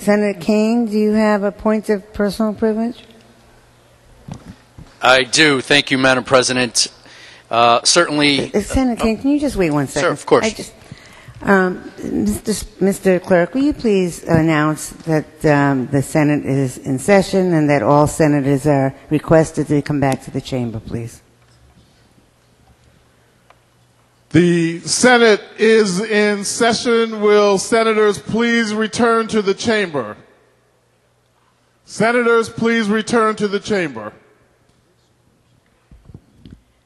Senator Kane, do you have a point of personal privilege? I do. Thank you, Madam President. Certainly. Senator Kane, can you just wait 1 second? Sure, of course. Mr. Clerk, will you please announce that the Senate is in session and that all senators are requested to come back to the chamber, please? The Senate is in session. Will senators please return to the chamber? Senators, please return to the chamber.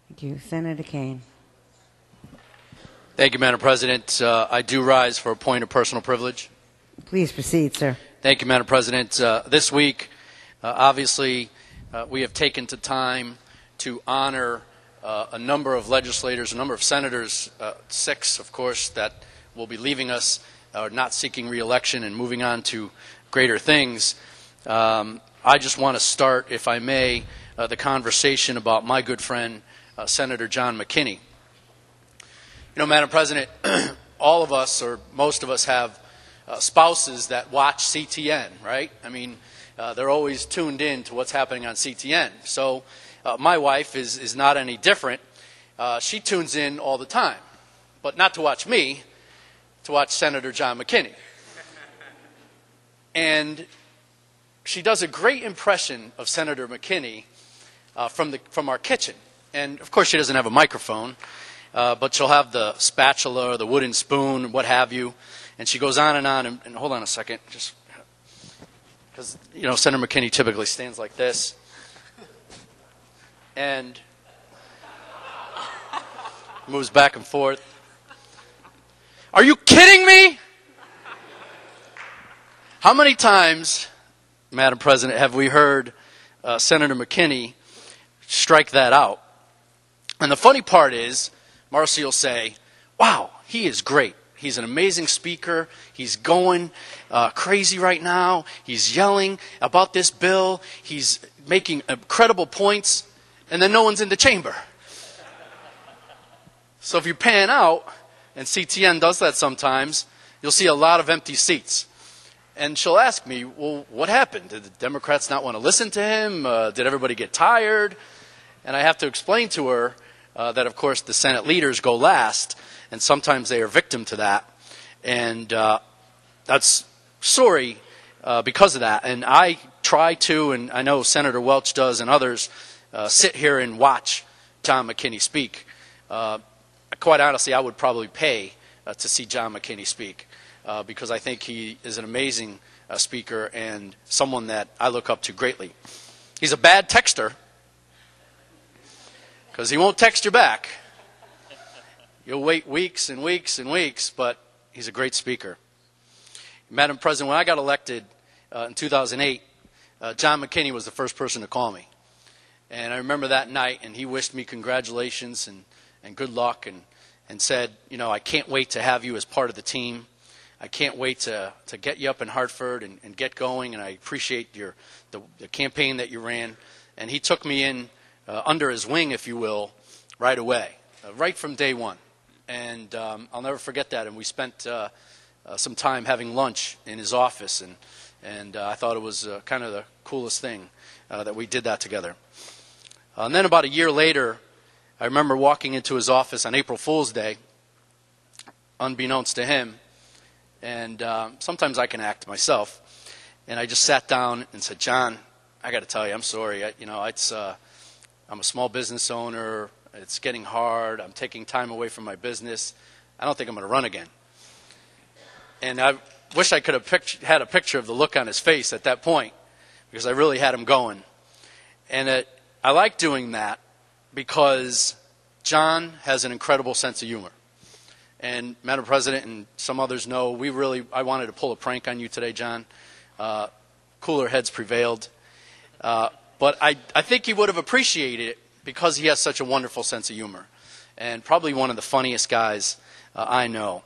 Thank you. Senator Kane. Thank you, Madam President. I do rise for a point of personal privilege. Please proceed, sir. Thank you, Madam President. This week, obviously, we have taken the time to honor a number of legislators, a number of senators, 6, of course, that will be leaving us, not seeking re-election and moving on to greater things. I just want to start, if I may, the conversation about my good friend, Senator John McKinney. You know, Madam President, all of us, or most of us, have spouses that watch CTN, right? I mean, they're always tuned in to what's happening on CTN. So my wife is not any different. She tunes in all the time, but not to watch me, to watch Senator John McKinney. And she does a great impression of Senator McKinney from our kitchen. And, of course, she doesn't have a microphone, but she'll have the spatula or the wooden spoon, what have you. And she goes on, and hold on a second, just because, you know, Senator McKinney typically stands like this. And moves back and forth. Are you kidding me? How many times, Madam President, have we heard Senator McKinney strike that out? And the funny part is, Marcy will say, wow, he is great. He's an amazing speaker. He's going crazy right now. He's yelling about this bill. He's making incredible points. And then no one's in the chamber. So if you pan out, and CTN does that sometimes, you'll see a lot of empty seats. And she'll ask me, well, what happened? Did the Democrats not want to listen to him? Did everybody get tired? And I have to explain to her that, of course, the Senate leaders go last, and sometimes they are victim to that. And that's sorry because of that. And I try to, and I know Senator Welch does and others, sit here and watch John McKinney speak. Quite honestly, I would probably pay to see John McKinney speak because I think he is an amazing speaker and someone that I look up to greatly. He's a bad texter because he won't text you back. You'll wait weeks and weeks and weeks, but he's a great speaker. Madam President, when I got elected in 2008, John McKinney was the first person to call me. And I remember that night, and he wished me congratulations and good luck and said, you know, I can't wait to have you as part of the team. I can't wait to get you up in Hartford and get going, and I appreciate the campaign that you ran. And he took me in under his wing, if you will, right away, right from day one. And I'll never forget that. And we spent some time having lunch in his office, and I thought it was kind of the coolest thing that we did that together. And then about a year later, I remember walking into his office on April Fool's Day, unbeknownst to him, and sometimes I can act myself. And I just sat down and said, John, I got to tell you, I'm sorry. I'm a small business owner. It's getting hard. I'm taking time away from my business. I don't think I'm going to run again. And I wish I could have had a picture of the look on his face at that point, because I really had him going. And I like doing that because John has an incredible sense of humor. And Madam President and some others know, I wanted to pull a prank on you today, John. Cooler heads prevailed. But I think he would have appreciated it because he has such a wonderful sense of humor. And probably one of the funniest guys I know,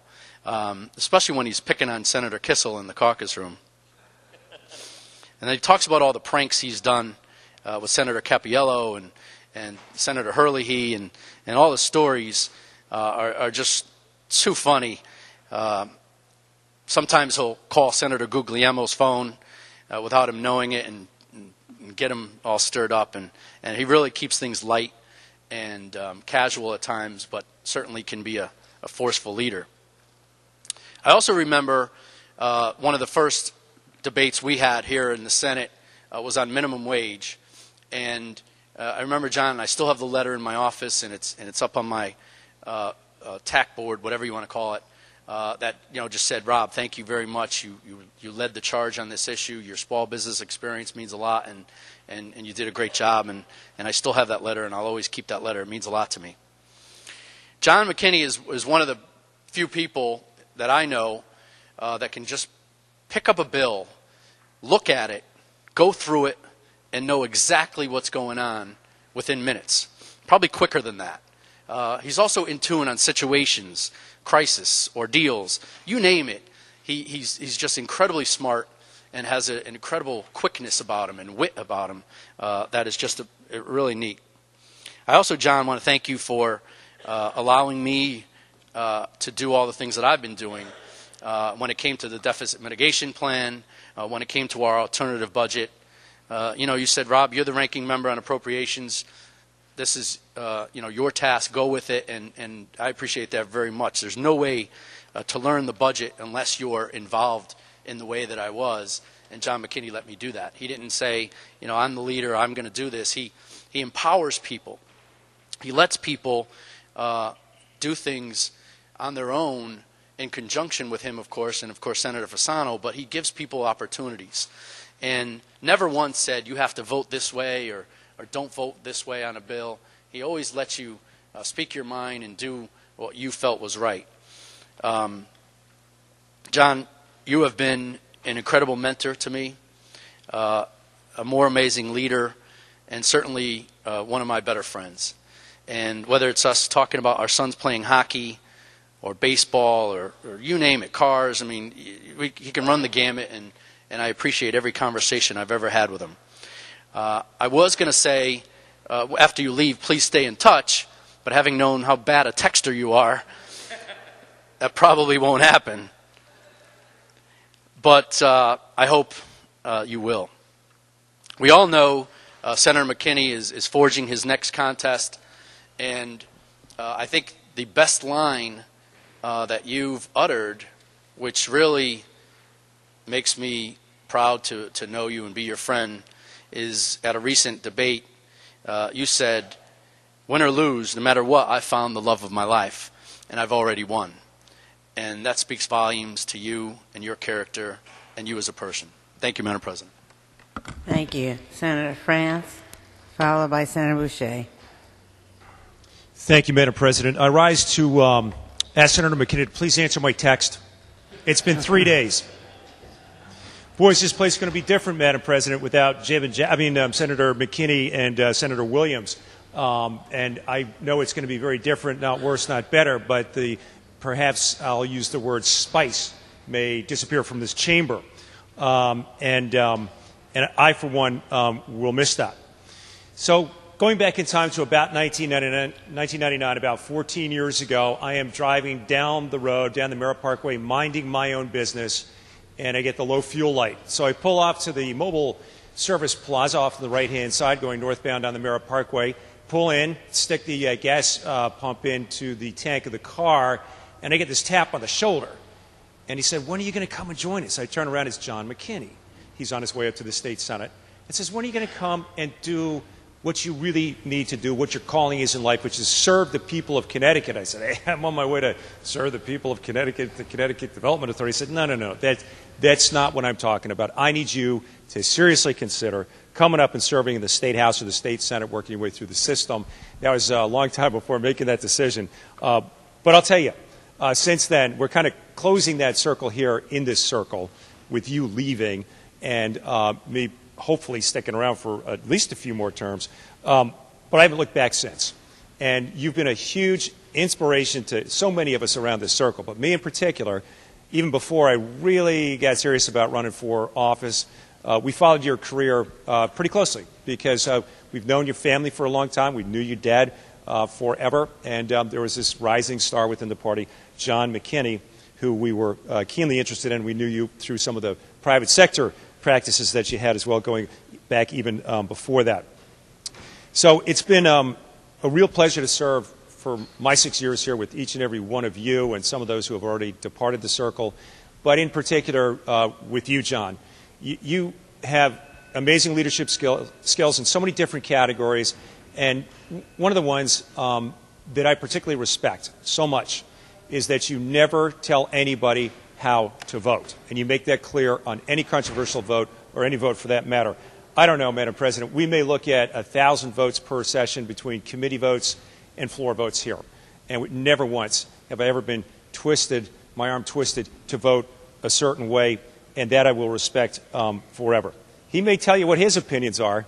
especially when he's picking on Senator Kissel in the caucus room. And then he talks about all the pranks he's done with Senator Cappiello and Senator Hurley, and all the stories are just too funny. Sometimes he'll call Senator Guglielmo's phone without him knowing it and get him all stirred up. And he really keeps things light and casual at times, but certainly can be a forceful leader. I also remember one of the first debates we had here in the Senate was on minimum wage. And I remember, John, I still have the letter in my office, and it's up on my TAC board, whatever you want to call it, that just said, Rob, thank you very much. You led the charge on this issue. Your small business experience means a lot, and you did a great job. And I still have that letter, and I'll always keep that letter. It means a lot to me. John McKinney is one of the few people that I know that can just pick up a bill, look at it, go through it, and know exactly what's going on within minutes. Probably quicker than that. He's also in tune on situations, crisis, ordeals, you name it. He's just incredibly smart and has an incredible quickness about him and wit about him that is just really neat. I also, John, want to thank you for allowing me to do all the things that I've been doing when it came to the deficit mitigation plan, when it came to our alternative budget. You said, Rob, you're the ranking member on appropriations. This is your task. Go with it, and I appreciate that very much. There's no way to learn the budget unless you're involved in the way that I was, and John McKinney let me do that. He didn't say, I'm the leader, I'm going to do this. He empowers people. He lets people do things on their own in conjunction with him, of course, and of course Senator Fasano, but he gives people opportunities. And never once said, you have to vote this way or don't vote this way on a bill. He always lets you speak your mind and do what you felt was right. John, you have been an incredible mentor to me, a more amazing leader, and certainly one of my better friends. And whether it's us talking about our sons playing hockey or baseball or you name it, cars, he can run the gamut, and I appreciate every conversation I've ever had with him. I was going to say, after you leave, please stay in touch, but having known how bad a texter you are, that probably won't happen. But I hope you will. We all know Senator McKinney is forging his next contest, and I think the best line that you've uttered, which really makes me proud to know you and be your friend, is at a recent debate, you said, win or lose, no matter what, I found the love of my life, and I've already won. And that speaks volumes to you and your character and you as a person. Thank you, Madam President. Thank you. Senator France, followed by Senator Boucher. Thank you, Madam President. I rise to ask Senator McKinney to please answer my text. It's been 3 days. Boy, is this place going to be different, Madam President, without Senator McKinney and Senator Williams. And I know it's going to be very different, not worse, not better, but perhaps I'll use the word spice may disappear from this chamber. And I, for one, will miss that. So going back in time to about 1999, about 14 years ago, I am driving down the road, down the Merritt Parkway, minding my own business, and I get the low fuel light. So I pull off to the mobile service plaza off to the right-hand side, going northbound down the Merritt Parkway, pull in, stick the gas pump into the tank of the car, and I get this tap on the shoulder. And he said, when are you going to come and join us? I turn around, it's John McKinney. He's on his way up to the state senate. And says, when are you going to come and do what you really need to do, what your calling is in life, which is serve the people of Connecticut? I said, hey, I'm on my way to serve the people of Connecticut, the Connecticut Development Authority. He said, no, that's not what I'm talking about. I need you to seriously consider coming up and serving in the State House or the State Senate, working your way through the system. That was a long time before making that decision. But I'll tell you, since then, we're kind of closing that circle here in this circle with you leaving and me hopefully sticking around for at least a few more terms. But I haven't looked back since. And you've been a huge inspiration to so many of us around this circle, but me in particular. Even before I really got serious about running for office, we followed your career pretty closely because we've known your family for a long time. We knew your dad forever. And there was this rising star within the party, John McKinney, who we were keenly interested in. We knew you through some of the private sector practices that you had as well, going back even before that. So it's been a real pleasure to serve for my 6 years here with each and every one of you and some of those who have already departed the circle, but in particular with you, John. You have amazing leadership skills in so many different categories, and one of the ones that I particularly respect so much is that you never tell anybody how to vote, and you make that clear on any controversial vote or any vote for that matter. I don't know, Madam President, we may look at 1,000 votes per session between committee votes and floor votes here, and never once have I ever been twisted, my arm twisted, to vote a certain way, and that I will respect forever. He may tell you what his opinions are,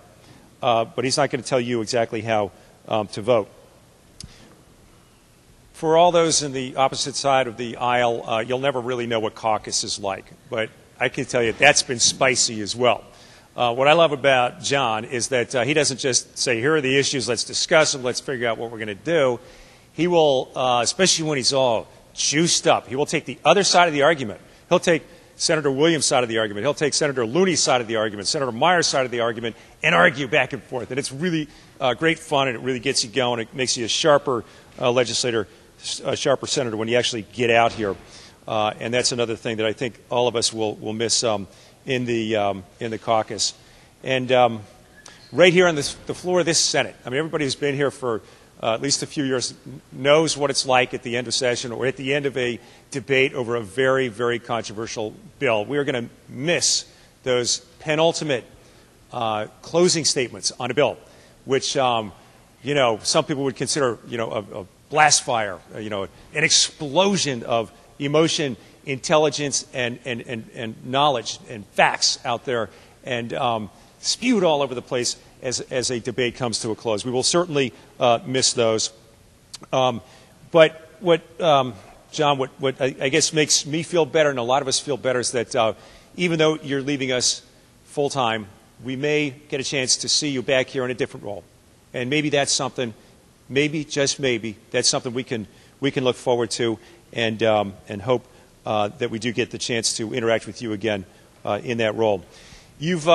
but he's not going to tell you exactly how to vote. For all those in the opposite side of the aisle, you'll never really know what caucus is like, but I can tell you that's been spicy as well. What I love about John is that he doesn't just say, here are the issues, let's discuss them, let's figure out what we're going to do. He will, especially when he's all juiced up, he will take the other side of the argument. He'll take Senator Williams' side of the argument. He'll take Senator Looney's side of the argument, Senator Meyer's side of the argument, and argue back and forth. And it's really great fun, and it really gets you going. It makes you a sharper legislator, a sharper senator when you actually get out here. And that's another thing that I think all of us will miss in the caucus. And right here on the floor of this Senate, I mean, everybody who's been here for at least a few years knows what it's like at the end of session or at the end of a debate over a very, very controversial bill. We are going to miss those penultimate closing statements on a bill, which, some people would consider, a blast fire, an explosion of emotion, intelligence, and knowledge and facts out there, and spewed all over the place as a debate comes to a close. We will certainly miss those. But what, John, what I guess makes me feel better, and a lot of us feel better, is that even though you're leaving us full-time, we may get a chance to see you back here in a different role. And maybe that's something, maybe, just maybe, that's something we can look forward to, and hope that we do get the chance to interact with you again in that role. You've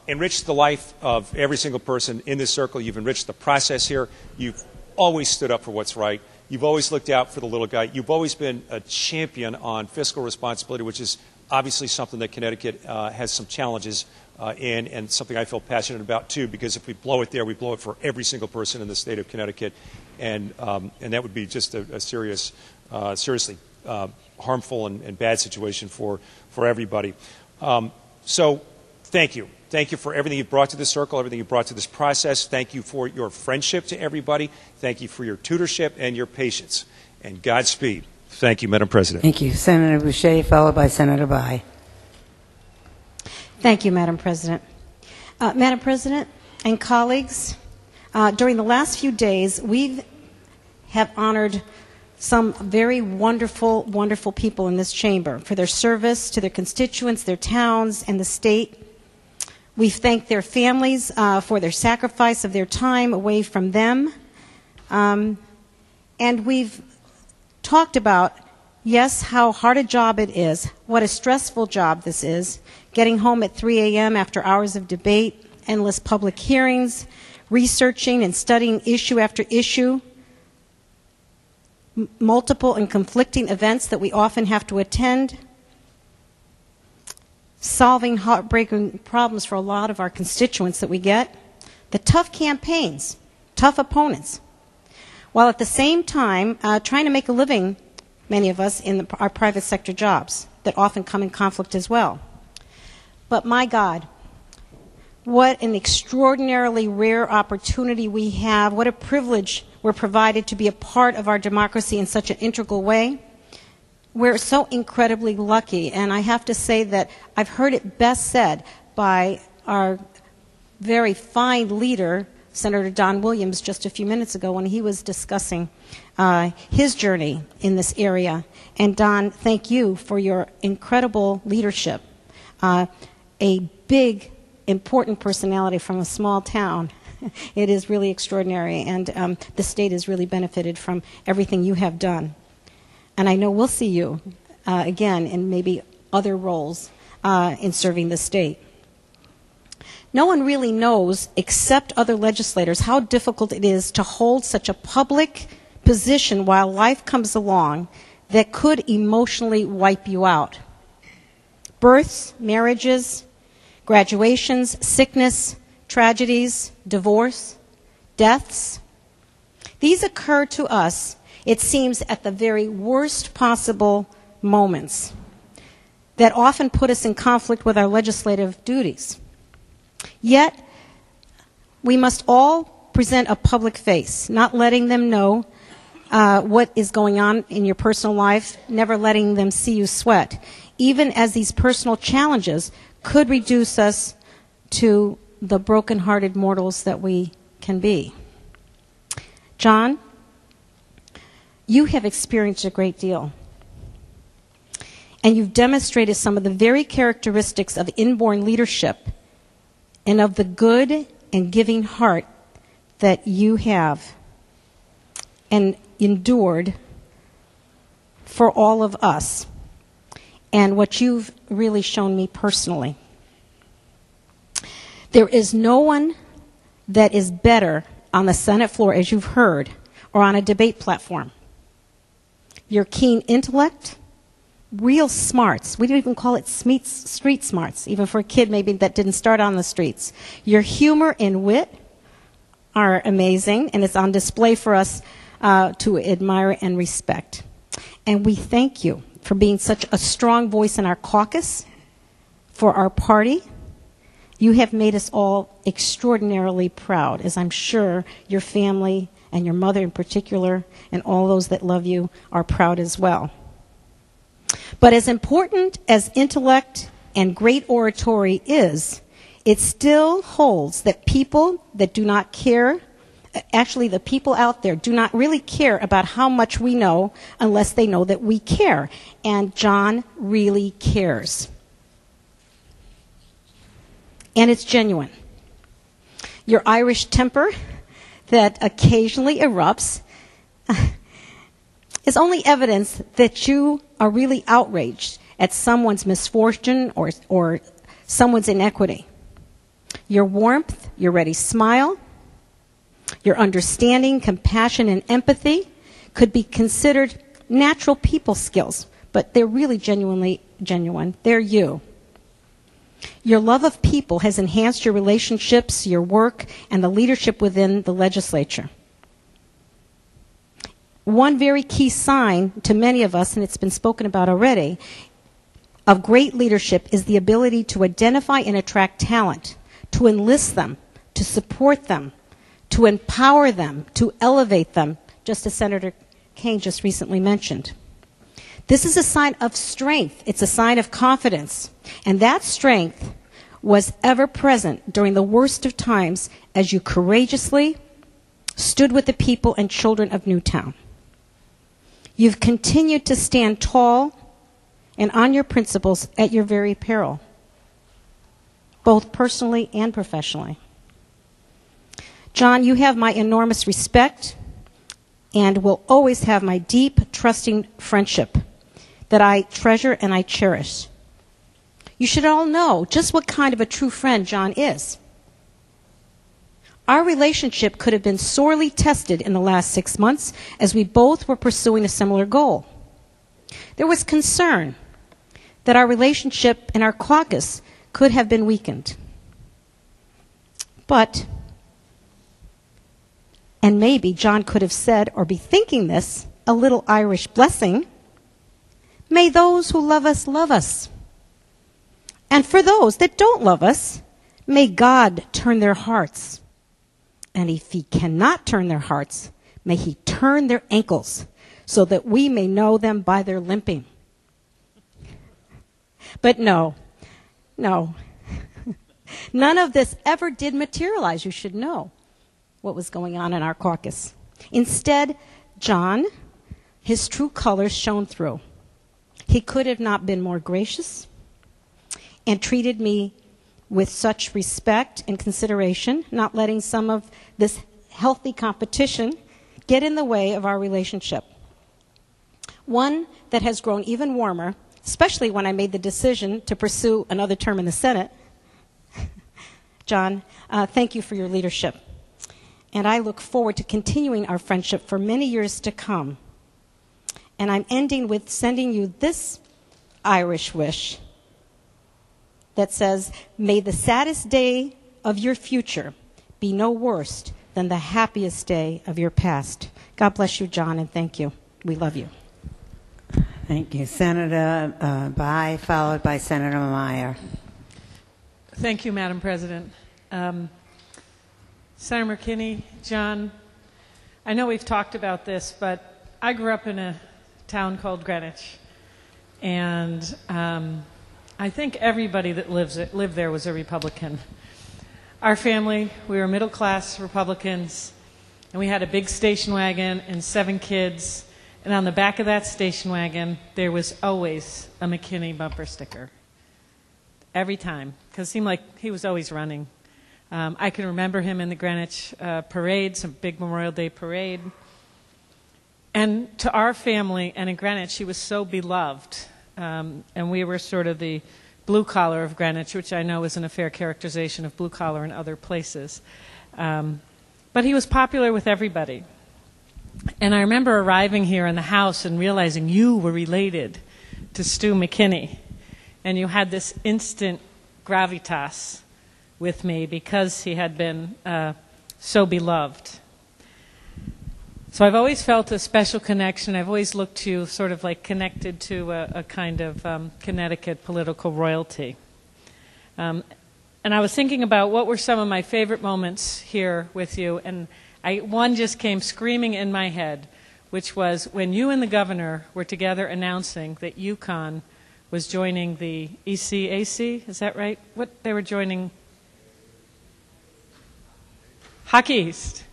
enriched the life of every single person in this circle. You've enriched the process here. You've always stood up for what's right. You've always looked out for the little guy. You've always been a champion on fiscal responsibility, which is obviously something that Connecticut has some challenges in, and something I feel passionate about too, because if we blow it there, we blow it for every single person in the state of Connecticut, and that would be just a seriously harmful and bad situation for everybody. So thank you. Thank you for everything you've brought to this circle, everything you've brought to this process. Thank you for your friendship to everybody. Thank you for your tutorship and your patience. And Godspeed. Thank you, Madam President. Thank you. Senator Boucher, followed by Senator Bai. Thank you, Madam President. Madam President and colleagues, during the last few days, we have honored some very wonderful, wonderful people in this chamber for their service to their constituents, their towns, and the state. We've thanked their families for their sacrifice of their time away from them. And we've talked about, yes, how hard a job it is, what a stressful job this is, getting home at 3 a.m. after hours of debate, endless public hearings, researching and studying issue after issue, multiple and conflicting events that we often have to attend, solving heartbreaking problems for a lot of our constituents that we get, the tough campaigns, tough opponents, while at the same time trying to make a living, many of us, in our private sector jobs that often come in conflict as well. But my God, what an extraordinarily rare opportunity we have, what a privilege we're provided to be a part of our democracy in such an integral way. We're so incredibly lucky, and I have to say that I've heard it best said by our very fine leader, Senator Don Williams, just a few minutes ago when he was discussing his journey in this area. And Don, thank you for your incredible leadership. A big, important personality from a small town. It is really extraordinary, and the state has really benefited from everything you have done. And I know we'll see you again, in maybe other roles in serving the state. No one really knows, except other legislators, how difficult it is to hold such a public position while life comes along that could emotionally wipe you out. Births, marriages, graduations, sickness, tragedies, divorce, deaths. These occur to us, it seems, at the very worst possible moments that often put us in conflict with our legislative duties. Yet, we must all present a public face, not letting them know what is going on in your personal life, never letting them see you sweat, even as these personal challenges could reduce us to the broken-hearted mortals that we can be. John, you have experienced a great deal, and you've demonstrated some of the very characteristics of inborn leadership and of the good and giving heart that you have and endured for all of us, and what you've really shown me personally. There is no one that is better on the Senate floor, as you've heard, or on a debate platform. Your keen intellect, real smarts. We don't even call it street smarts, even for a kid maybe that didn't start on the streets. Your humor and wit are amazing, and it's on display for us to admire and respect. And we thank you for being such a strong voice in our caucus, for our party. You have made us all extraordinarily proud, as I'm sure your family and your mother in particular and all those that love you are proud as well. But as important as intellect and great oratory is, it still holds that people that do not care, actually the people out there do not really care about how much we know unless they know that we care. And John really cares. And it's genuine. Your Irish temper that occasionally erupts is only evidence that you are really outraged at someone's misfortune or someone's inequity. Your warmth, your ready smile, your understanding, compassion, and empathy could be considered natural people skills, but they're really genuine. They're you. Your love of people has enhanced your relationships, your work, and the leadership within the legislature. One very key sign to many of us, and it's been spoken about already, of great leadership is the ability to identify and attract talent, to enlist them, to support them, to empower them, to elevate them, just as Senator Kane just recently mentioned. This is a sign of strength. It's a sign of confidence. And that strength was ever present during the worst of times as you courageously stood with the people and children of Newtown. You've continued to stand tall and on your principles at your very peril, both personally and professionally. John, you have my enormous respect and will always have my deep, trusting friendship that I treasure and I cherish. You should all know just what kind of a true friend John is. Our relationship could have been sorely tested in the last 6 months as we both were pursuing a similar goal. There was concern that our relationship in our caucus could have been weakened. But, and maybe John could have said, or be thinking this, a little Irish blessing, may those who love us love us. And for those that don't love us, may God turn their hearts. And if he cannot turn their hearts, may he turn their ankles so that we may know them by their limping. But no. None of this ever did materialize. You should know what was going on in our caucus. Instead, John, his true colors shone through. He could have not been more gracious and treated me with such respect and consideration, not letting some of this healthy competition get in the way of our relationship. one that has grown even warmer, especially when I made the decision to pursue another term in the Senate. John, thank you for your leadership. And I look forward to continuing our friendship for many years to come. And I'm ending with sending you this Irish wish that says, may the saddest day of your future be no worse than the happiest day of your past. God bless you, John, and thank you. We love you. Thank you. Senator Bai, followed by Senator Meyer. Thank you, Madam President. Senator McKinney, John, I know we've talked about this, but I grew up in a town called Greenwich, and I think everybody that lived there was a Republican. Our family, we were middle-class Republicans, and we had a big station wagon and 7 kids, and on the back of that station wagon, there was always a McKinney bumper sticker. Every time, because it seemed like he was always running. I can remember him in the Greenwich parade, some big Memorial Day parade. And to our family and in Greenwich, he was so beloved. And we were sort of the blue collar of Greenwich, which I know isn't a fair characterization of blue collar in other places. But he was popular with everybody. And I remember arriving here in the house and realizing you were related to Stu McKinney. And you had this instant gravitas with me because he had been so beloved. So I've always felt a special connection. I've always looked to you sort of like connected to a kind of Connecticut political royalty. And I was thinking about what were some of my favorite moments here with you, and one just came screaming in my head, which was when you and the governor were together announcing that UConn was joining the ECAC, is that right? What they were joining? Hockey East.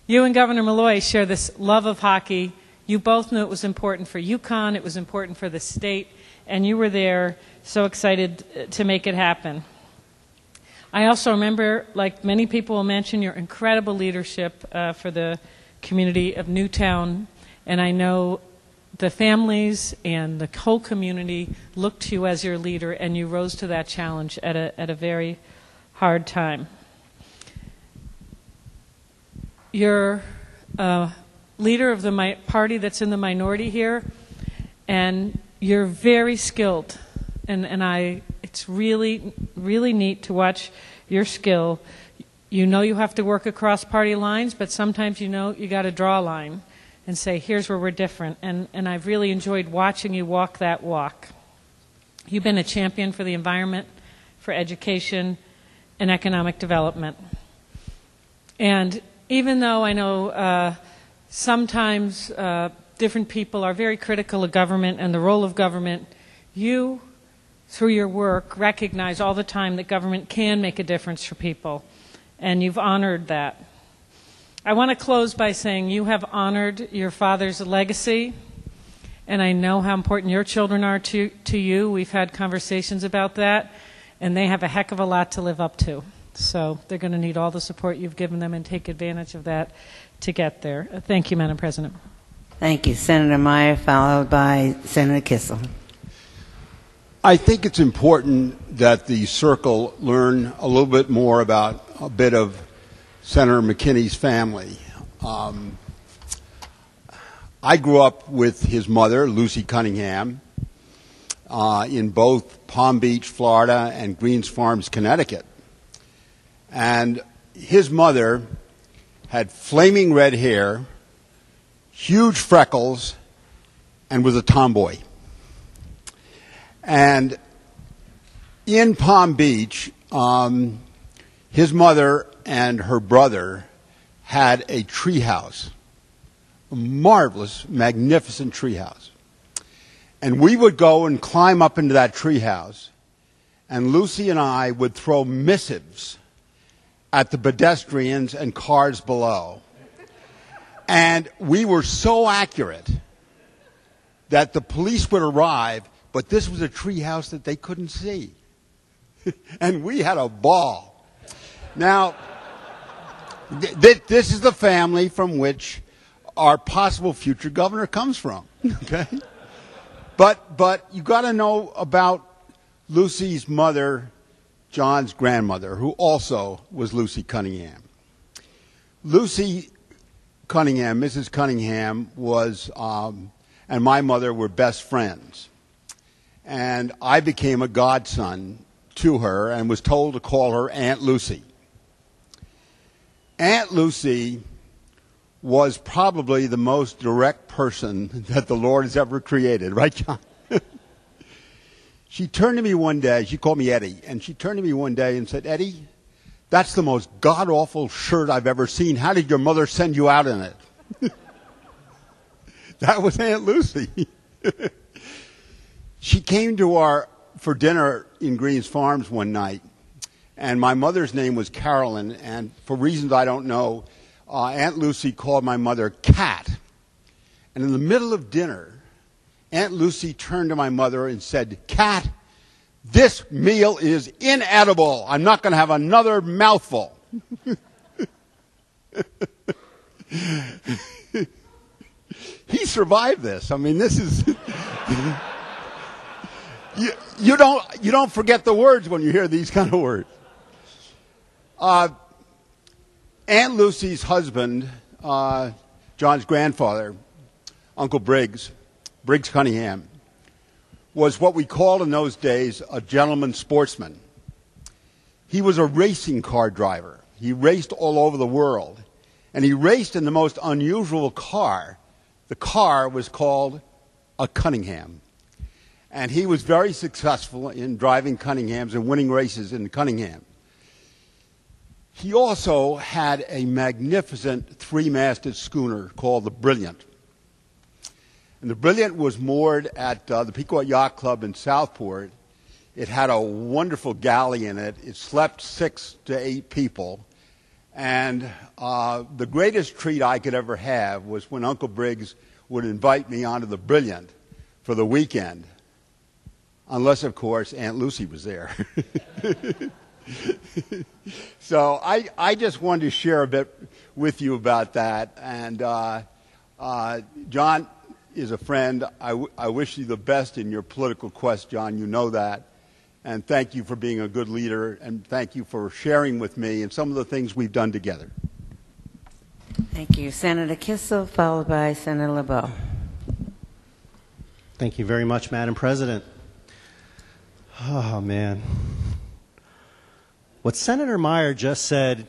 You and Governor Malloy share this love of hockey. You both knew it was important for UConn, it was important for the state, and you were there so excited to make it happen. I also remember, like many people will mention, your incredible leadership for the community of Newtown, and I know the families and the whole community looked to you as your leader, and you rose to that challenge at a very hard time. You're leader of the party that's in the minority here, and you're very skilled, and it's really, really neat to watch your skill. You know you have to work across party lines, but sometimes you know you got to draw a line and say, here's where we're different, and I've really enjoyed watching you walk that walk. You've been a champion for the environment, for education, and economic development. And even though I know sometimes different people are very critical of government and the role of government, you, through your work, recognize all the time that government can make a difference for people, and you've honored that. I want to close by saying you have honored your father's legacy, and I know how important your children are to you. We've had conversations about that, and they have a heck of a lot to live up to. So they're going to need all the support you've given them and take advantage of that to get there. Thank you, Madam President. Thank you. Senator Meyer, followed by Senator Kissel. I think it's important that the circle learn a little bit more about a bit of Senator McKinney's family. I grew up with his mother, Lucy Cunningham, in both Palm Beach, Florida, and Greens Farms, Connecticut. And his mother had flaming red hair, huge freckles, and was a tomboy. And in Palm Beach, his mother and her brother had a treehouse, a marvelous, magnificent treehouse. And we would go and climb up into that treehouse, and Lucy and I would throw missives at the pedestrians and cars below. And we were so accurate that the police would arrive, but this was a treehouse that they couldn't see. And we had a ball. Now, this is the family from which our possible future governor comes from. Okay? But you got to know about Lucy's mother, John's grandmother, who also was Lucy Cunningham. Lucy Cunningham, Mrs. Cunningham, was, and my mother were best friends. And I became a godson to her and was told to call her Aunt Lucy. Aunt Lucy was probably the most direct person that the Lord has ever created, right, John? She turned to me one day, she called me Eddie, and she turned to me one day and said, Eddie, that's the most god-awful shirt I've ever seen. How did your mother send you out in it? That was Aunt Lucy. She came to for dinner in Greens Farms one night, and my mother's name was Carolyn, and for reasons I don't know, Aunt Lucy called my mother Cat. And in the middle of dinner, Aunt Lucy turned to my mother and said, Cat, this meal is inedible. I'm not going to have another mouthful. He survived this. I mean, this is... you don't forget the words when you hear these kind of words. Aunt Lucy's husband, John's grandfather, Uncle Briggs Cunningham, was what we called in those days a gentleman sportsman. He was a racing car driver. He raced all over the world. And he raced in the most unusual car. The car was called a Cunningham. And he was very successful in driving Cunninghams and winning races in Cunningham. He also had a magnificent three-masted schooner called the Brilliant. And the Brilliant was moored at the Pequot Yacht Club in Southport. It had a wonderful galley in it. It slept 6 to 8 people. And the greatest treat I could ever have was when Uncle Briggs would invite me onto the Brilliant for the weekend. Unless, of course, Aunt Lucy was there. So I just wanted to share a bit with you about that. And John is a friend. I wish you the best in your political quest, John. You know that. And thank you for being a good leader. And thank you for sharing with me and some of the things we've done together. Thank you. Senator Kissel, followed by Senator LeBeau. Thank you very much, Madam President. Oh, man. What Senator Meyer just said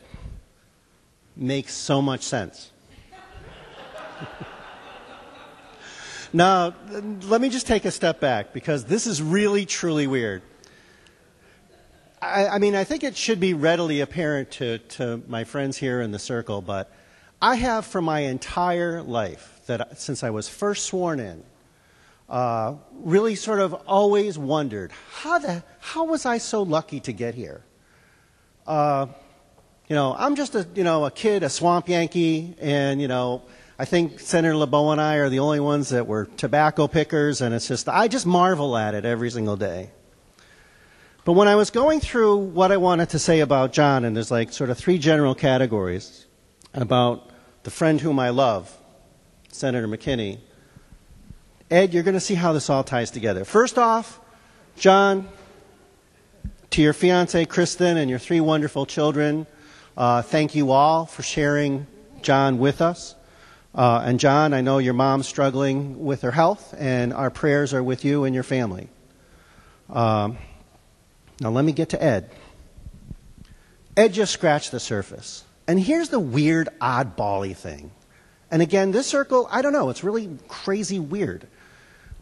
makes so much sense. Now, let me just take a step back, because this is really, truly weird. I mean, I think it should be readily apparent to my friends here in the circle, but I have for my entire life, since I was first sworn in, really sort of always wondered, how was I so lucky to get here? I'm just a kid, a swamp Yankee, and, I think Senator LeBeau and I are the only ones that were tobacco pickers, and I just marvel at it every single day. But when I was going through what I wanted to say about John, and there's like sort of 3 general categories about the friend whom I love, Senator McKinney, Ed, you're going to see how this all ties together. First off, John, to your fiancée, Kristen, and your 3 wonderful children, thank you all for sharing John with us. And John, I know your mom's struggling with her health, and our prayers are with you and your family. Now let me get to Ed. Ed just scratched the surface. And here's the weird, oddball-y thing. And again, this circle, I don't know, it's really crazy weird.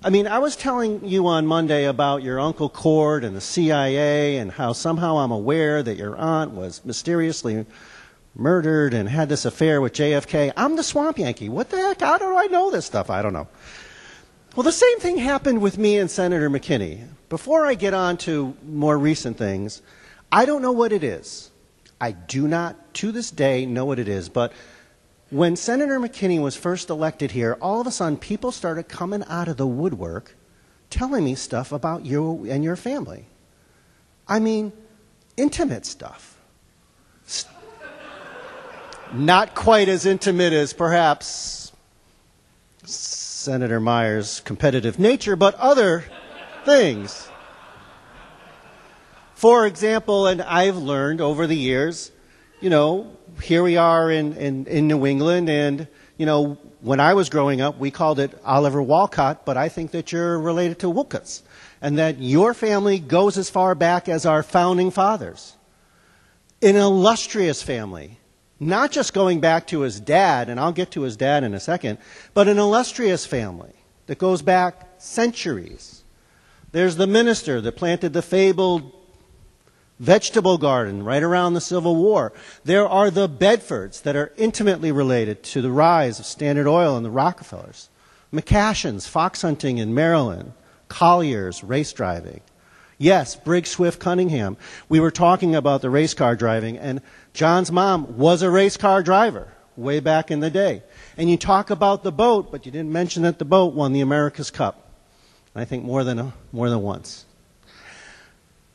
I mean, I was telling you on Monday about your Uncle Cord and the CIA and how somehow I'm aware that your aunt was mysteriously murdered and had this affair with JFK. I'm the swamp Yankee. What the heck? How do I know this stuff? I don't know. Well, the same thing happened with me and Senator McKinney. Before I get on to more recent things, I don't know what it is. I do not, to this day, know what it is. But when Senator McKinney was first elected here, all of a sudden people started coming out of the woodwork telling me stuff about you and your family. I mean, intimate stuff. Not quite as intimate as perhaps Senator Meyer's competitive nature, but other things. For example, and I've learned over the years, here we are in New England, and, when I was growing up, we called it Oliver Wolcott, but I think that you're related to Wolcotts, and that your family goes as far back as our founding fathers. An illustrious family, not just going back to his dad, and I'll get to his dad in a second, but an illustrious family that goes back centuries. There's the minister that planted the fabled vegetable garden right around the Civil War. There are the Bedfords that are intimately related to the rise of Standard Oil and the Rockefellers. McCashins, fox hunting in Maryland. Colliers, race driving. Yes, Briggs Swift Cunningham. We were talking about the race car driving, and John's mom was a race car driver way back in the day. And you talk about the boat, but you didn't mention that the boat won the America's Cup. I think more than once.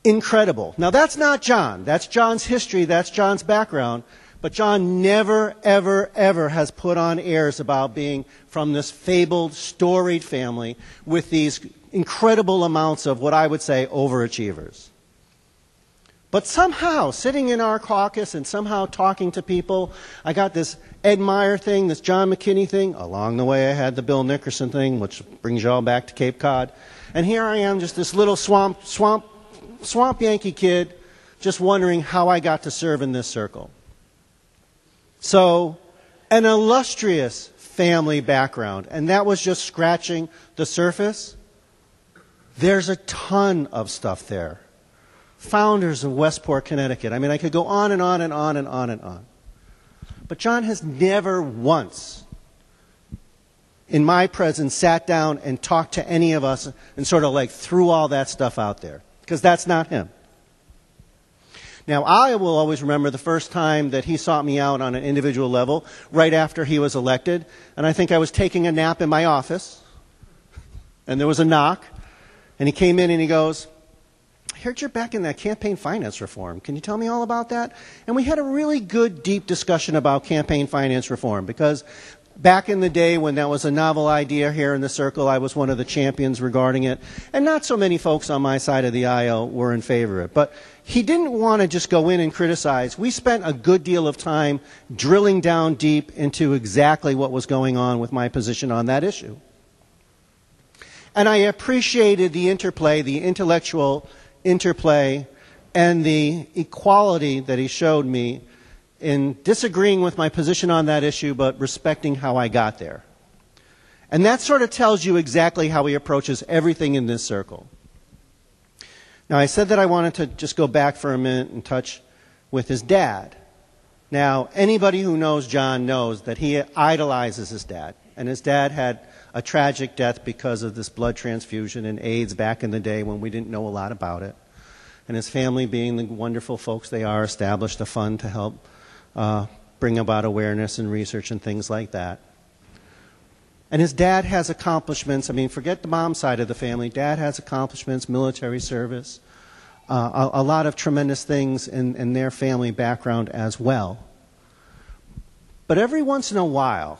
Incredible. Now that's not John. That's John's history. That's John's background. But John never, ever, ever has put on airs about being from this fabled, storied family with these incredible amounts of what I would say overachievers. But somehow, sitting in our caucus and somehow talking to people, I got this Ed Meyer thing, this John McKinney thing. Along the way, I had the Bill Nickerson thing, which brings you all back to Cape Cod. And here I am, just this little swamp Yankee kid, just wondering how I got to serve in this circle. So, an illustrious family background, and that was just scratching the surface. There's a ton of stuff there. Founders of Westport, Connecticut. I mean, I could go on and on and on and on and on. But John has never once, in my presence, sat down and talked to any of us and sort of like threw all that stuff out there. Because that's not him. Now, I will always remember the first time that he sought me out on an individual level, right after he was elected. And I think I was taking a nap in my office, and there was a knock, and he came in and he goes, "I heard you're back in that campaign finance reform. Can you tell me all about that?" And we had a really good, deep discussion about campaign finance reform, because back in the day when that was a novel idea here in the circle, I was one of the champions regarding it. And not so many folks on my side of the aisle were in favor of it. But he didn't want to just go in and criticize. We spent a good deal of time drilling down deep into exactly what was going on with my position on that issue. And I appreciated the interplay, the intellectual interplay, and the equality that he showed me in disagreeing with my position on that issue, but respecting how I got there. And that sort of tells you exactly how he approaches everything in this circle. Now, I said that I wanted to just go back for a minute and touch with his dad. Now, anybody who knows John knows that he idolizes his dad. And his dad had a tragic death because of this blood transfusion and AIDS back in the day when we didn't know a lot about it. And his family, being the wonderful folks they are, established a fund to help bring about awareness and research and things like that. And his dad has accomplishments. I mean, forget the mom side of the family. Dad has accomplishments, military service, a lot of tremendous things in their family background as well. But every once in a while,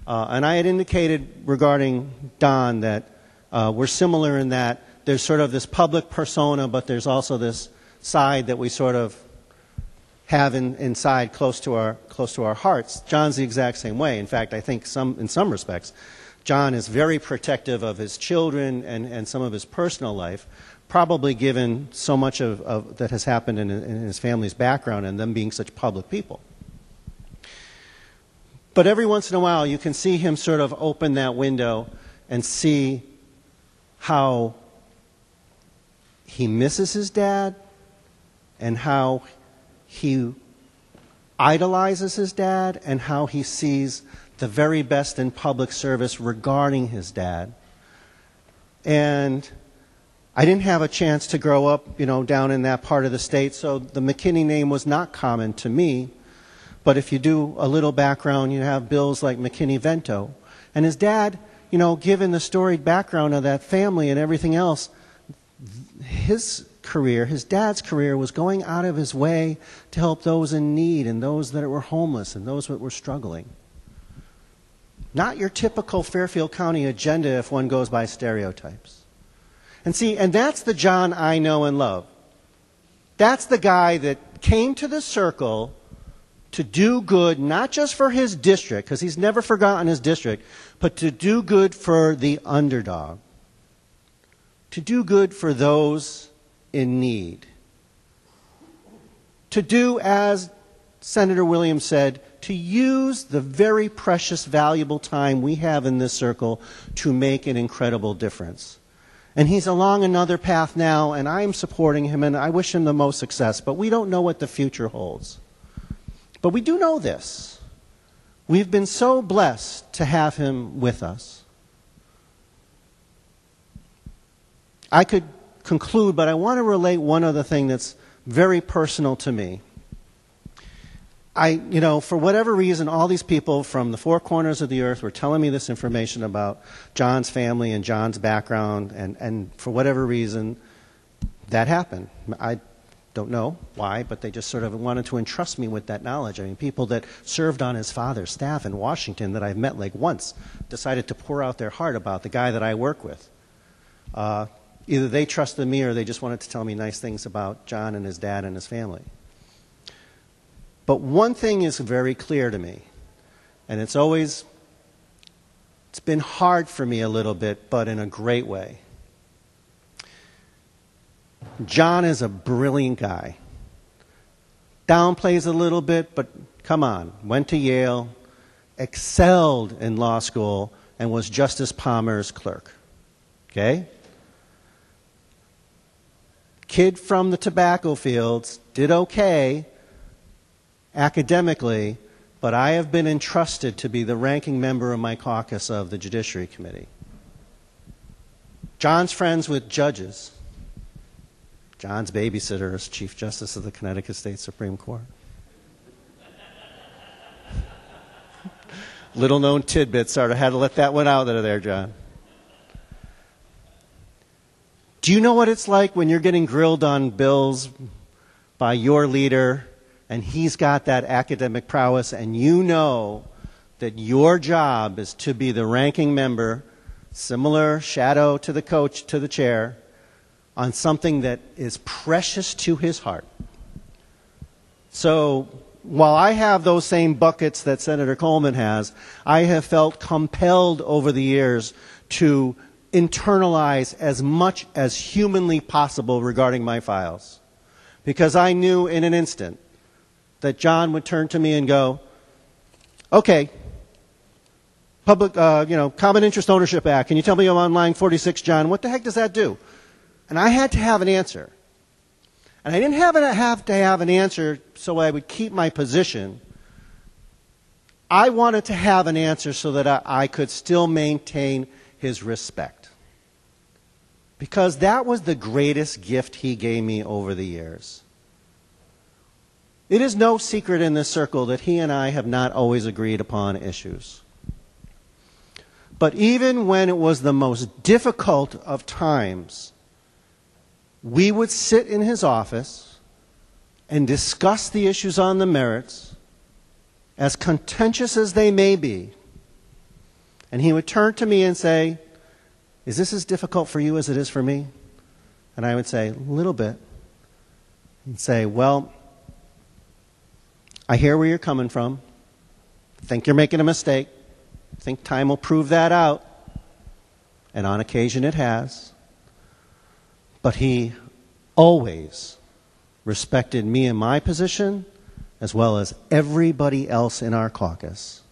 and I had indicated regarding Don that we're similar in that there's sort of this public persona, but there's also this side that we sort of have inside close to our hearts. John's the exact same way. In fact, I think in some respects, John is very protective of his children and some of his personal life, probably given so much of that has happened in his family's background and them being such public people. But every once in a while, you can see him sort of open that window and see how he misses his dad and how he idolizes his dad and how he sees the very best in public service regarding his dad. And I didn't have a chance to grow up, down in that part of the state, so the McKinney name was not common to me. But if you do a little background, you have bills like McKinney-Vento. And his dad, given the storied background of that family and everything else, his dad's career was going out of his way to help those in need and those that were homeless and those that were struggling. Not your typical Fairfield County agenda if one goes by stereotypes. And see, and that's the John I know and love. That's the guy that came to the circle to do good, not just for his district, because he's never forgotten his district, but to do good for the underdog. To do good for those in need. To do, as Senator Williams said, to use the very precious, valuable time we have in this circle to make an incredible difference. And he's along another path now, and I'm supporting him, and I wish him the most success, but we don't know what the future holds. But we do know this. We've been so blessed to have him with us. I could conclude, but I want to relate one other thing that's very personal to me. For whatever reason, all these people from the four corners of the earth were telling me this information about John's family and John's background, and for whatever reason, that happened. I don't know why, but they just sort of wanted to entrust me with that knowledge. I mean, people that served on his father's staff in Washington that I've met like once decided to pour out their heart about the guy that I work with. Either they trusted me or they just wanted to tell me nice things about John and his dad and his family. But one thing is very clear to me, and it's been hard for me a little bit, but in a great way. John is a brilliant guy. Downplays a little bit, but come on, went to Yale, excelled in law school, and was Justice Palmer's clerk. Okay? Kid from the tobacco fields, did okay academically, but I have been entrusted to be the ranking member of my caucus of the Judiciary Committee. John's friends with judges. John's babysitter is Chief Justice of the Connecticut State Supreme Court. Little known tidbit, sort of had to let that one out there, John. Do you know what it's like when you're getting grilled on bills by your leader and he's got that academic prowess and you know that your job is to be the ranking member, similar shadow to the coach, to the chair, on something that is precious to his heart? So while I have those same buckets that Senator Coleman has, I have felt compelled over the years to internalize as much as humanly possible regarding my files. Because I knew in an instant that John would turn to me and go, okay, Public, Common Interest Ownership Act, can you tell me I'm on line 46, John? What the heck does that do? And I had to have an answer. And I didn't have to have an answer so I would keep my position. I wanted to have an answer so that I could still maintain his respect. Because that was the greatest gift he gave me over the years. It is no secret in this circle that he and I have not always agreed upon issues. But even when it was the most difficult of times, we would sit in his office and discuss the issues on the merits, as contentious as they may be. And he would turn to me and say, is this as difficult for you as it is for me? And I would say, a little bit. And say, well, I hear where you're coming from. I think you're making a mistake. I think time will prove that out. And on occasion it has. But he always respected me and my position, as well as everybody else in our caucus.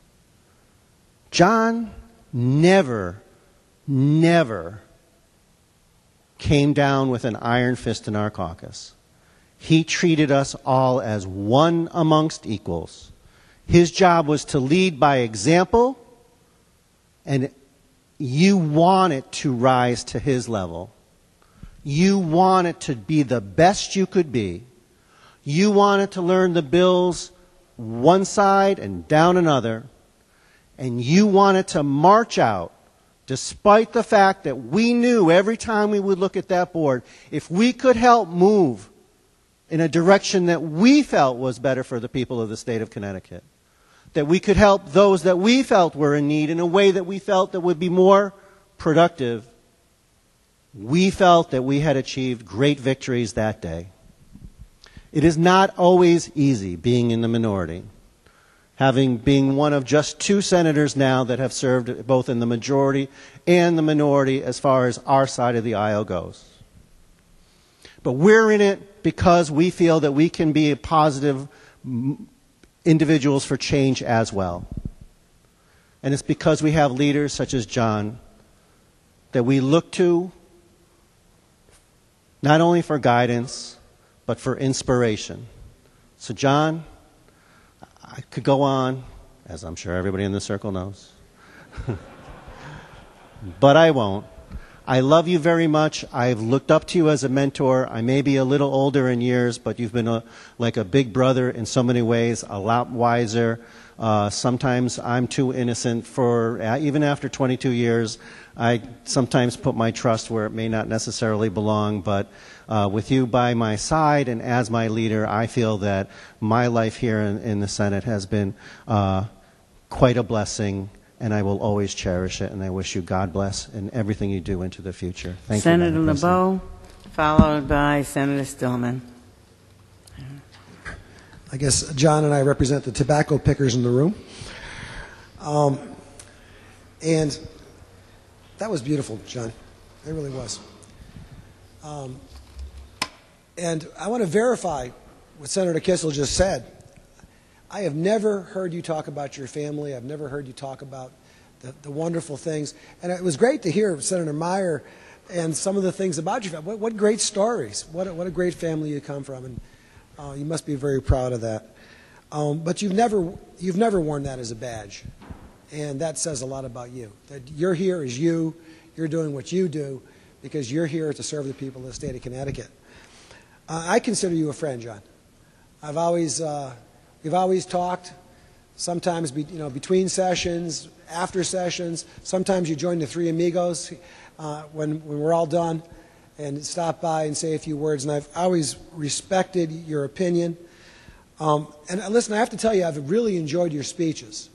John never came down with an iron fist in our caucus. He treated us all as one amongst equals. His job was to lead by example, and you wanted to rise to his level. You wanted to be the best you could be. You wanted to learn the bills one side and down another. And you wanted to march out, despite the fact that we knew every time we would look at that board, if we could help move in a direction that we felt was better for the people of the state of Connecticut, that we could help those that we felt were in need in a way that we felt that would be more productive, we felt that we had achieved great victories that day. It is not always easy being in the minority, being one of just 2 senators now that have served both in the majority and the minority as far as our side of the aisle goes. But we're in it because we feel that we can be positive individuals for change as well. And it's because we have leaders such as John that we look to not only for guidance, but for inspiration. So John, I could go on, as I'm sure everybody in this circle knows. But I won't. I love you very much. I've looked up to you as a mentor. I may be a little older in years, but you've been like a big brother in so many ways, a lot wiser. Sometimes I'm too innocent even after 22 years, I sometimes put my trust where it may not necessarily belong, but with you by my side and as my leader, I feel that my life here in the Senate has been quite a blessing, and I will always cherish it, and I wish you God bless in everything you do into the future. Thank you, Senator Madam President. LeBeau, followed by Senator Stillman. I guess John and I represent the tobacco pickers in the room. And that was beautiful, John. It really was. And I want to verify what Senator Kissel just said. I have never heard you talk about your family. I've never heard you talk about the wonderful things. And it was great to hear Senator Meyer and some of the things about your family. What great stories. What a great family you come from. And you must be very proud of that. But you've never worn that as a badge. And that says a lot about you. That you're here as you. You're doing what you do because you're here to serve the people of the state of Connecticut. I consider you a friend, John. We've always talked, sometimes between sessions, after sessions. Sometimes you join the Three Amigos when we're all done and stop by and say a few words. And I've always respected your opinion. And listen, I have to tell you, I've really enjoyed your speeches.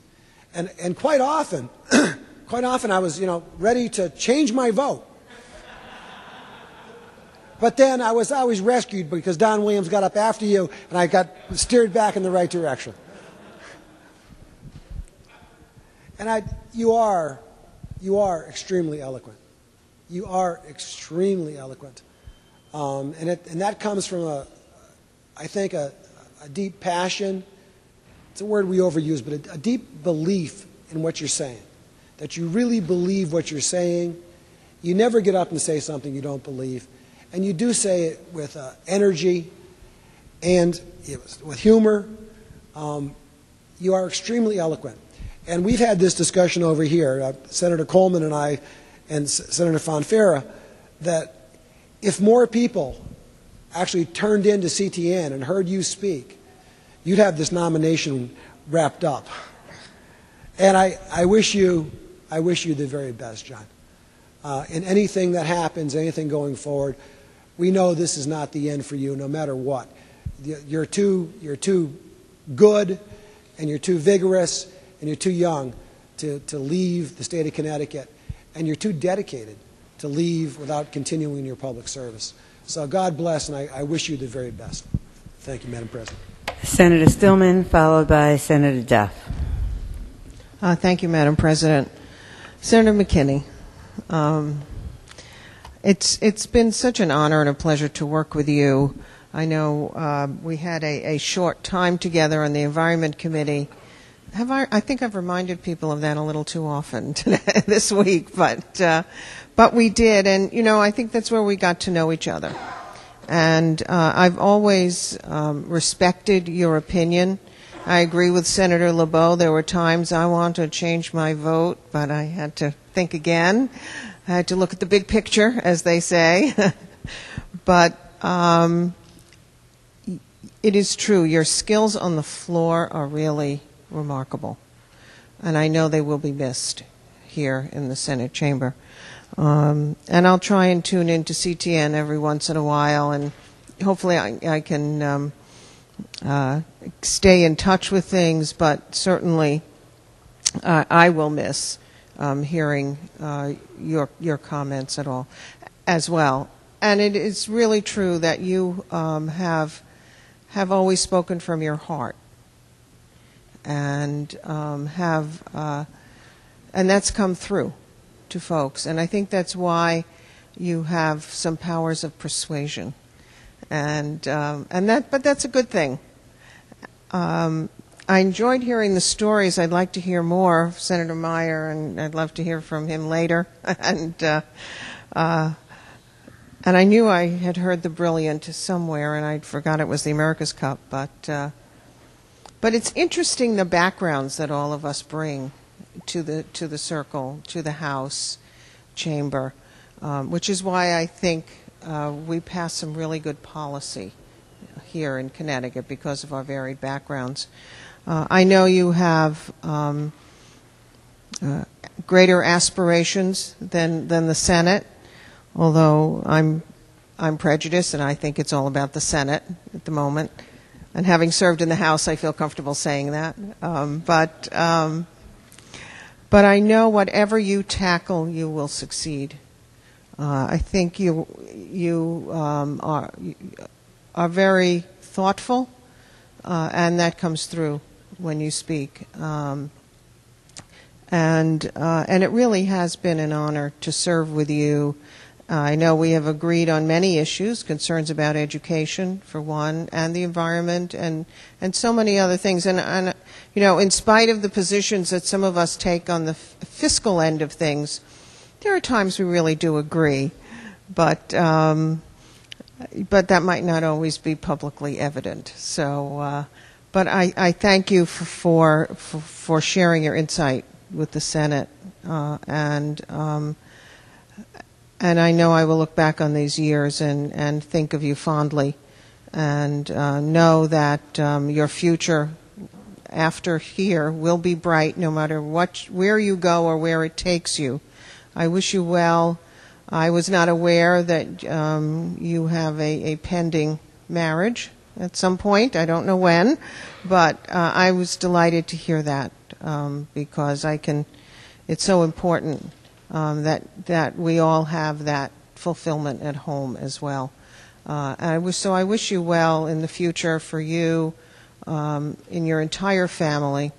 And quite often, I was ready to change my vote. But then I was always rescued because Don Williams got up after you, and I got steered back in the right direction. And you are extremely eloquent. You are extremely eloquent, and that comes from I think a deep passion. It's a word we overuse, but a deep belief in what you're saying. That you really believe what you're saying. You never get up and say something you don't believe. And you do say it with energy and with humor. You are extremely eloquent. And we've had this discussion over here, Senator Coleman and I and Senator Fonfara, that if more people actually turned into CTN and heard you speak, you'd have this nomination wrapped up. And I wish you the very best, John. In anything that happens, anything going forward, we know this is not the end for you, no matter what. You're too good, and you're too vigorous, and you're too young to leave the state of Connecticut, and you're too dedicated to leave without continuing your public service. So God bless, and I wish you the very best. Thank you, Madam President. Senator Stillman, followed by Senator Duff. Thank you, Madam President. Senator McKinney, it's been such an honor and a pleasure to work with you. I know we had a short time together on the Environment Committee. I think I've reminded people of that a little too often this week, but we did, and I think that's where we got to know each other. And I've always respected your opinion. I agree with Senator LeBeau. There were times I wanted to change my vote, but I had to think again. I had to look at the big picture, as they say. But it is true. Your skills on the floor are really remarkable. And I know they will be missed here in the Senate chamber. And I'll try and tune into CTN every once in a while, and hopefully I can stay in touch with things, but certainly I will miss hearing your comments at all as well. And it is really true that you have always spoken from your heart, and and that's come through to folks. And I think that's why you have some powers of persuasion, but that's a good thing. I enjoyed hearing the stories. I'd like to hear more of Senator Meyer, and I'd love to hear from him later. And I knew I had heard the brilliant somewhere, and I forgot it was the America's Cup. But it's interesting the backgrounds that all of us bring to the circle, to the House chamber, which is why I think we pass some really good policy here in Connecticut because of our varied backgrounds. I know you have greater aspirations than the Senate, although I'm prejudiced and I think it's all about the Senate at the moment. And having served in the House, I feel comfortable saying that. But I know whatever you tackle, you will succeed. I think you are very thoughtful, and that comes through when you speak. And it really has been an honor to serve with you. I know we have agreed on many issues, concerns about education, for one, and the environment, and so many other things. And you know, in spite of the positions that some of us take on the fiscal end of things, there are times we really do agree. But that might not always be publicly evident. So, but I thank you for sharing your insight with the Senate, and I know I will look back on these years and think of you fondly, and know that your future after here will be bright, no matter where you go or where it takes you. I wish you well. I was not aware that you have a pending marriage at some point. I don't know when, but I was delighted to hear that because it's so important that we all have that fulfillment at home as well. I wish you well in the future for you, in your entire family,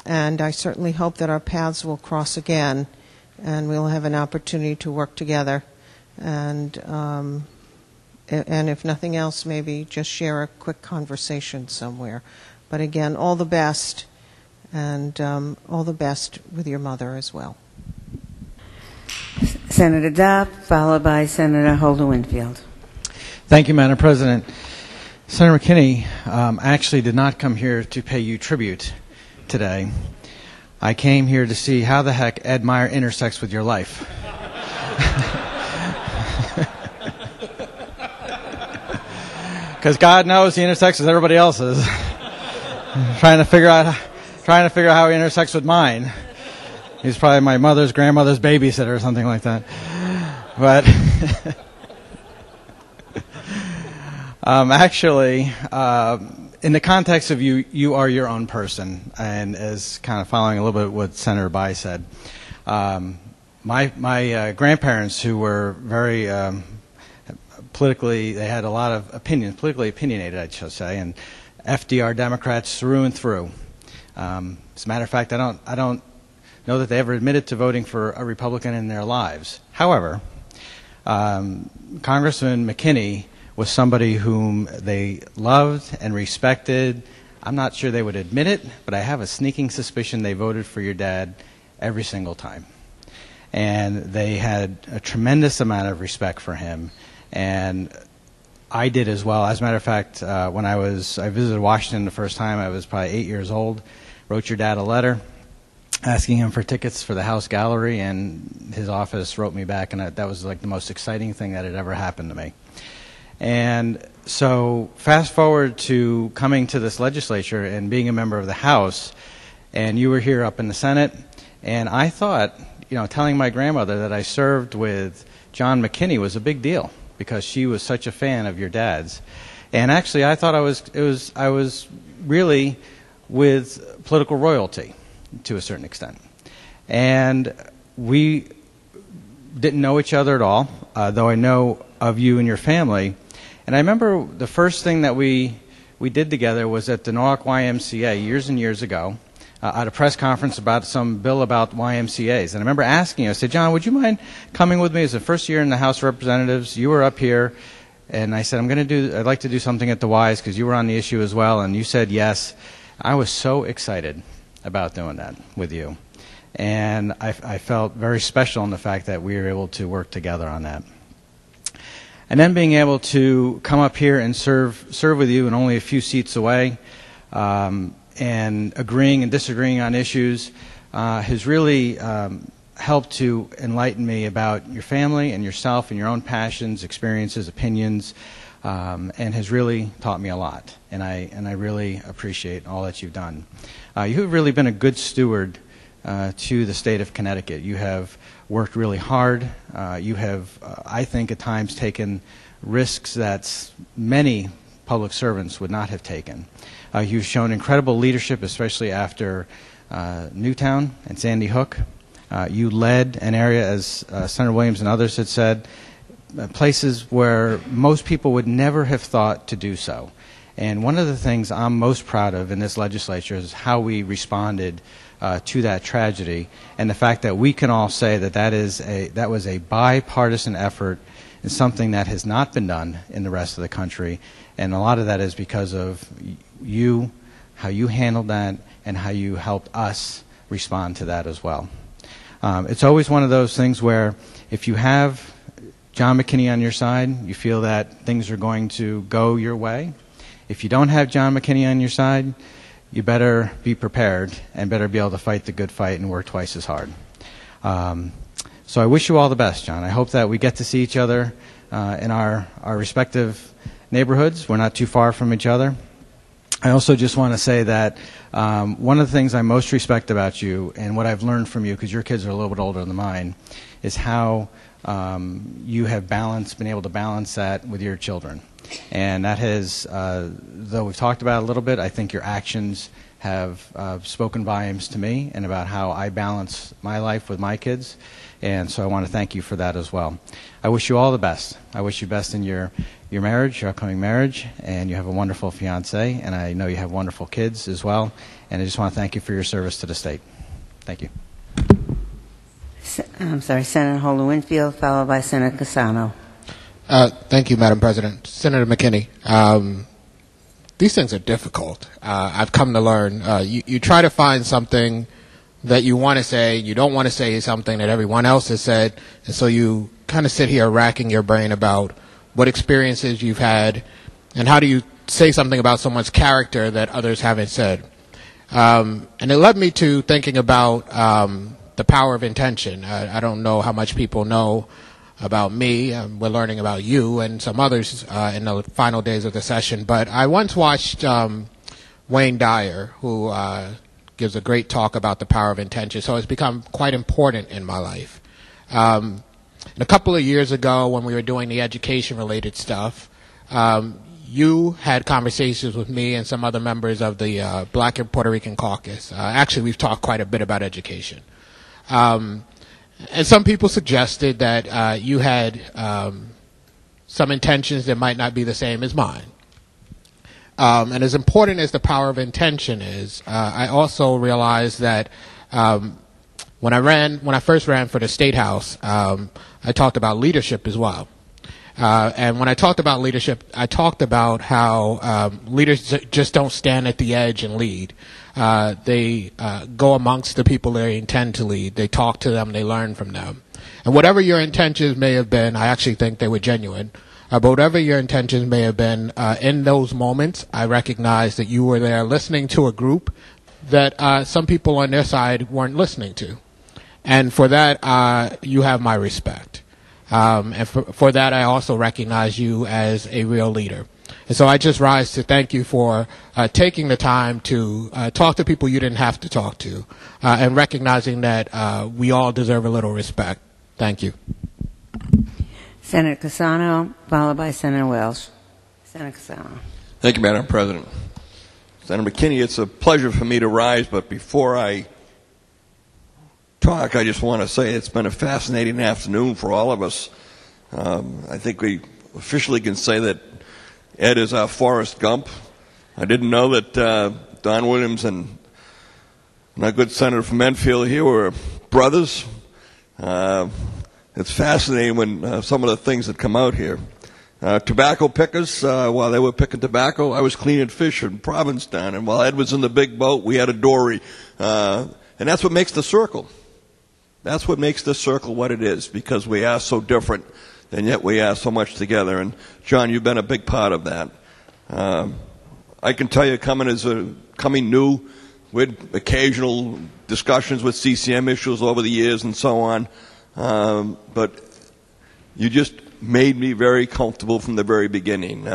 and I certainly hope that our paths will cross again, and we'll have an opportunity to work together, and if nothing else, maybe just share a quick conversation somewhere. But again, all the best, and all the best with your mother as well. Senator Dopp, followed by Senator Holder Winfield. Thank you, Madam President. Senator McKinney, I actually did not come here to pay you tribute today. I came here to see how the heck Ed Meyer intersects with your life. Because God knows he intersects with everybody else's. trying to figure out how he intersects with mine. He's probably my mother's grandmother's babysitter or something like that. But actually, in the context of you are your own person, and as kind of following a little bit what Senator Bai said, my grandparents, who were very they had a lot of opinions, politically opinionated, I should say, and FDR Democrats through and through. As a matter of fact, I don't know that they ever admitted to voting for a Republican in their lives. However, Congressman McKinney was somebody whom they loved and respected. I'm not sure they would admit it, but I have a sneaking suspicion they voted for your dad every single time. And they had a tremendous amount of respect for him, and I did as well. As a matter of fact, when I visited Washington the first time, I was probably 8 years old, wrote your dad a letter asking him for tickets for the House Gallery, and his office wrote me back, and that was like the most exciting thing that had ever happened to me. And so fast forward to coming to this legislature and being a member of the House, and you were here up in the Senate, and I thought, telling my grandmother that I served with John McKinney was a big deal because she was such a fan of your dad's. And actually, I thought I was really with political royalty to a certain extent. And we didn't know each other at all, though I know of you and your family. And I remember the first thing that we did together was at the Norwalk YMCA years and years ago, at a press conference about some bill about YMCAs. And I remember asking you, I said, John, would you mind coming with me? It was the first year in the House of Representatives. You were up here. And I said, I'd like to do something at the Ys because you were on the issue as well. And you said yes. I was so excited about doing that with you. And I felt very special in the fact that we were able to work together on that. And then being able to come up here and serve with you and only a few seats away, and agreeing and disagreeing on issues has really helped to enlighten me about your family and yourself and your own passions, experiences, opinions, and has really taught me a lot. And I really appreciate all that you've done. You have really been a good steward to the state of Connecticut. You have worked really hard. You have, I think, at times taken risks that many public servants would not have taken. You've shown incredible leadership, especially after Newtown and Sandy Hook. You led an area, as Senator Williams and others had said, places where most people would never have thought to do so. And one of the things I'm most proud of in this legislature is how we responded to that tragedy, and the fact that we can all say that was a bipartisan effort and something that has not been done in the rest of the country. And a lot of that is because of you, how you handled that, and how you helped us respond to that as well. It's always one of those things where if you have John McKinney on your side, you feel that things are going to go your way. If you don't have John McKinney on your side, you better be prepared and better be able to fight the good fight and work twice as hard. So I wish you all the best, John. I hope that we get to see each other in our respective neighborhoods. We're not too far from each other. I also just want to say that one of the things I most respect about you and what I've learned from you, because your kids are a little bit older than mine, is how you have been able to balance that with your children. And that has, though we've talked about it a little bit, I think your actions have spoken volumes to me and about how I balance my life with my kids. And so I want to thank you for that as well. I wish you all the best. I wish you best in your marriage, your upcoming marriage, and you have a wonderful fiance, and I know you have wonderful kids as well. And I just want to thank you for your service to the state. Thank you. I'm sorry, Senator Holder Winfield, followed by Senator Cassano. Thank you, Madam President. Senator McKinney, these things are difficult. I've come to learn. You try to find something that you want to say. You don't want to say something that everyone else has said. And so you kind of sit here racking your brain about what experiences you've had and how do you say something about someone's character that others haven't said. And it led me to thinking about the power of intention. I don't know how much people know about me. We're learning about you and some others in the final days of the session. But I once watched Wayne Dyer, who gives a great talk about the power of intention. So it's become quite important in my life. And a couple of years ago, when we were doing the education-related stuff, you had conversations with me and some other members of the Black and Puerto Rican Caucus. Actually, we've talked quite a bit about education. And some people suggested that you had some intentions that might not be the same as mine. And as important as the power of intention is, I also realized that when I first ran for the State House, I talked about leadership as well. And when I talked about leadership, I talked about how leaders just don't stand at the edge and lead. They go amongst the people they intend to lead. They talk to them. They learn from them. And whatever your intentions may have been, I actually think they were genuine. But whatever your intentions may have been, in those moments, I recognize that you were there listening to a group that some people on their side weren't listening to. And for that, you have my respect. And for that, I also recognize you as a real leader. And so I just rise to thank you for taking the time to talk to people you didn't have to talk to, and recognizing that we all deserve a little respect. Thank you. Senator Cassano, followed by Senator Welsh. Senator Casano. Thank you, Madam President. Senator McKinney, it's a pleasure for me to rise, but before I talk, I just want to say it's been a fascinating afternoon for all of us. I think we officially can say that Ed is our Forrest Gump. I didn't know that Don Williams and our good senator from Enfield here were brothers. It's fascinating when some of the things that come out here. Tobacco pickers, while they were picking tobacco, I was cleaning fish in Provincetown, and while Ed was in the big boat, we had a dory. And that's what makes the circle. That's what makes this circle what it is, because we are so different, and yet we are so much together. And, John, you've been a big part of that. I can tell you, coming new, with occasional discussions with CCM issues over the years and so on, but you just made me very comfortable from the very beginning.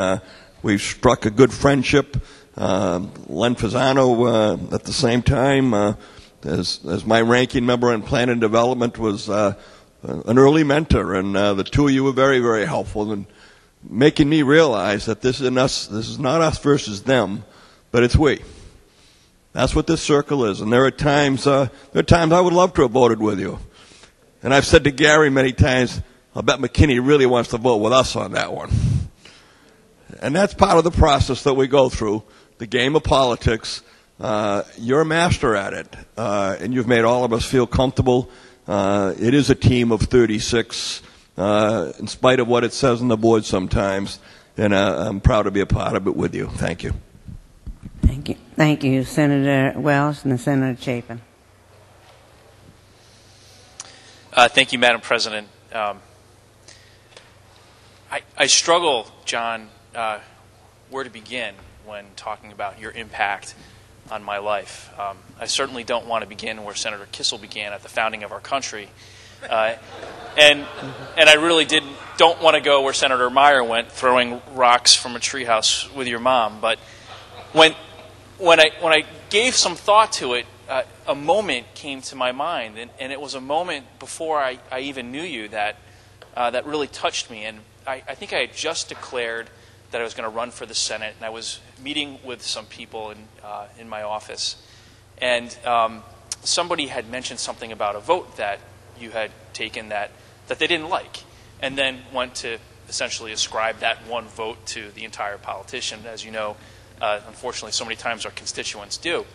We've struck a good friendship. Len Fasano, at the same time, as my ranking member in Plan and Development, was an early mentor, and the two of you were very, very helpful in making me realize that this is not us versus them, but it's we. That's what this circle is. And there are times I would love to have voted with you. And I've said to Gary many times, I bet McKinney really wants to vote with us on that one. And that's part of the process that we go through, the game of politics. You're a master at it, and you've made all of us feel comfortable. It is a team of 36, in spite of what it says on the board sometimes, and I'm proud to be a part of it with you. Thank you. Thank you. Thank you, Senator Welch and Senator Chapin. Thank you, Madam President. I struggle, John, where to begin when talking about your impact on my life. I certainly don't want to begin where Senator Kissel began, at the founding of our country. And I really don't want to go where Senator Meyer went, throwing rocks from a treehouse with your mom. But when I gave some thought to it, a moment came to my mind, and it was a moment before I even knew you that really touched me. And I think I had just declared that I was going to run for the Senate, and I was meeting with some people in my office, and somebody had mentioned something about a vote that you had taken that they didn't like, and then went to essentially ascribe that one vote to the entire politician, as you know. Unfortunately, so many times our constituents do.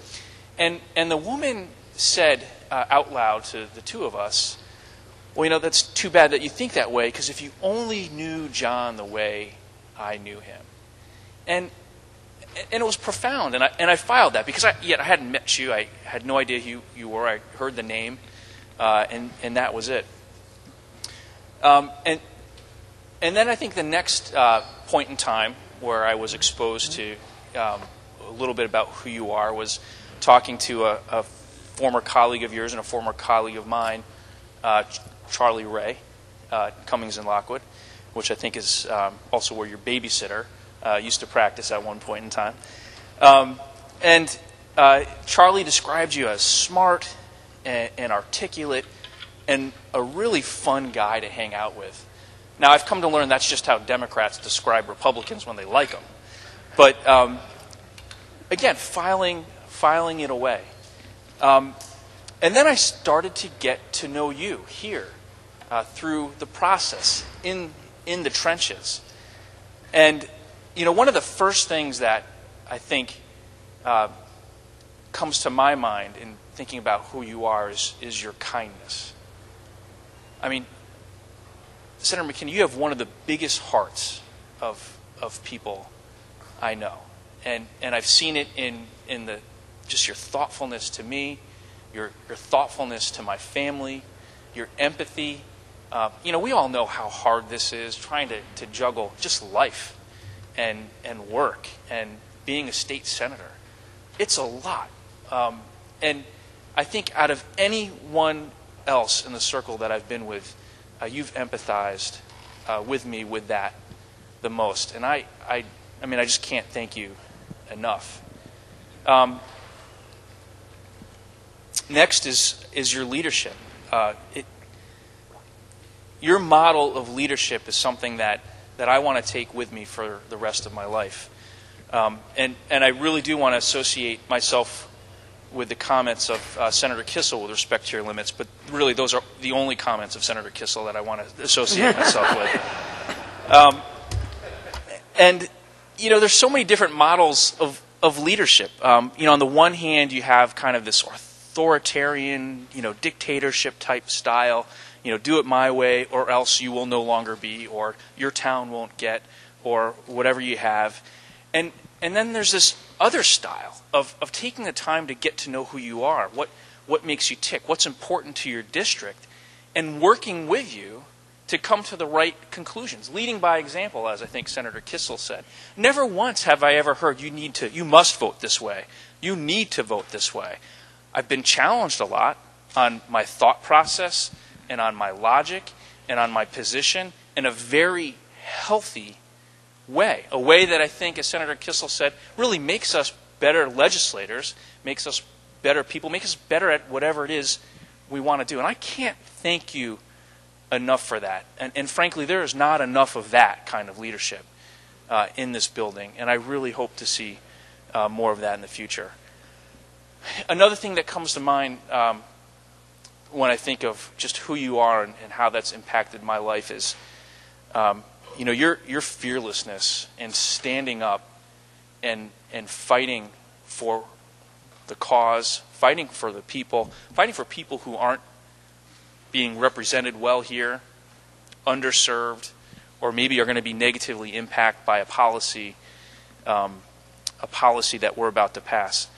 And the woman said out loud to the two of us, well, that's too bad that you think that way, because if you only knew John the way I knew him. And it was profound, and I filed that, because I hadn't met you. I had no idea who you were. I heard the name, and that was it. And then I think the next point in time where I was exposed to a little bit about who you are was talking to a former colleague of yours and a former colleague of mine, Charlie Ray, Cummings in Lockwood, which I think is also where your babysitter used to practice at one point in time. And Charlie described you as smart and articulate and a really fun guy to hang out with. Now, I've come to learn that's just how Democrats describe Republicans when they like them. But, again, filing it away. And then I started to get to know you here through the process in the trenches. And, one of the first things that I think comes to my mind in thinking about who you are is your kindness. I mean, Senator McKinney, you have one of the biggest hearts of people I know. And I've seen it in just your thoughtfulness to me, your thoughtfulness to my family, your empathy. We all know how hard this is, trying to juggle just life and work and being a state senator. It's a lot. And I think out of anyone else in the circle that I've been with, you've empathized with me with that the most. And I just can't thank you enough. Next is your leadership. Your model of leadership is something that that I want to take with me for the rest of my life. And I really do want to associate myself with the comments of Senator Kissel with respect to your limits, but really those are the only comments of Senator Kissel that I want to associate myself with. And, you know, there's so many different models of leadership. You know, on the one hand, you have kind of this authoritarian, you know, dictatorship type style, you know, do it my way or else you will no longer be, or your town won't get, or whatever you have. And then there's this other style of taking the time to get to know who you are, what makes you tick, what's important to your district, and working with you to come to the right conclusions, leading by example, as I think Senator Kissel said. Never once have I ever heard you must vote this way, you need to vote this way. I've been challenged a lot on my thought process and on my logic and on my position in a very healthy way, a way that I think, as Senator Kissel said, really makes us better legislators, makes us better people, makes us better at whatever it is we want to do. And I can't thank you enough for that. And frankly, there is not enough of that kind of leadership in this building, and I really hope to see more of that in the future. Another thing that comes to mind when I think of just who you are and how that's impacted my life is, you know, your fearlessness and standing up and fighting for the cause, fighting for the people, fighting for people who aren't being represented well here, underserved, or maybe are going to be negatively impacted by a policy that we're about to pass.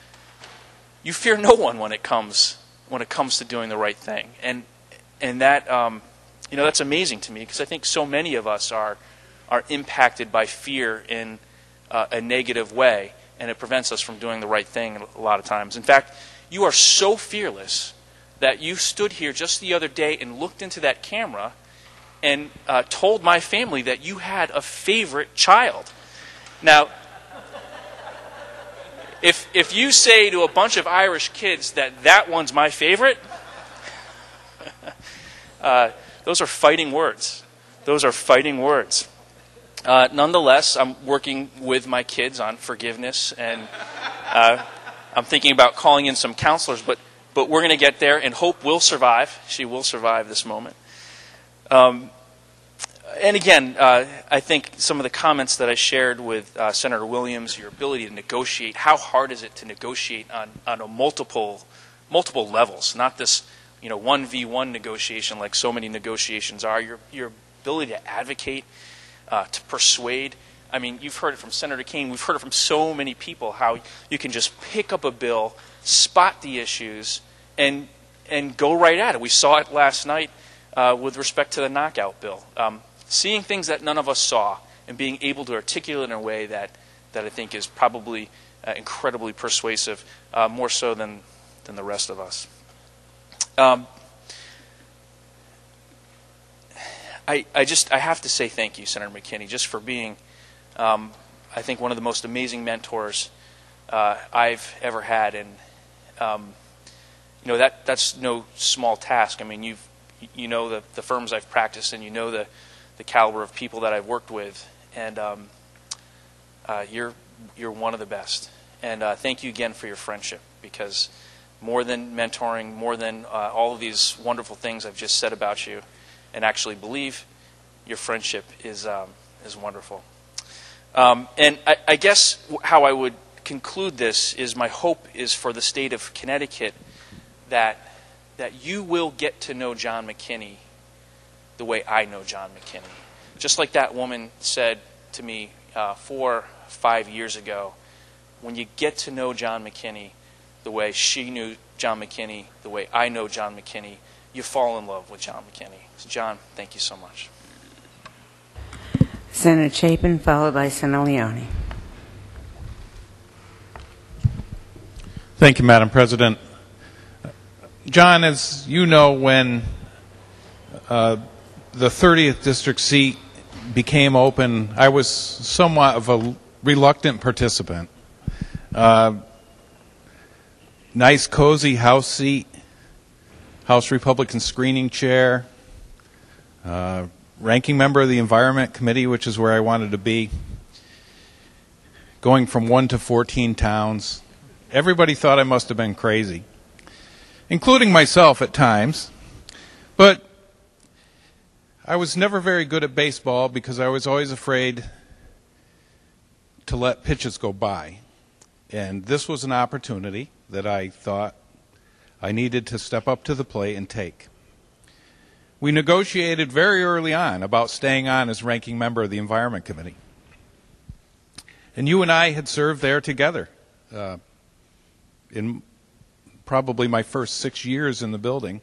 You fear no one when it comes to doing the right thing, and that you know, that's amazing to me, because I think so many of us are impacted by fear in a negative way, and it prevents us from doing the right thing a lot of times. In fact, you are so fearless that you stood here just the other day and looked into that camera and told my family that you had a favorite child. Now, if you say to a bunch of Irish kids that one's my favorite, those are fighting words. Those are fighting words. Nonetheless, I'm working with my kids on forgiveness, and I'm thinking about calling in some counselors, but we're going to get there, and Hope will survive. She will survive this moment. And again, I think some of the comments that I shared with Senator Williams, your ability to negotiate, how hard is it to negotiate on a multiple levels, not this 1v1 negotiation like so many negotiations are. Your ability to advocate, to persuade. I mean, you've heard it from Senator Kane. We've heard it from so many people how you can just pick up a bill, spot the issues, and go right at it. We saw it last night with respect to the knockout bill. Seeing things that none of us saw and being able to articulate in a way that I think is probably incredibly persuasive, more so than the rest of us. I have to say thank you, Senator McKinney, just for being, I think, one of the most amazing mentors I've ever had, and that's no small task. I mean, you know the firms I've practiced, and you know the caliber of people that I've worked with, and you're one of the best. And thank you again for your friendship, because more than mentoring, more than all of these wonderful things I've just said about you, and actually believe, your friendship is wonderful. And I guess how I would conclude this is my hope is for the state of Connecticut that you will get to know John McKinney the way I know John McKinney. Just like that woman said to me 4 or 5 years ago, when you get to know John McKinney the way she knew John McKinney, the way I know John McKinney, you fall in love with John McKinney. So John, thank you so much. Senator Chapin, followed by Senator Leone. Thank you, Madam President. John, as you know, when the 30th district seat became open, I was somewhat of a reluctant participant. Nice, cozy House seat, House Republican screening chair, ranking member of the Environment Committee, which is where I wanted to be, going from 1 to 14 towns. Everybody thought I must have been crazy, including myself at times. But I was never very good at baseball because I was always afraid to let pitches go by. And this was an opportunity that I thought I needed to step up to the plate and take. We negotiated very early on about staying on as ranking member of the Environment Committee. And you and I had served there together in probably my first 6 years in the building.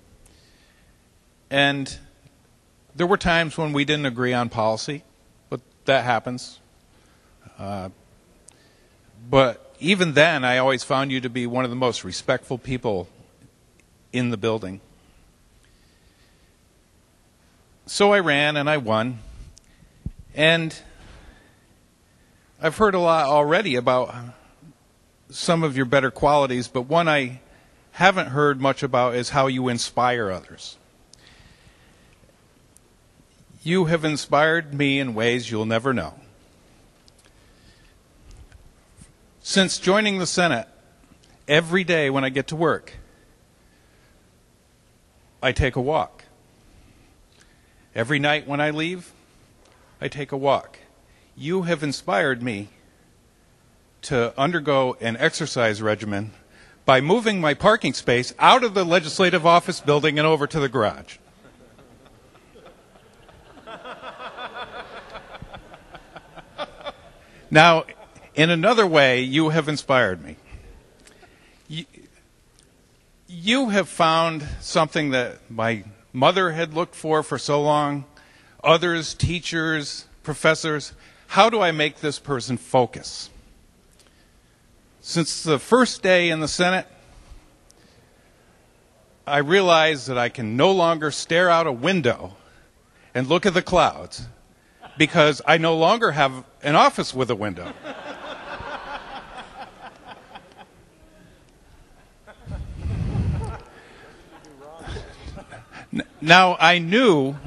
And there were times when we didn't agree on policy, but that happens. But even then, I always found you to be one of the most respectful people in the building. So I ran and I won. And I've heard a lot already about some of your better qualities, but one I haven't heard much about is how you inspire others. You have inspired me in ways you'll never know. Since joining the Senate, every day when I get to work, I take a walk. Every night when I leave, I take a walk. You have inspired me to undergo an exercise regimen by moving my parking space out of the legislative office building and over to the garage. Now, in another way, you have inspired me. You have found something that my mother had looked for so long, others, teachers, professors. How do I make this person focus? Since the first day in the Senate, I realized that I can no longer stare out a window and look at the clouds because I no longer have an office with a window. Now, I knew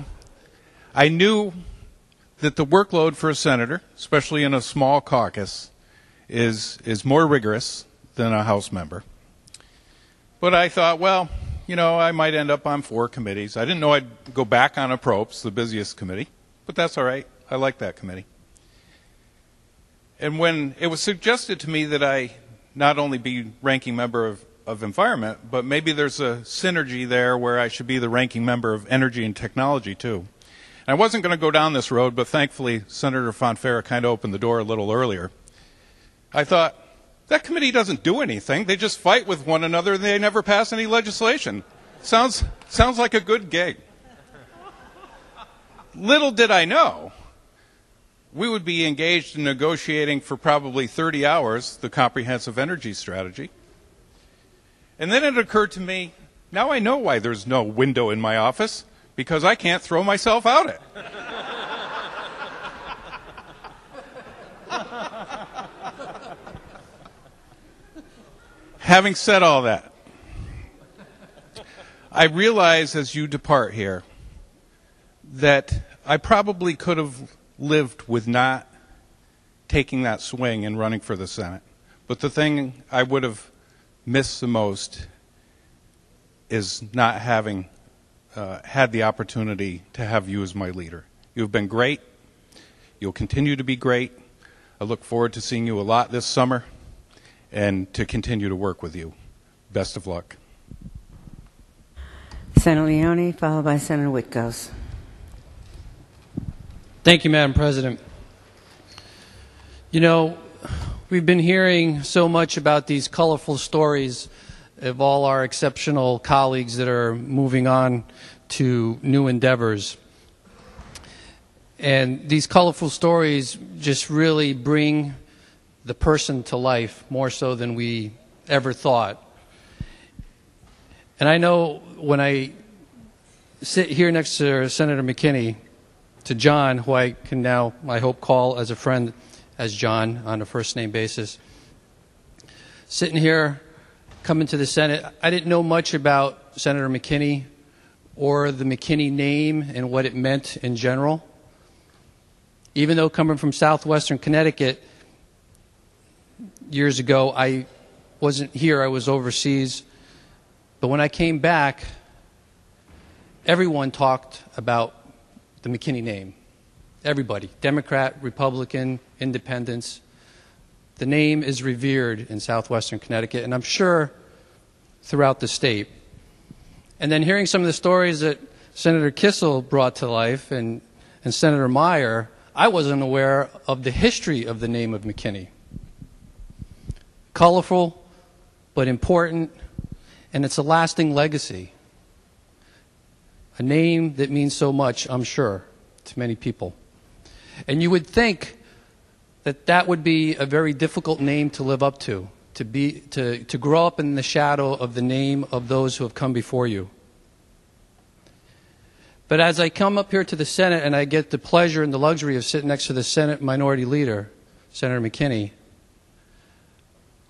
that the workload for a senator, especially in a small caucus, is more rigorous than a House member. But I thought, well, I might end up on 4 committees. I didn't know I'd go back on appropriations, the busiest committee, but that's all right. I like that committee. And when it was suggested to me that I not only be ranking member of Environment, but maybe there's a synergy there where I should be the ranking member of Energy and Technology, too. And I wasn't going to go down this road, but thankfully Senator Fonfara kind of opened the door a little earlier. I thought, that committee doesn't do anything. They just fight with one another and they never pass any legislation. Sounds like a good gig. Little did I know, we would be engaged in negotiating for probably 30 hours the comprehensive energy strategy. And then it occurred to me, now I know why there's no window in my office, because I can't throw myself out it. Having said all that, I realize as you depart here that I probably could have lived with not taking that swing and running for the Senate. But the thing I would have missed the most is not having had the opportunity to have you as my leader. You've been great. You'll continue to be great. I look forward to seeing you a lot this summer and to continue to work with you. Best of luck. Senator Leone, followed by Senator Witkos. Thank you, Madam President. We've been hearing so much about these colorful stories of all our exceptional colleagues that are moving on to new endeavors. And these colorful stories just really bring the person to life more so than we ever thought. And I know when I sit here next to Senator McKinney, to John, who I can now, I hope, call as a friend as John on a first-name basis, sitting here, coming to the Senate, I didn't know much about Senator McKinney or the McKinney name and what it meant in general. Even though coming from southwestern Connecticut years ago, I wasn't here, I was overseas. But when I came back, everyone talked about the McKinney name. Everybody, Democrat, Republican, Independents. The name is revered in southwestern Connecticut, and I'm sure throughout the state. And then hearing some of the stories that Senator Kissel brought to life and Senator Meyer, I wasn't aware of the history of the name of McKinney. Colorful, but important, and it's a lasting legacy. A name that means so much, I'm sure, to many people. And you would think that that would be a very difficult name to live up to grow up in the shadow of the name of those who have come before you. But as I come up here to the Senate and I get the pleasure and the luxury of sitting next to the Senate Minority Leader, Senator McKinney,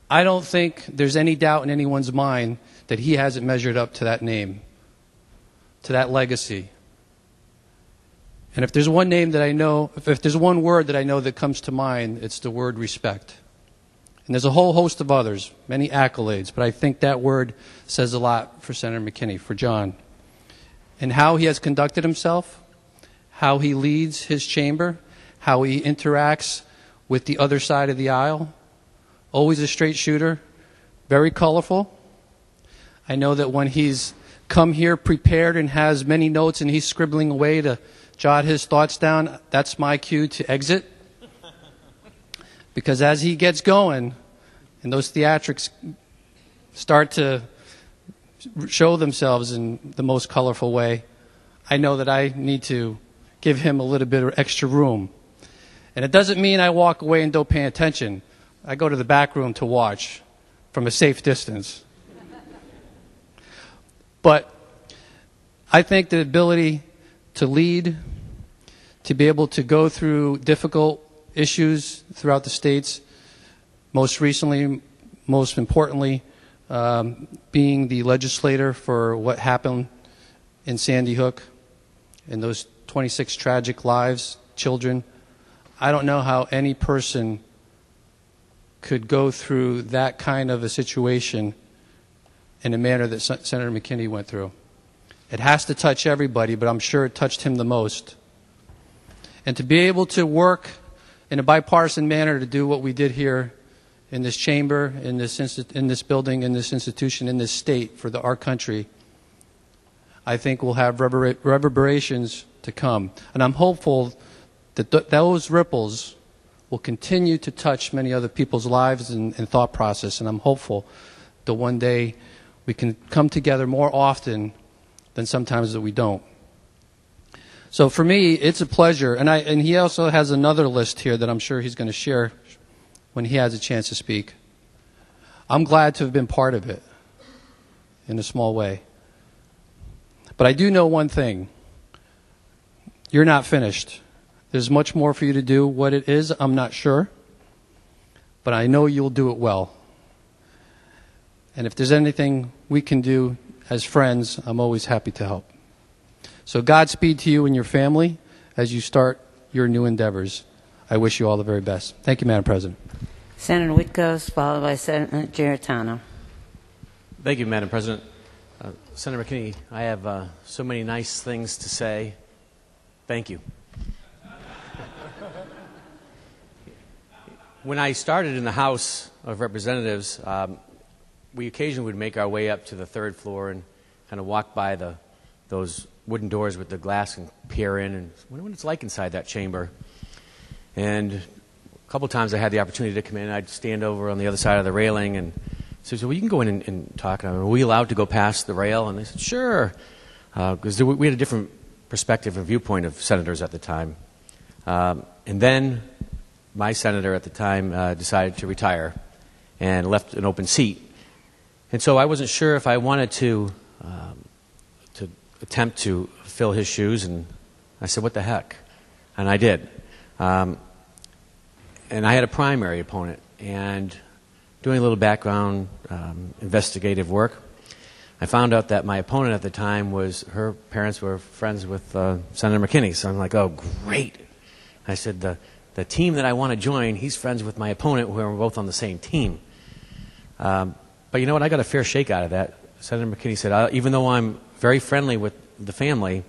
I don't think there's any doubt in anyone's mind that he hasn't measured up to that name, to that legacy. And if there's one name that I know, if there's one word that I know that comes to mind, it's the word respect. And there's a whole host of others, many accolades, but I think that word says a lot for Senator McKinney, for John. And how he has conducted himself, how he leads his chamber, how he interacts with the other side of the aisle. Always a straight shooter, very colorful. I know that when he's come here prepared and has many notes and he's scribbling away to jot his thoughts down, that's my cue to exit. Because as he gets going and those theatrics start to show themselves in the most colorful way, I know that I need to give him a little bit of extra room. And it doesn't mean I walk away and don't pay attention. I go to the back room to watch from a safe distance. But I think the ability to lead, to be able to go through difficult issues throughout the states, most recently, most importantly, being the legislator for what happened in Sandy Hook and those 26 tragic lives, children. I don't know how any person could go through that kind of a situation in a manner that Senator McKinney went through. It has to touch everybody, but I'm sure it touched him the most. And to be able to work in a bipartisan manner to do what we did here in this chamber, in this building, in this institution, in this state for our country, I think we'll have reverberations to come. And I'm hopeful that those ripples will continue to touch many other people's lives and thought process. And I'm hopeful that one day we can come together more often than sometimes that we don't. So for me, it's a pleasure. And he also has another list here that I'm sure he's going to share when he has a chance to speak. I'm glad to have been part of it in a small way. But I do know one thing. You're not finished. There's much more for you to do. What it is, I'm not sure. But I know you'll do it well. And if there's anything we can do as friends, I'm always happy to help. So Godspeed to you and your family as you start your new endeavors. I wish you all the very best. Thank you, Madam President. Senator Witkos, followed by Senator Giarratano. Thank you, Madam President. Senator McKinney, I have so many nice things to say. Thank you. When I started in the House of Representatives, we occasionally would make our way up to the third floor and kind of walk by those wooden doors with the glass and peer in and wonder what it's like inside that chamber. And a couple of times I had the opportunity to come in, I'd stand over on the other side of the railing and say, so well, you can go in and talk. Are we allowed to go past the rail? And they said, sure. Because we had a different perspective and viewpoint of senators at the time. And then my senator at the time decided to retire and left an open seat. And so I wasn't sure if I wanted to attempt to fill his shoes, and I said, what the heck? And I did. And I had a primary opponent, and doing a little background investigative work, I found out that my opponent at the time her parents were friends with Senator McKinney. So I'm like, oh, great. I said, the team that I want to join, he's friends with my opponent, who are both on the same team. But you know what? I got a fair shake out of that. Senator McKinney said, even though I'm very friendly with the family,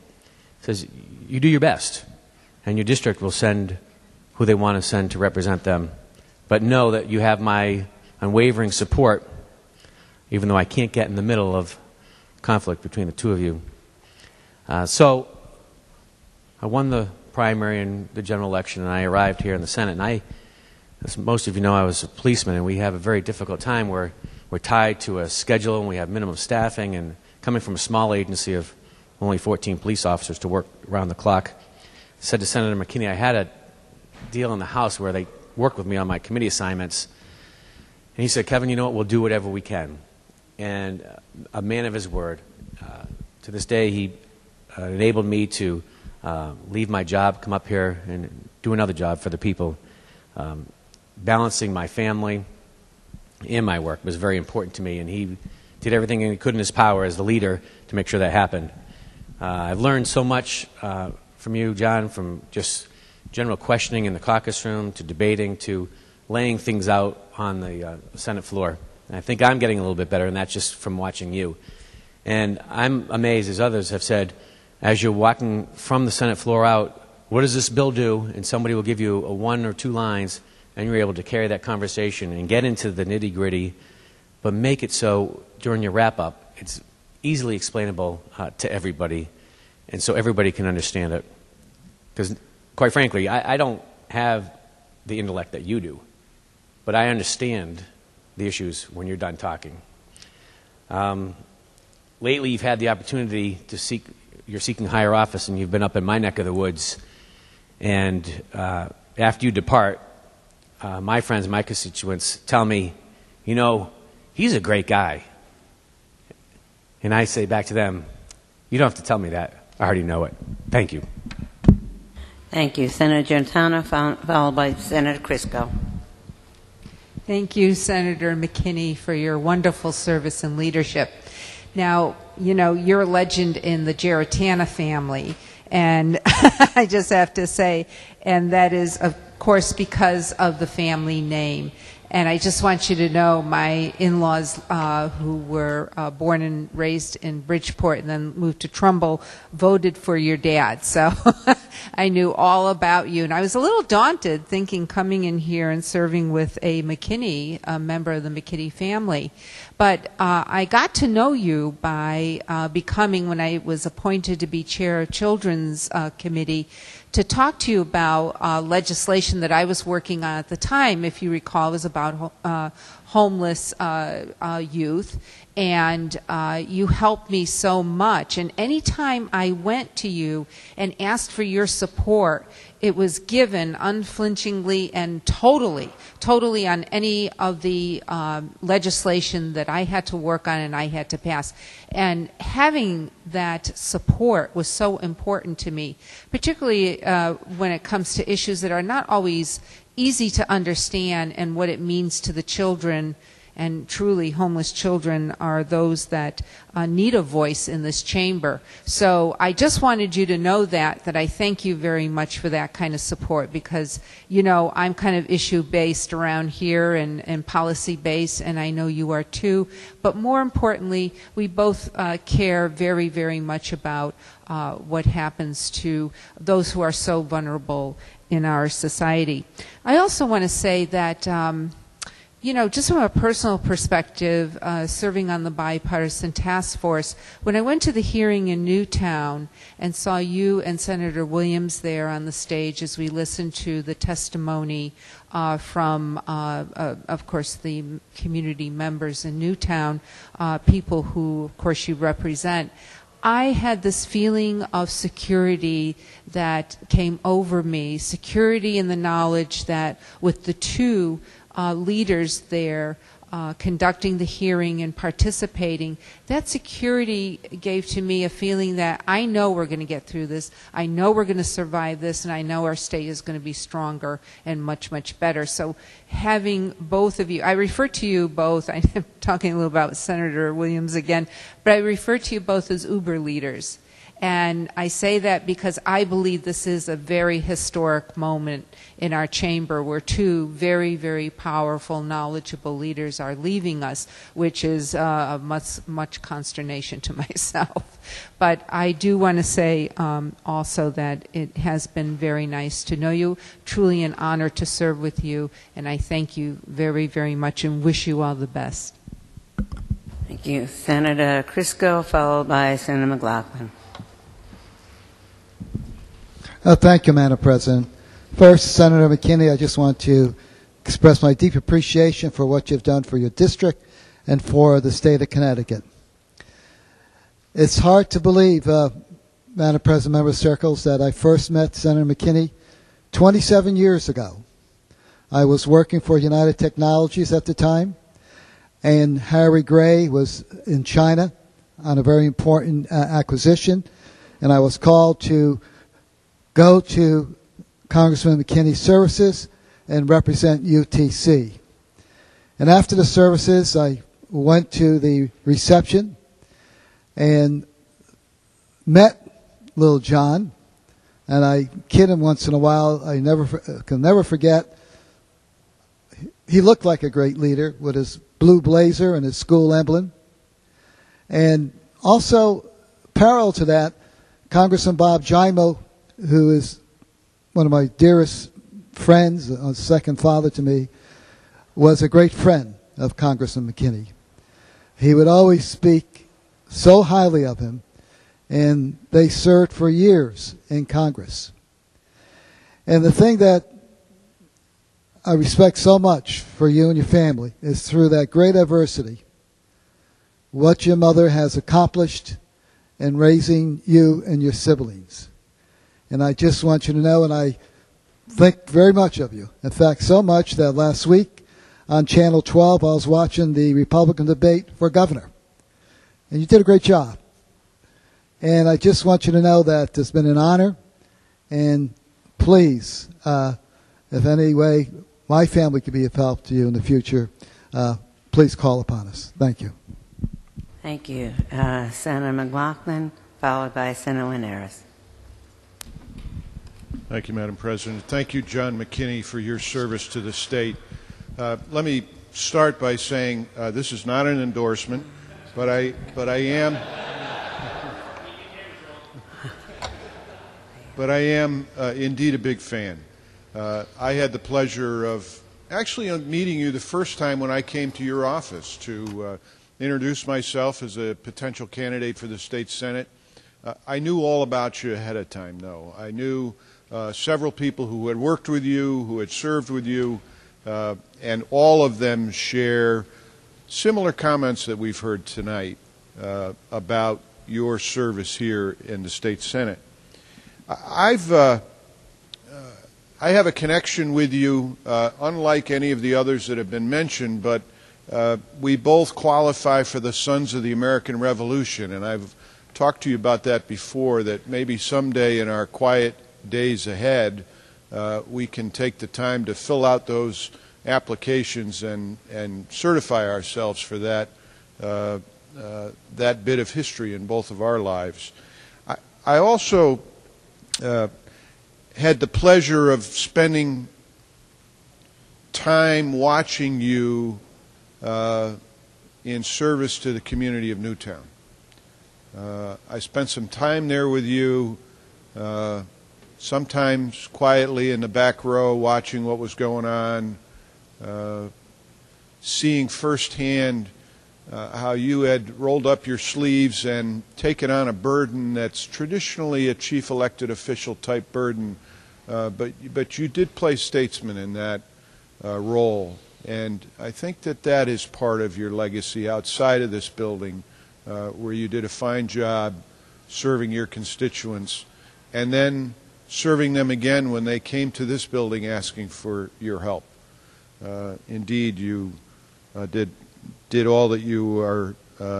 says, you do your best, and your district will send who they want to send to represent them. But know that you have my unwavering support, even though I can't get in the middle of conflict between the two of you. So I won the primary and the general election, and I arrived here in the Senate. And as most of you know, I was a policeman, and we have a very difficult time where we're tied to a schedule, and we have minimum staffing, and coming from a small agency of only 14 police officers to work around the clock. I said to Senator McKinney, I had a deal in the House where they worked with me on my committee assignments, and he said, Kevin, you know what, we'll do whatever we can. And a man of his word. To this day, he enabled me to leave my job, come up here, and do another job for the people. Balancing my family and my work was very important to me, and he did everything he could in his power as the leader to make sure that happened. I've learned so much from you, John, from just general questioning in the caucus room to debating to laying things out on the Senate floor. And I think I'm getting a little bit better, and that's just from watching you. And I'm amazed, as others have said, as you're walking from the Senate floor out, what does this bill do? And somebody will give you a 1 or 2 lines, and you're able to carry that conversation and get into the nitty-gritty, but make it so during your wrap-up it's easily explainable to everybody, and so everybody can understand it. Because, quite frankly, I don't have the intellect that you do, but I understand the issues when you're done talking. Lately, you've had the opportunity to you're seeking higher office, and you've been up in my neck of the woods. And after you depart, my friends, my constituents, tell me, you know, he's a great guy. And I say back to them, you don't have to tell me that. I already know it. Thank you. Thank you. Senator Giantano, followed by Senator Crisco. Thank you, Senator McKinney, for your wonderful service and leadership. Now, you know, you're a legend in the Giarratana family, and I just have to say, and that is, of course, because of the family name. And I just want you to know my in-laws who were born and raised in Bridgeport and then moved to Trumbull voted for your dad. So I knew all about you. And I was a little daunted thinking coming in here and serving with a McKinney, a member of the McKinney family. But I got to know you by becoming, when I was appointed to be chair of Children's Committee, to talk to you about legislation that I was working on at the time. If you recall, it was about homeless youth, and you helped me so much. And any time I went to you and asked for your support, it was given unflinchingly and totally on any of the legislation that I had to work on and I had to pass. And having that support was so important to me, particularly when it comes to issues that are not always easy to understand and what it means to the children. And truly, homeless children are those that need a voice in this chamber. So I just wanted you to know that I thank you very much for that kind of support, because, you know, I'm kind of issue-based around here and policy-based, and I know you are too. But more importantly, we both care very, very much about what happens to those who are so vulnerable in our society. I also want to say that you know, just from a personal perspective, serving on the bipartisan task force, when I went to the hearing in Newtown and saw you and Senator Williams there on the stage as we listened to the testimony from, of course, the community members in Newtown, people who, of course, you represent, I had this feeling of security that came over me, security in the knowledge that with the two leaders there, conducting the hearing and participating, that security gave to me a feeling that I know we're going to get through this, I know we're going to survive this, and I know our state is going to be stronger and much, much better. So having both of you, I refer to you both, I'm talking a little about Senator Williams again, but I refer to you both as Uber leaders. And I say that because I believe this is a very historic moment in our chamber where two very, very powerful, knowledgeable leaders are leaving us, which is much consternation to myself. But I do want to say also that it has been very nice to know you, truly an honor to serve with you, and I thank you very, very much and wish you all the best. Thank you. Senator Crisco, followed by Senator McLaughlin. Thank you, Madam President. First, Senator McKinney, I just want to express my deep appreciation for what you've done for your district and for the state of Connecticut. It's hard to believe, Madam President, member of circles, that I first met Senator McKinney 27 years ago. I was working for United Technologies at the time, and Harry Gray was in China on a very important acquisition, and I was called to go to Congressman McKinney's services and represent UTC. And after the services, I went to the reception and met little John, and I kid him once in a while. I can never forget. He looked like a great leader with his blue blazer and his school emblem. And also, parallel to that, Congressman Bob Jimo, who is one of my dearest friends, a second father to me, was a great friend of Congressman McKinney. He would always speak so highly of him, and they served for years in Congress. And the thing that I respect so much for you and your family is through that great adversity, what your mother has accomplished in raising you and your siblings. And I just want you to know, and I think very much of you. In fact, so much that last week on Channel 12, I was watching the Republican debate for governor. And you did a great job. And I just want you to know that it's been an honor. And please, if any way my family could be of help to you in the future, please call upon us. Thank you. Thank you. Senator McLaughlin, followed by Senator Linares. Thank you, Madam President. Thank you, John McKinney, for your service to the state. Let me start by saying this is not an endorsement, but I am indeed a big fan. I had the pleasure of actually meeting you the first time when I came to your office to introduce myself as a potential candidate for the state Senate. I knew all about you ahead of time, though. I knew several people who had worked with you, who had served with you, and all of them share similar comments that we've heard tonight about your service here in the state Senate. I have a connection with you, unlike any of the others that have been mentioned, but we both qualify for the Sons of the American Revolution, and I've talked to you about that before, that maybe someday in our quiet days ahead we can take the time to fill out those applications and certify ourselves for that that bit of history in both of our lives. I also had the pleasure of spending time watching you in service to the community of Newtown. I spent some time there with you, sometimes quietly in the back row watching what was going on, seeing firsthand how you had rolled up your sleeves and taken on a burden that's traditionally a chief elected official type burden, but you did play statesman in that role. And I think that that is part of your legacy outside of this building, where you did a fine job serving your constituents and then serving them again when they came to this building asking for your help. Indeed, you did all that you are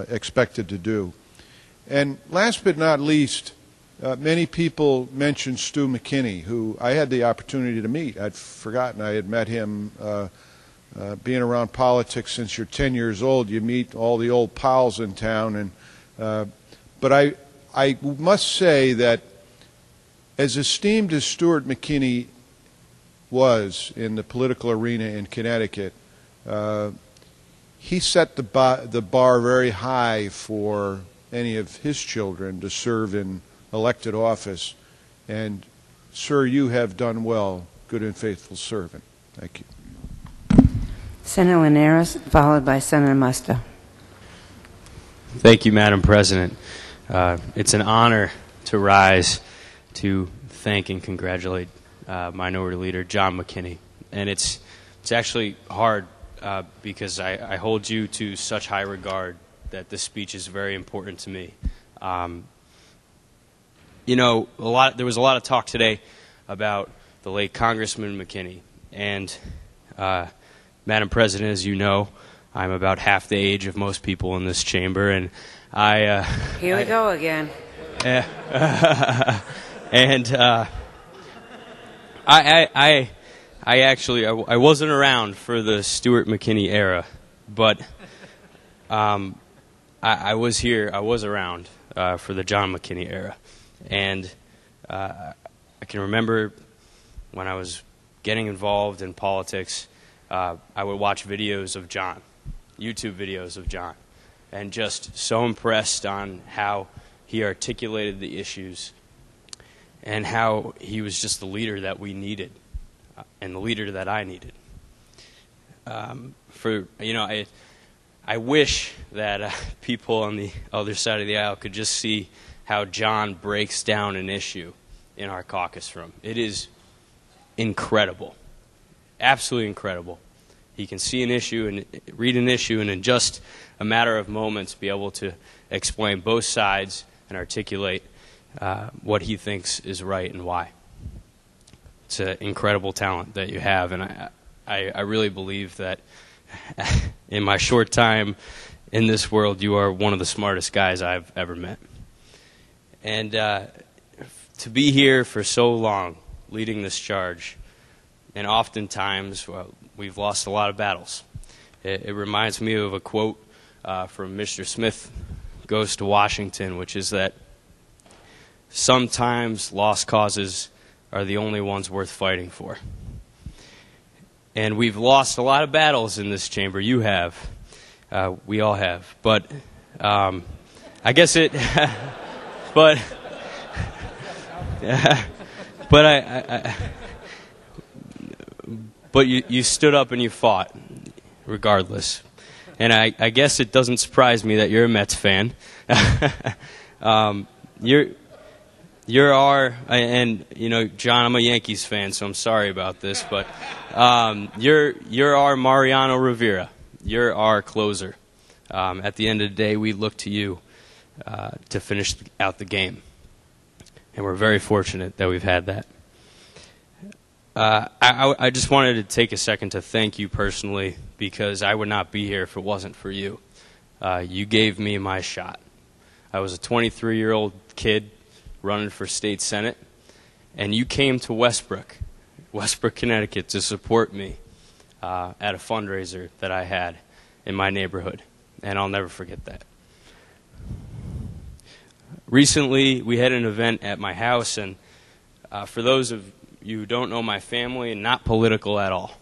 expected to do. And last but not least, many people mentioned Stu McKinney, who I had the opportunity to meet. I'd forgotten I had met him. Being around politics since you're 10 years old, you meet all the old pals in town. And but I must say that as esteemed as Stuart McKinney was in the political arena in Connecticut, he set the bar very high for any of his children to serve in elected office. And, sir, you have done well, good and faithful servant. Thank you. Senator Linares, followed by Senator Musto. Thank you, Madam President. It's an honor to rise to thank and congratulate Minority Leader John McKinney. And it's actually hard because I hold you to such high regard that this speech is very important to me. You know, there was a lot of talk today about the late Congressman McKinney. And Madam President, as you know, I'm about half the age of most people in this chamber, and Here we go again. And I actually wasn't around for the Stuart McKinney era, but I was here. I was around for the John McKinney era, and I can remember when I was getting involved in politics. I would watch videos of John, YouTube videos of John, and just so impressed on how he articulated the issues and how he was just the leader that we needed and the leader that I needed. I wish that people on the other side of the aisle could just see how John breaks down an issue in our caucus room. It is incredible. Absolutely incredible. He can see an issue and read an issue and in just a matter of moments be able to explain both sides and articulate what he thinks is right and why. It's an incredible talent that you have, and I really believe that in my short time in this world, you are one of the smartest guys I've ever met. And to be here for so long, leading this charge, and oftentimes we've lost a lot of battles. It reminds me of a quote from Mr. Smith Goes to Washington, which is that sometimes lost causes are the only ones worth fighting for. And we've lost a lot of battles in this chamber. You have. We all have. But I guess it... but but you stood up and you fought, regardless. And I guess it doesn't surprise me that you're a Mets fan. You're our, and you know, John, I'm a Yankees fan, so I'm sorry about this, but you're our Mariano Rivera. You're our closer. At the end of the day, we look to you to finish out the game, and we're very fortunate that we've had that. I just wanted to take a second to thank you personally, because I would not be here if it wasn't for you. You gave me my shot. I was a 23-year-old kid running for state senate, and you came to Westbrook, Connecticut, to support me at a fundraiser that I had in my neighborhood, and I'll never forget that. Recently, we had an event at my house, and for those of you who don't know my family, not political at all.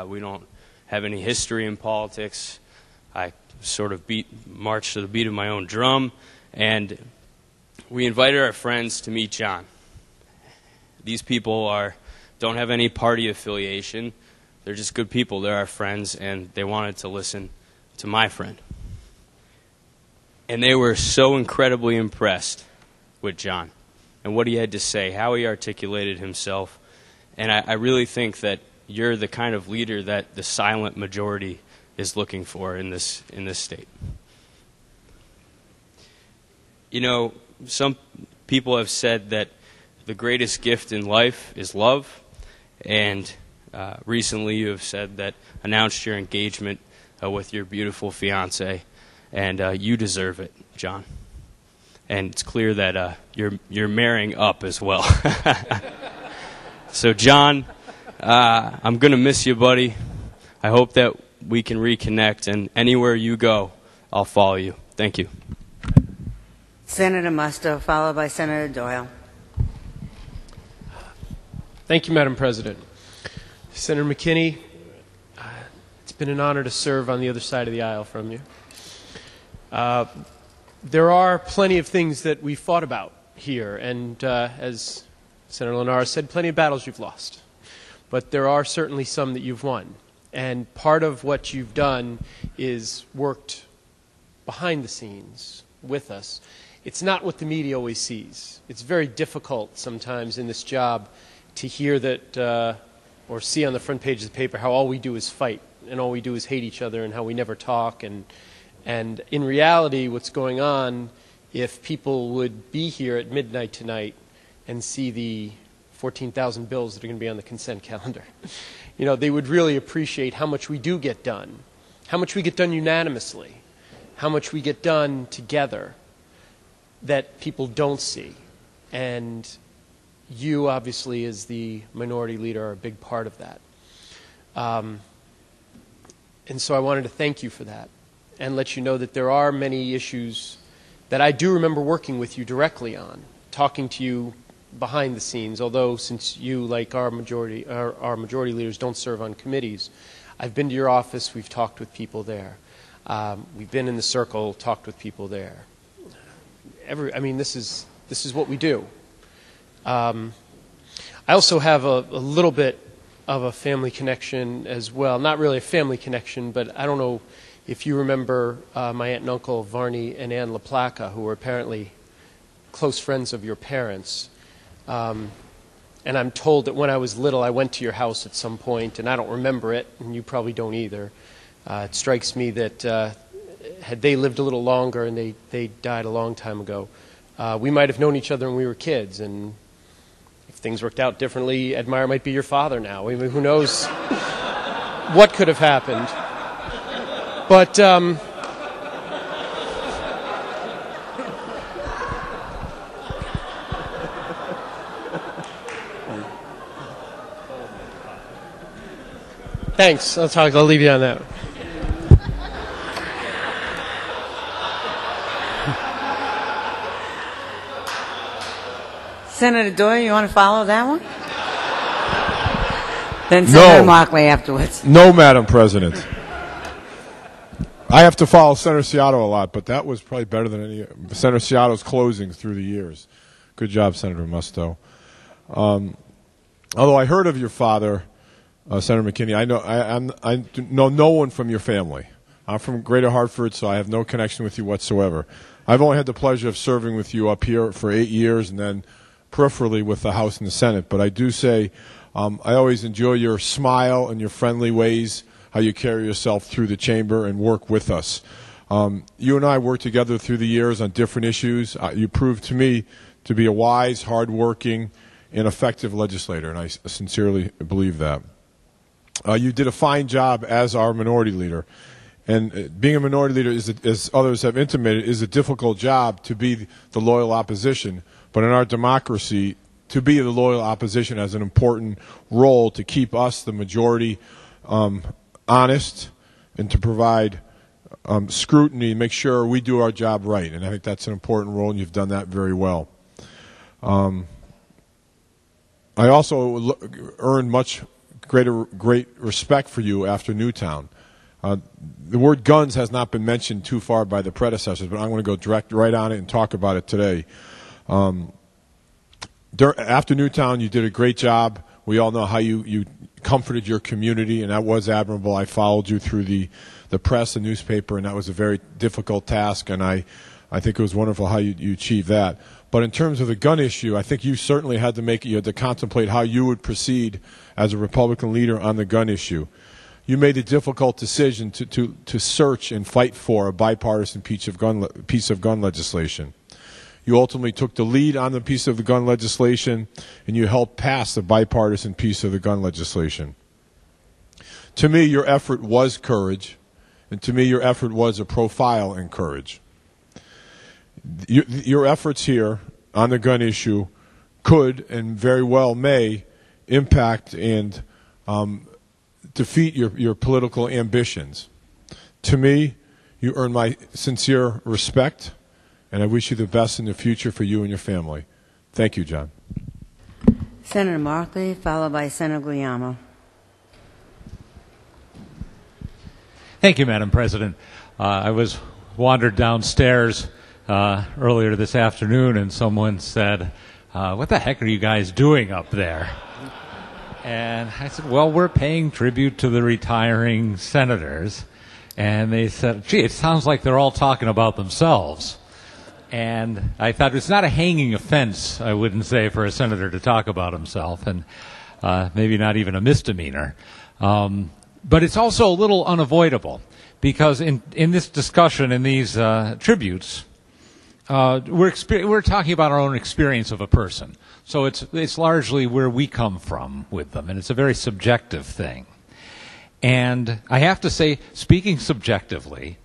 We don't have any history in politics. I sort of march to the beat of my own drum, and we invited our friends to meet John. These people don't have any party affiliation. They're just good people. They're our friends, and they wanted to listen to my friend. And they were so incredibly impressed with John and what he had to say, how he articulated himself. And I really think that you're the kind of leader that the silent majority is looking for in this state. You know, some people have said that the greatest gift in life is love, and recently you have announced your engagement with your beautiful fiance, and you deserve it, John. And it's clear that you're marrying up as well. So, John, I'm going to miss you, buddy. I hope that we can reconnect, and anywhere you go, I'll follow you. Thank you. Senator Musto, followed by Senator Doyle. Thank you, Madam President. Senator McKinney, it's been an honor to serve on the other side of the aisle from you. There are plenty of things that we fought about here, and as Senator Lenara said, plenty of battles you've lost. But there are certainly some that you've won. And part of what you've done is worked behind the scenes with us. It's not what the media always sees. It's very difficult sometimes in this job to hear that or see on the front page of the paper how all we do is fight and all we do is hate each other and how we never talk. And in reality, what's going on, if people would be here at midnight tonight and see the 14,000 bills that are going to be on the consent calendar, you know, they would really appreciate how much we do get done, how much we get done unanimously, how much we get done together that people don't see. And you, obviously, as the minority leader, are a big part of that. And so I wanted to thank you for that and let you know that there are many issues that I do remember working with you directly on, talking to you behind the scenes, although since you, like our majority leaders, don't serve on committees, I've been to your office, we've talked with people there. We've been in the circle, talked with people there. I mean, this is what we do. I also have a little bit of a family connection as well. Not really a family connection, but I don't know if you remember my aunt and uncle, Varney and Ann LaPlaca, who were apparently close friends of your parents. And I'm told that when I was little, I went to your house at some point, and I don't remember it, and you probably don't either. It strikes me that had they lived a little longer, and they died a long time ago, we might have known each other when we were kids, and if things worked out differently, Ed Meyer might be your father now. I mean, who knows what could have happened. But thanks. I'll leave you on that. Senator Doyle, you want to follow that one? Then Senator Markley afterwards. No, Madam President. I have to follow Senator Seattle a lot, but that was probably better than any Senator Seattle's closings through the years. Good job, Senator Musto. Although I heard of your father, Senator McKinney, I know no one from your family. I'm from Greater Hartford, so I have no connection with you whatsoever. I've only had the pleasure of serving with you up here for 8 years and then peripherally with the House and the Senate. But I do say I always enjoy your smile and your friendly ways, how you carry yourself through the chamber and work with us. You and I worked together through the years on different issues. You proved to me to be a wise, hardworking, and effective legislator, and I sincerely believe that. You did a fine job as our minority leader. And being a minority leader, as others have intimated, is a difficult job to be the loyal opposition. But in our democracy, to be the loyal opposition has an important role to keep us, the majority, honest and to provide scrutiny, make sure we do our job right. And I think that's an important role, and you've done that very well. I also earned great respect for you after Newtown. The word guns has not been mentioned too far by the predecessors, but I'm going to go right on it and talk about it today. After Newtown, you did a great job. We all know how you comforted your community, and that was admirable. I followed you through the press and newspaper, and that was a very difficult task, and I think it was wonderful how you achieved that. But in terms of the gun issue, I think you certainly had to contemplate how you would proceed as a Republican leader on the gun issue. You made a difficult decision to search and fight for a bipartisan piece of gun legislation. You ultimately took the lead on the piece of the gun legislation, and you helped pass the bipartisan piece of the gun legislation. To me, your effort was courage, And to me, your effort was a profile in courage. Your efforts here on the gun issue could and very well may impact and defeat your political ambitions. To me, you earn my sincere respect, and I wish you the best in the future for you and your family. Thank you, John. Senator Markley, followed by Senator Guglielmo. Thank you, Madam President. I wandered downstairs earlier this afternoon, and someone said, what the heck are you guys doing up there? And I said, well, we're paying tribute to the retiring senators. And they said, gee, it sounds like they're all talking about themselves. And I thought it's not a hanging offense, I wouldn't say, for a senator to talk about himself, and maybe not even a misdemeanor. But it's also a little unavoidable, because in this discussion, in these tributes, we're talking about our own experience of a person. So it's largely where we come from with them, and it's a very subjective thing. And I have to say, speaking subjectively,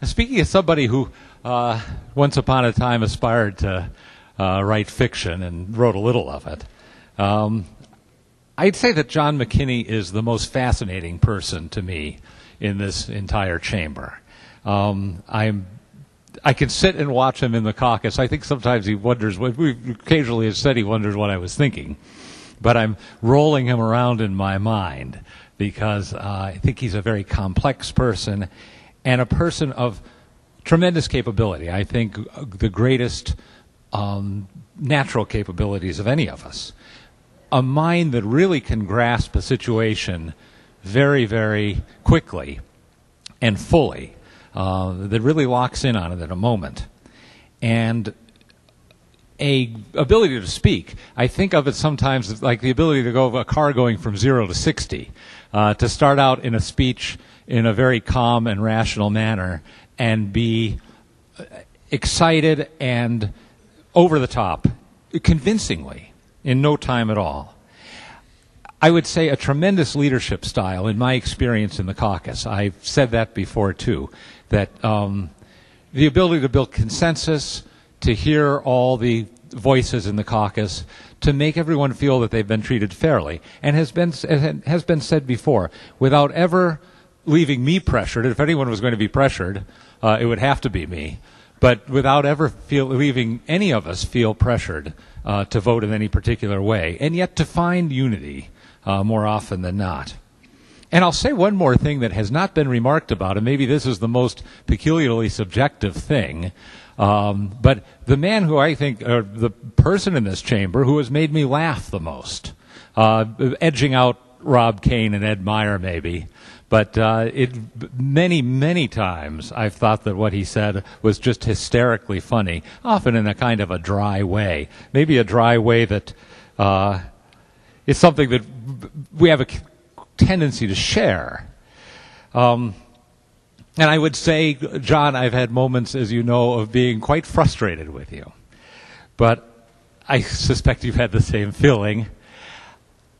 speaking as somebody who once upon a time aspired to write fiction and wrote a little of it, I'd say that John McKinney is the most fascinating person to me in this entire chamber. I can sit and watch him in the caucus. I think sometimes he wonders, we occasionally have said he wonders what I was thinking, but I'm rolling him around in my mind because I think he's a very complex person and a person of tremendous capability. I think the greatest natural capabilities of any of us. A mind that really can grasp a situation very, very quickly and fully, that really locks in on it at a moment. And a ability to speak. I think of it sometimes like the ability to go a car going from 0 to 60, to start out in a speech in a very calm and rational manner and be excited and over the top, convincingly, in no time at all. I would say a tremendous leadership style in my experience in the caucus. I've said that before too, that the ability to build consensus, to hear all the voices in the caucus, to make everyone feel that they've been treated fairly, and has been said before, without ever leaving me pressured. If anyone was going to be pressured, it would have to be me, but without ever leaving any of us feel pressured to vote in any particular way, and yet to find unity more often than not. And I'll say one more thing that has not been remarked about, and maybe this is the most peculiarly subjective thing, but the man who I think, or the person in this chamber who has made me laugh the most, edging out Rob Kane and Ed Meyer maybe, but many, many times I've thought that what he said was just hysterically funny, often in a kind of a dry way, maybe a dry way that is something that we have a tendency to share. And I would say, John, I've had moments, as you know, of being quite frustrated with you. But I suspect you've had the same feeling.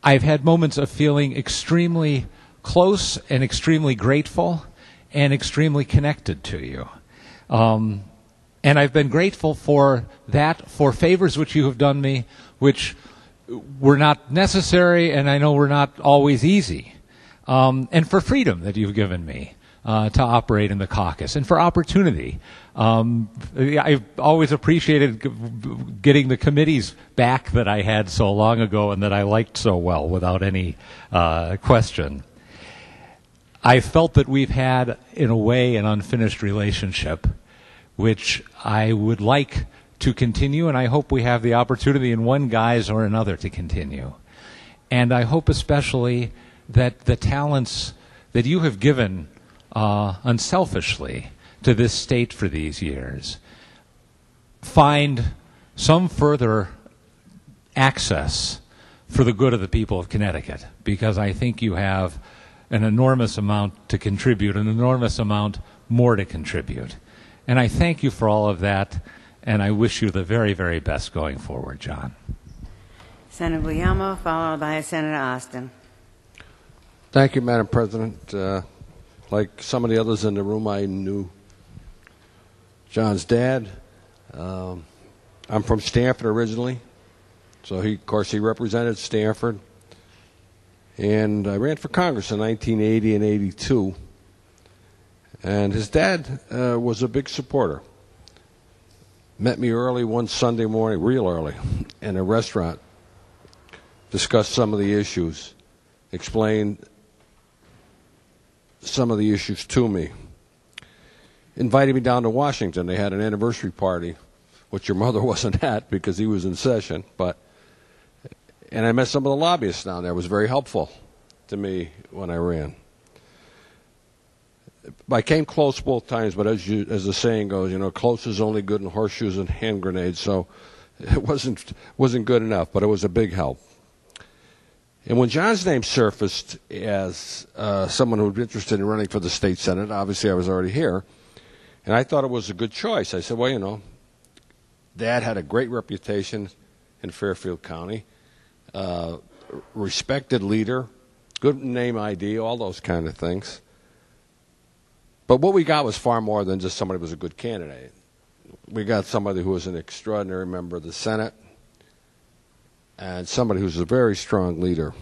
I've had moments of feeling extremely close and extremely grateful and extremely connected to you. And I've been grateful for that, for favors which you have done me, which were not necessary, and I know were not always easy, and for freedom that you've given me to operate in the caucus, and for opportunity. I've always appreciated getting the committees back that I had so long ago and that I liked so well without any question. I felt that we've had, in a way, an unfinished relationship, which I would like to continue, and I hope we have the opportunity in one guise or another to continue. And I hope especially that the talents that you have given unselfishly to this state for these years find some further access for the good of the people of Connecticut, because I think you have an enormous amount to contribute, an enormous amount more to contribute. And I thank you for all of that, and I wish you the very, very best going forward, John. Senator Guglielmo, followed by Senator Austin. Thank you, Madam President. Like some of the others in the room, I knew John's dad. I'm from Stamford originally, so of course he represented Stamford. And I ran for Congress in 1980 and 82. And his dad was a big supporter. Met me early one Sunday morning, real early, in a restaurant. Discussed some of the issues. Explained some of the issues to me. Invited me down to Washington. They had an anniversary party, which your mother wasn't at because he was in session. And I met some of the lobbyists down there. It was very helpful to me when I ran. I came close both times, but as the saying goes, close is only good in horseshoes and hand grenades. So it wasn't good enough, but it was a big help. And when John's name surfaced as someone who was interested in running for the state senate, obviously I was already here, and I thought it was a good choice. I said, well, Dad had a great reputation in Fairfield County, respected leader, good name ID, all those kind of things. But what we got was far more than just somebody who was a good candidate. We got somebody who was an extraordinary member of the Senate and somebody who's a very strong leader.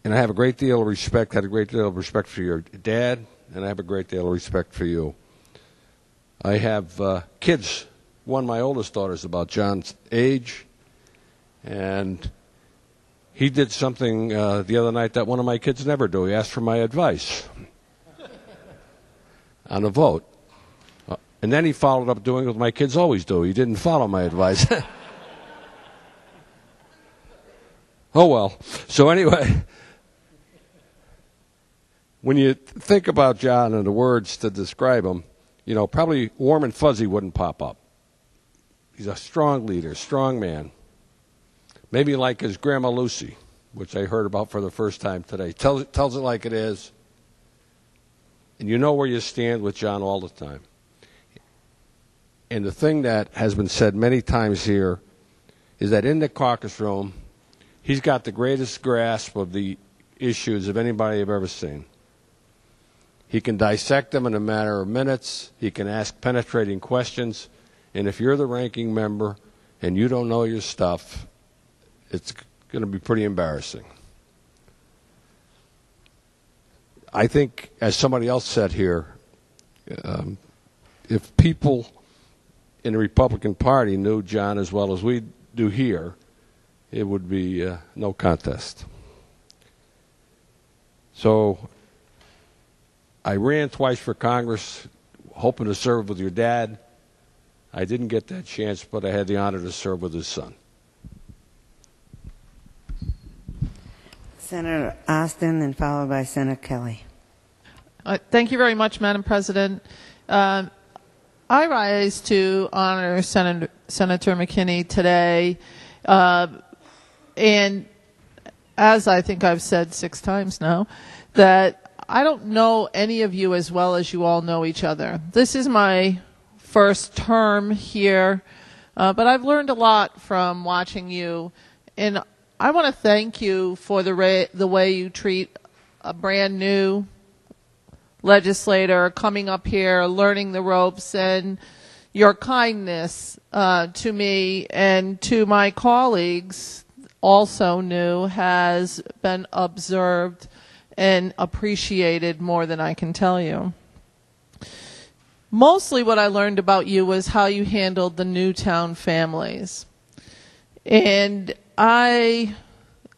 And I have a great deal of respect, had a great deal of respect for your dad, and I have a great deal of respect for you. I have kids. One, my oldest daughter, is about John's age, and he did something the other night that one of my kids never do. He asked for my advice on a vote. And then he followed up doing what my kids always do. He didn't follow my advice. Oh, well. So anyway, when you think about John and the words to describe him, probably warm and fuzzy wouldn't pop up. He's a strong leader, strong man. Maybe like his Grandma Lucy, which I heard about for the first time today. Tells it like it is. And you know where you stand with John all the time. And the thing that has been said many times here is that in the caucus room, he's got the greatest grasp of the issues of anybody I've ever seen. He can dissect them in a matter of minutes. He can ask penetrating questions. And if you're the ranking member and you don't know your stuff, it's going to be pretty embarrassing. I think, as somebody else said here, if people in the Republican Party knew John as well as we do here, it would be no contest. So I ran twice for Congress, hoping to serve with your dad. I didn't get that chance, but I had the honor to serve with his son. Senator Austin, and followed by Senator Kelly. Thank you very much, Madam President. I rise to honor Senator McKinney today. And as I think I've said 6 times now, that I don't know any of you as well as you all know each other. This is my first term here, but I've learned a lot from watching you. And I want to thank you for the way you treat a brand new legislator coming up here, learning the ropes, and your kindness to me and to my colleagues, also new, has been observed and appreciated more than I can tell you. Mostly what I learned about you was how you handled the Newtown families. And I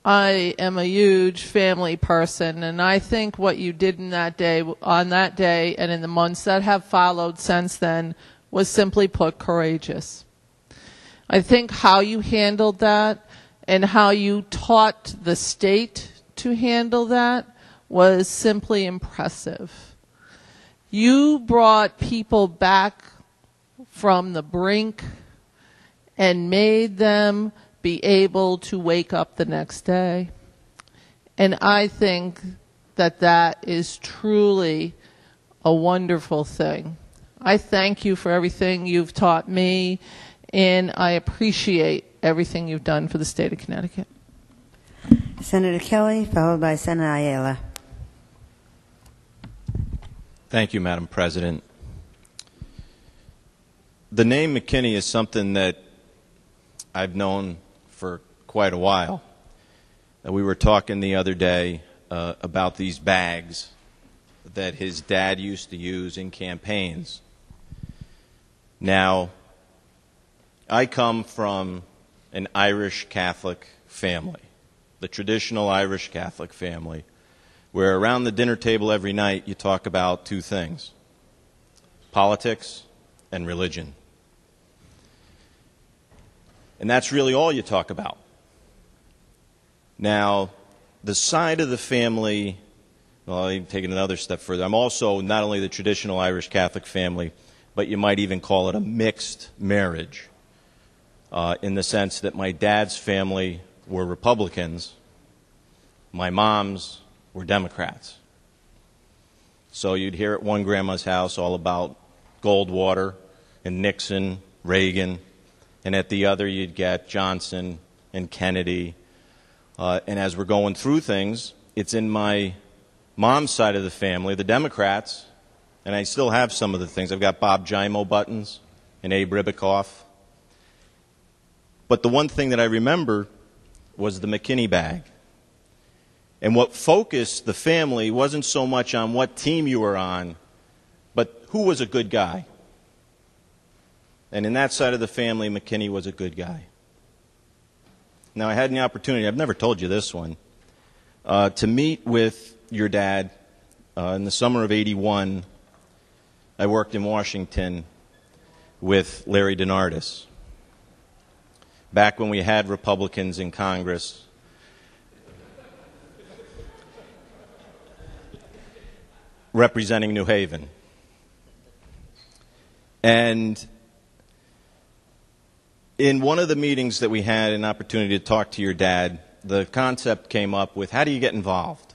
am a huge family person, and I think what you did on that day and in the months that have followed since then was simply put courageous. I think how you handled that and how you taught the state to handle that was simply impressive. You brought people back from the brink and made them be able to wake up the next day. And I think that that is truly a wonderful thing. I thank you for everything you've taught me, and I appreciate everything you've done for the state of Connecticut. Senator Kelly, followed by Senator Ayala. Thank you, Madam President. The name McKinney is something that I've known for quite a while. We were talking the other day about these bags that his dad used to use in campaigns. Now, I come from an Irish Catholic family, the traditional Irish Catholic family, where around the dinner table every night you talk about two things: politics and religion. And that's really all you talk about. Now, the side of the family, well, I'm taking another step further. I'm also not only the traditional Irish Catholic family, but you might even call it a mixed marriage, in the sense that my dad's family were Republicans, my mom's were Democrats. So you'd hear at one grandma's house all about Goldwater and Nixon, Reagan, and at the other you'd get Johnson and Kennedy. And as we're going through things, it's in my mom's side of the family, the Democrats, and I still have some of the things. I've got Bob Jimo buttons and Abe Ribicoff. But the one thing that I remember was the McKinney bag. And what focused the family wasn't so much on what team you were on, but who was a good guy. And in that side of the family, McKinney was a good guy. Now, I had an opportunity, I've never told you this one, to meet with your dad in the summer of '81. I worked in Washington with Larry DeNardis, back when we had Republicans in Congress. Representing New Haven. And in one of the meetings that we had an opportunity to talk to your dad, the concept came up with how do you get involved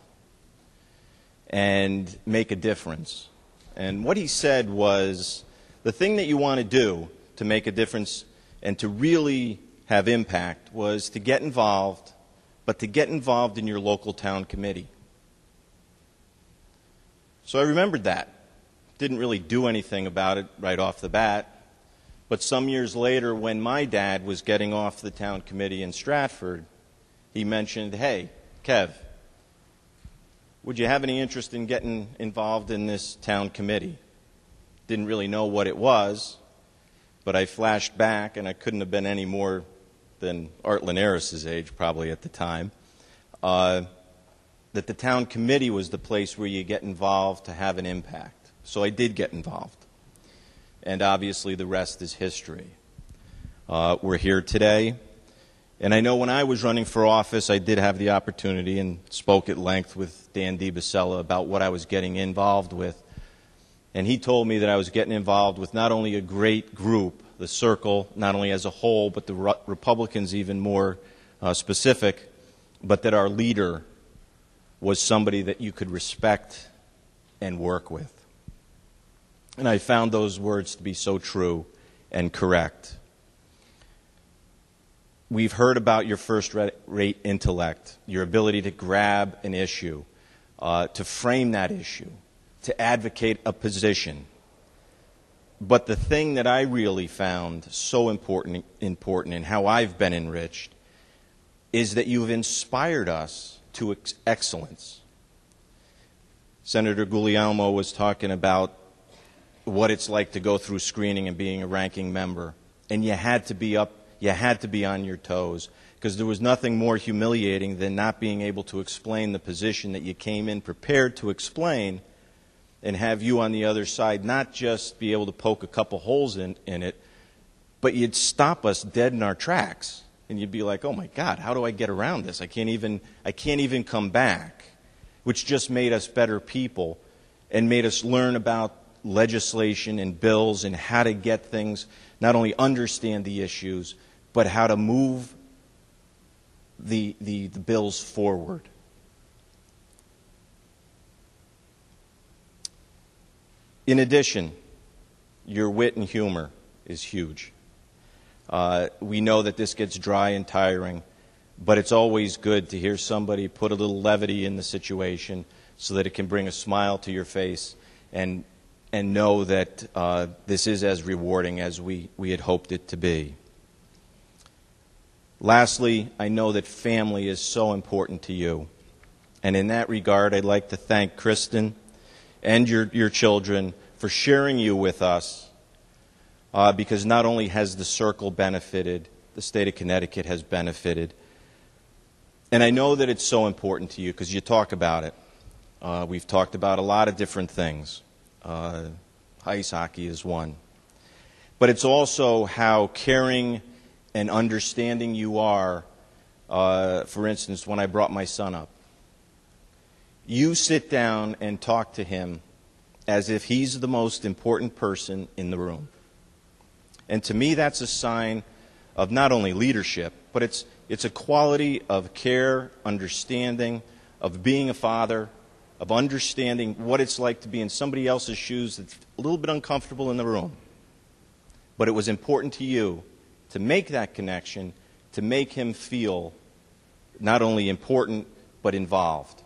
and make a difference. And what he said was the thing that you want to do to make a difference and to really have impact was to get involved, but to get involved in your local town committee. So I remembered that. Didn't really do anything about it right off the bat. But some years later, when my dad was getting off the town committee in Stratford, he mentioned, hey, Kev, would you have any interest in getting involved in this town committee? Didn't really know what it was, but I flashed back, and I couldn't have been any more than Art Linares' age probably at the time, that the town committee was the place where you get involved to have an impact. So I did get involved. And obviously the rest is history. We're here today. And I know when I was running for office, I did have the opportunity and spoke at length with Dan DiBasella about what I was getting involved with. And he told me that I was getting involved with not only a great group, the Circle, not only as a whole, but the Republicans even more specific, but that our leader was somebody that you could respect and work with. And I found those words to be so true and correct. We've heard about your first-rate intellect, your ability to grab an issue, to frame that issue, to advocate a position. But the thing that I really found so important in how I've been enriched is that you've inspired us to excellence. Senator Guglielmo was talking about what it's like to go through screening and being a ranking member. And you had to be on your toes, because there was nothing more humiliating than not being able to explain the position that you came in prepared to explain, and have you on the other side not just be able to poke a couple holes in it, but you'd stop us dead in our tracks. And you'd be like, oh my God, how do I get around this? I can't even come back, which just made us better people and made us learn about legislation and bills and how to get things, not only understand the issues, but how to move the bills forward. In addition, your wit and humor is huge. We know that this gets dry and tiring, but it's always good to hear somebody put a little levity in the situation so that it can bring a smile to your face and know that this is as rewarding as we had hoped it to be. Lastly, I know that family is so important to you. And in that regard, I'd like to thank Kristen and your children for sharing you with us, because not only has the circle benefited, the state of Connecticut has benefited. And I know that it's so important to you because you talk about it. We've talked about a lot of different things. Ice hockey is one. But it's also how caring and understanding you are. For instance, when I brought my son up, you sit down and talk to him as if he's the most important person in the room. And to me, that's a sign of not only leadership, but it's a quality of care, understanding, of being a father, of understanding what it's like to be in somebody else's shoes that's a little bit uncomfortable in the room. But it was important to you to make that connection, to make him feel not only important, but involved.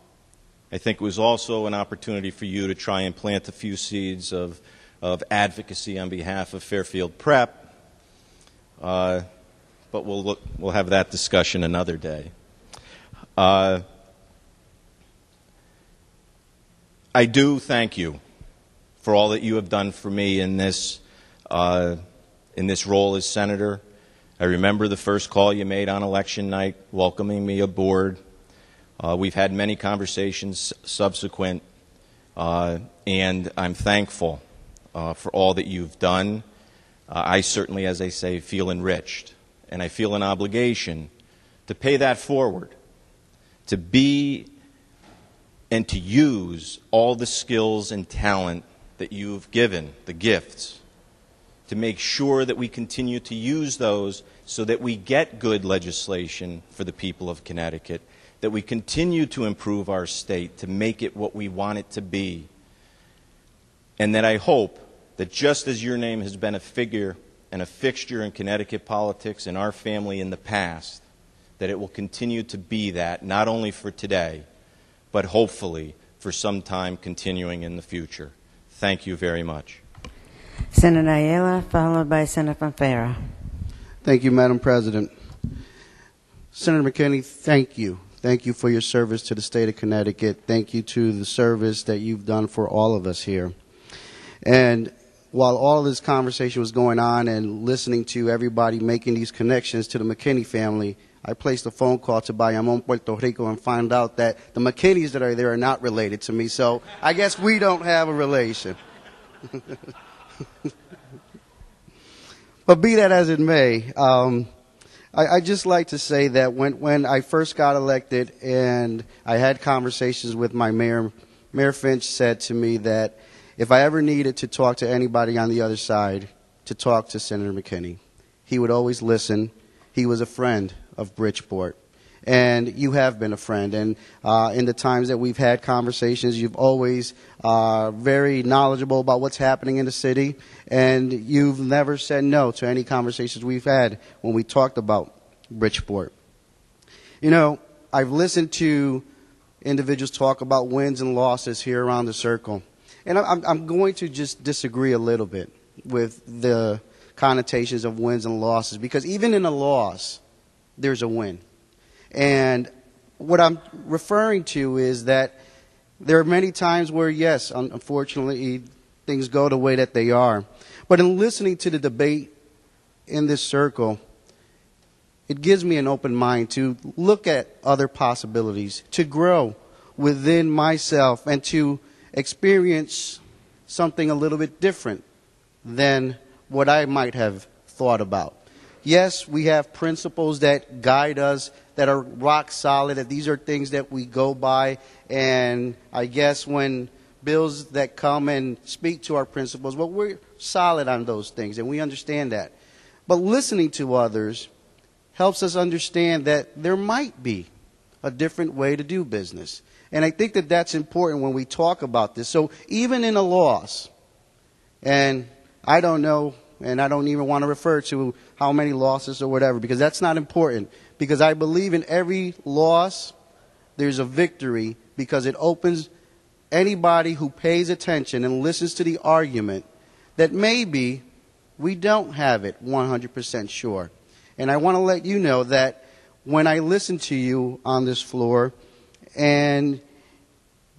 I think it was also an opportunity for you to try and plant a few seeds of advocacy on behalf of Fairfield Prep. But we'll have that discussion another day. I do thank you for all that you have done for me in this role as senator. I remember the first call you made on election night, welcoming me aboard. We've had many conversations subsequent, and I'm thankful for all that you've done. I certainly, as I say, feel enriched, and I feel an obligation to pay that forward, to be and to use all the skills and talent that you've given, the gifts, to make sure that we continue to use those so that we get good legislation for the people of Connecticut, that we continue to improve our state to make it what we want it to be, and that I hope that just as your name has been a figure and a fixture in Connecticut politics and our family in the past, that it will continue to be that, not only for today, but hopefully for some time continuing in the future. Thank you very much. Senator Ayala, followed by Senator Fanfara. Thank you, Madam President. Senator McKinney, thank you. Thank you for your service to the state of Connecticut. Thank you to the service that you've done for all of us here. And while all this conversation was going on and listening to everybody making these connections to the McKinney family, I placed a phone call to Bayamon, Puerto Rico, and found out that the McKinneys that are there are not related to me. So I guess we don't have a relation. But be that as it may, I just like to say that when I first got elected and I had conversations with my mayor, Mayor Finch said to me that if I ever needed to talk to anybody on the other side, to talk to Senator McKinney. He would always listen. He was a friend of Bridgeport. And you have been a friend. And in the times that we've had conversations, you've always very knowledgeable about what's happening in the city. And you've never said no to any conversations we've had when we talked about Bridgeport. You know, I've listened to individuals talk about wins and losses here around the circle. And I'm going to just disagree a little bit with the connotations of wins and losses, because even in a loss, there's a win. And what I'm referring to is that there are many times where, yes, unfortunately, things go the way that they are. But in listening to the debate in this circle, it gives me an open mind to look at other possibilities, to grow within myself, and to experience something a little bit different than what I might have thought about. Yes, we have principles that guide us, that are rock solid, that these are things that we go by, and I guess when bills that come and speak to our principles, well, we're solid on those things, and we understand that. But listening to others helps us understand that there might be a different way to do business. And I think that that's important when we talk about this. So even in a loss, and I don't know, and I don't even want to refer to how many losses or whatever, because that's not important. Because I believe in every loss, there's a victory, because it opens anybody who pays attention and listens to the argument that maybe we don't have it 100% sure. And I want to let you know that when I listen to you on this floor and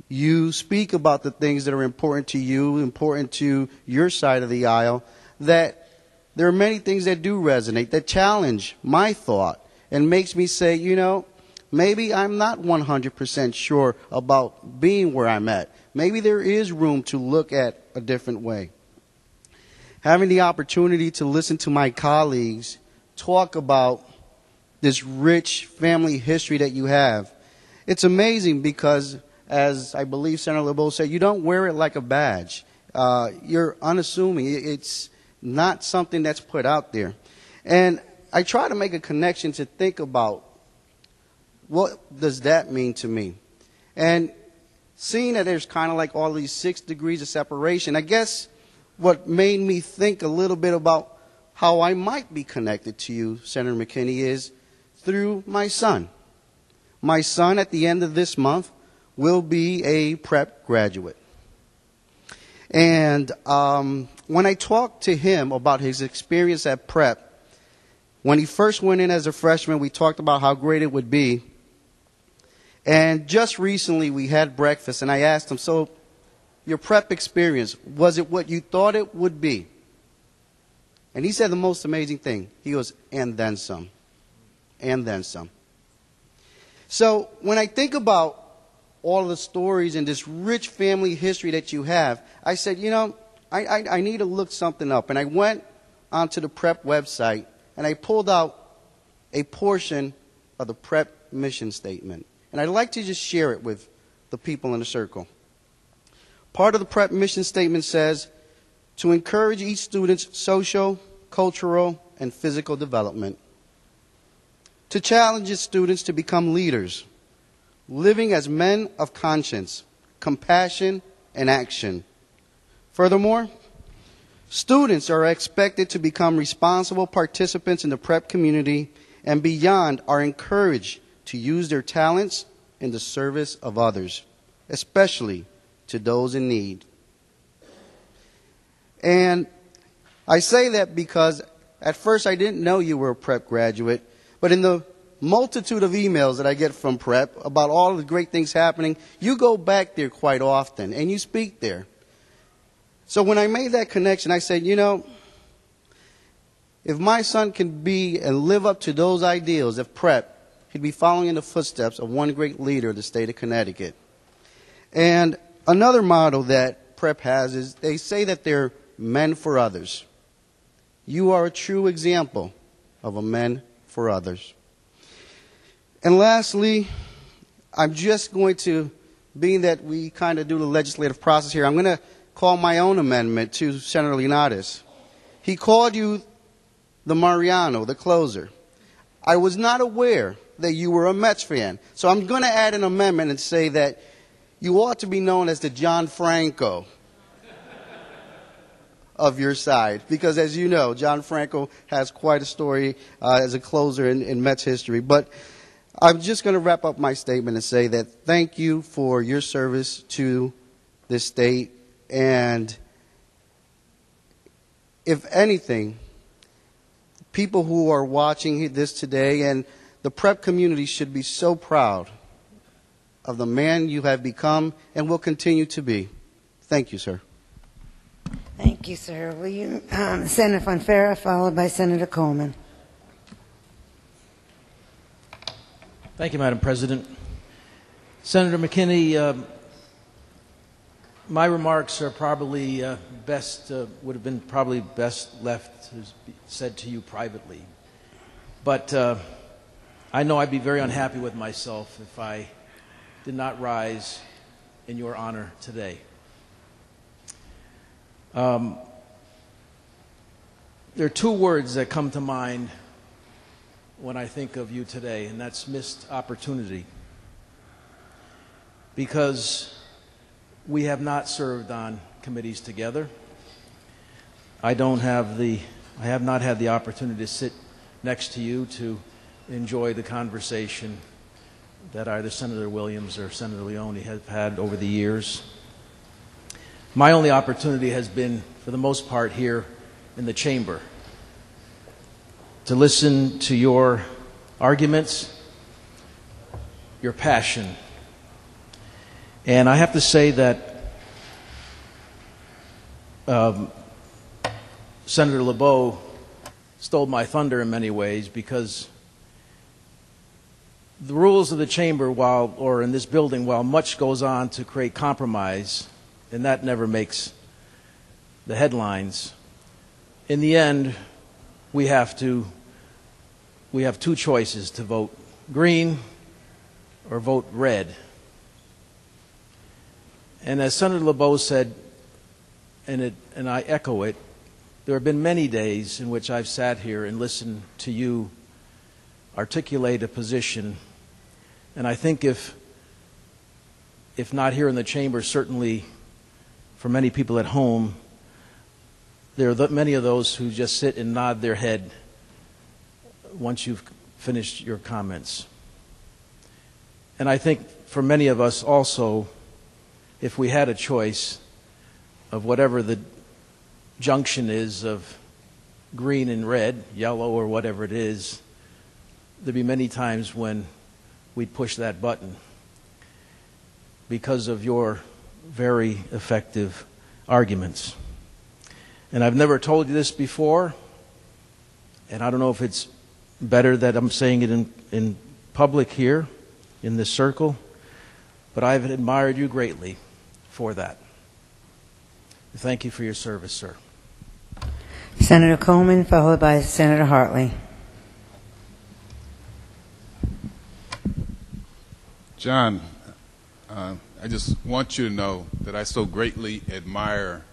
you speak about the things that are important to you, important to your side of the aisle, that there are many things that do resonate, that challenge my thought and makes me say, you know, maybe I'm not 100% sure about being where I'm at. Maybe there is room to look at a different way. Having the opportunity to listen to my colleagues talk about this rich family history that you have, it's amazing because, as I believe Senator LeBeau said, you don't wear it like a badge. You're unassuming. It's not something that's put out there. And I try to make a connection to think about what does that mean to me. And seeing that there's kind of like all these 6 degrees of separation, I guess what made me think a little bit about how I might be connected to you, Senator McKinney, is through my son. My son, at the end of this month, will be a prep graduate. And when I talked to him about his experience at prep, when he first went in as a freshman, we talked about how great it would be. And just recently we had breakfast, and I asked him, so your prep experience, was it what you thought it would be? And he said the most amazing thing. He goes, and then some. And then some. So when I think about all of the stories and this rich family history that you have, I said, you know, I need to look something up. And I went onto the prep website, and I pulled out a portion of the prep mission statement. And I'd like to just share it with the people in the circle. Part of the prep mission statement says, to encourage each student's social, cultural, and physical development. To challenge its students to become leaders, living as men of conscience, compassion, and action. Furthermore, students are expected to become responsible participants in the prep community and beyond are encouraged to use their talents in the service of others, especially to those in need. And I say that because at first I didn't know you were a prep graduate, but in the multitude of emails that I get from prep about all of the great things happening, you go back there quite often and you speak there. So when I made that connection, I said, you know, if my son can be and live up to those ideals of prep, he'd be following in the footsteps of one great leader of the state of Connecticut. And another motto that prep has is they say that they're men for others. You are a true example of a men for others. And lastly, I'm just going to, being that we kind of do the legislative process here, I'm going to call my own amendment to Senator Leonatis. He called you the Mariano, the closer. I was not aware that you were a Mets fan, so I'm going to add an amendment and say that you ought to be known as the John Franco of your side, because as you know, John Franco has quite a story as a closer in Mets history. But I'm just going to wrap up my statement and say that thank you for your service to this state, and if anything, people who are watching this today and the prep community should be so proud of the man you have become and will continue to be. Thank you, sir. Thank you, sir. Will you, Senator Fonfara, followed by Senator Coleman. Thank you, Madam President. Senator McKinney, my remarks are probably would have been probably best left said to you privately. But I know I'd be very unhappy with myself if I did not rise in your honor today. There are two words that come to mind when I think of you today, and that's missed opportunity. Because we have not served on committees together. I have not had the opportunity to sit next to you to enjoy the conversation that either Senator Williams or Senator Leone have had over the years. My only opportunity has been, for the most part, here in the chamber, to listen to your arguments, your passion. And I have to say that Senator LeBeau stole my thunder in many ways, because the rules of the chamber, or in this building, while much goes on to create compromise, and that never makes the headlines, in the end, we have two choices: to vote green or vote red. And as Senator LeBeau said, and I echo it, there have been many days in which I've sat here and listened to you articulate a position, and I think if not here in the chamber, certainly for many people at home, there are many of those who just sit and nod their head once you've finished your comments. And I think for many of us also, if we had a choice of whatever the junction is of green and red, yellow or whatever it is, there'd be many times when we'd push that button because of your very effective arguments. And I've never told you this before, and I don't know if it's better that I'm saying it in public here, in this circle, but I've admired you greatly for that. Thank you for your service, sir. Senator Coleman, followed by Senator Hartley. John, I just want you to know that I so greatly admire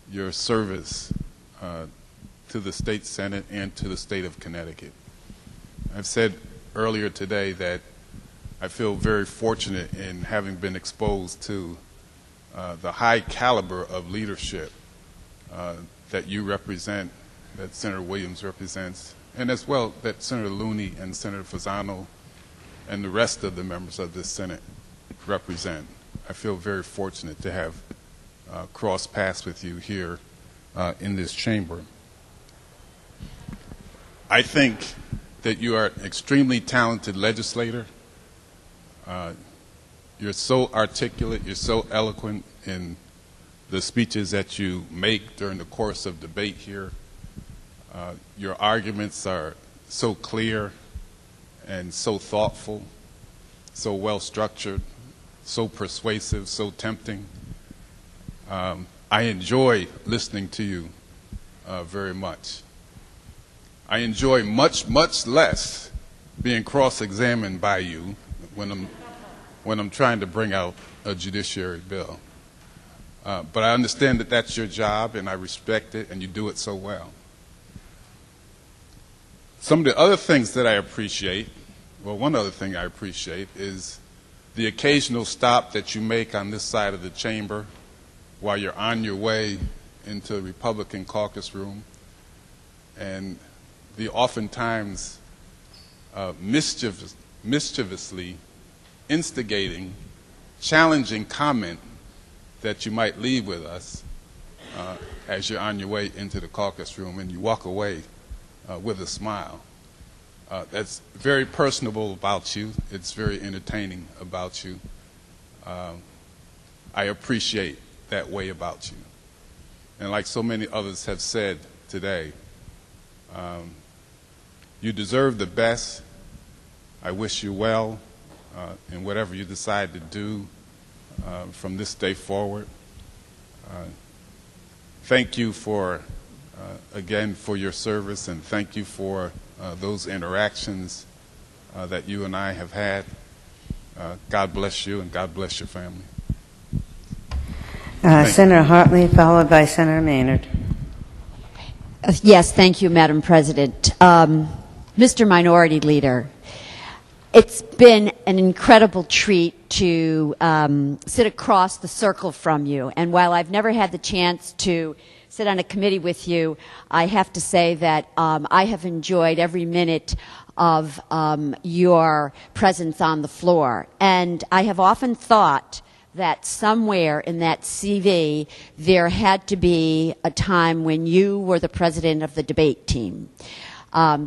your service to the state Senate and to the state of Connecticut. I've said earlier today that I feel very fortunate in having been exposed to the high caliber of leadership that you represent, that Senator Williams represents, and as well that Senator Looney and Senator Fasano and the rest of the members of this Senate represent. I feel very fortunate to have crossed paths with you here in this chamber. I think that you are an extremely talented legislator. You're so articulate, you're so eloquent in the speeches that you make during the course of debate here. Your arguments are so clear and so thoughtful, so well structured, so persuasive, so tempting. I enjoy listening to you very much. I enjoy much, much less being cross-examined by you when I'm trying to bring out a judiciary bill. But I understand that that's your job, and I respect it, and you do it so well. Some of the other things that I appreciate, well, one other thing I appreciate is the occasional stop that you make on this side of the chamber while you're on your way into the Republican caucus room, and the oftentimes mischievously instigating, challenging comment that you might leave with us as you're on your way into the caucus room, and you walk away with a smile. That's very personable about you. It's very entertaining about you. I appreciate that way about you. And like so many others have said today, you deserve the best. I wish you well in whatever you decide to do from this day forward. Thank you for, again, for your service, and thank you for those interactions that you and I have had. God bless you, and God bless your family. Senator Hartley, followed by Senator Maynard. Yes, thank you, Madam President. Mr. Minority Leader, it's been an incredible treat to sit across the circle from you. And while I've never had the chance to sit on a committee with you, I have to say that I have enjoyed every minute of your presence on the floor. And I have often thought that somewhere in that CV there had to be a time when you were the president of the debate team.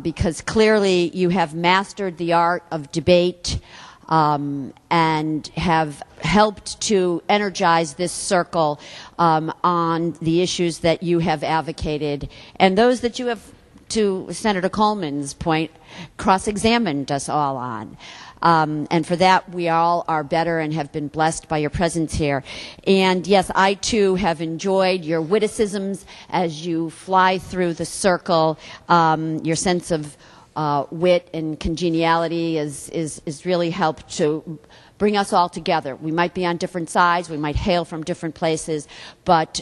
Because clearly you have mastered the art of debate and have helped to energize this circle on the issues that you have advocated and those that you have, to Senator Coleman's point, cross-examined us all on. And for that, we all are better and have been blessed by your presence here. And yes, I too have enjoyed your witticisms as you fly through the circle. Your sense of wit and congeniality is really helped to bring us all together. We might be on different sides, we might hail from different places, but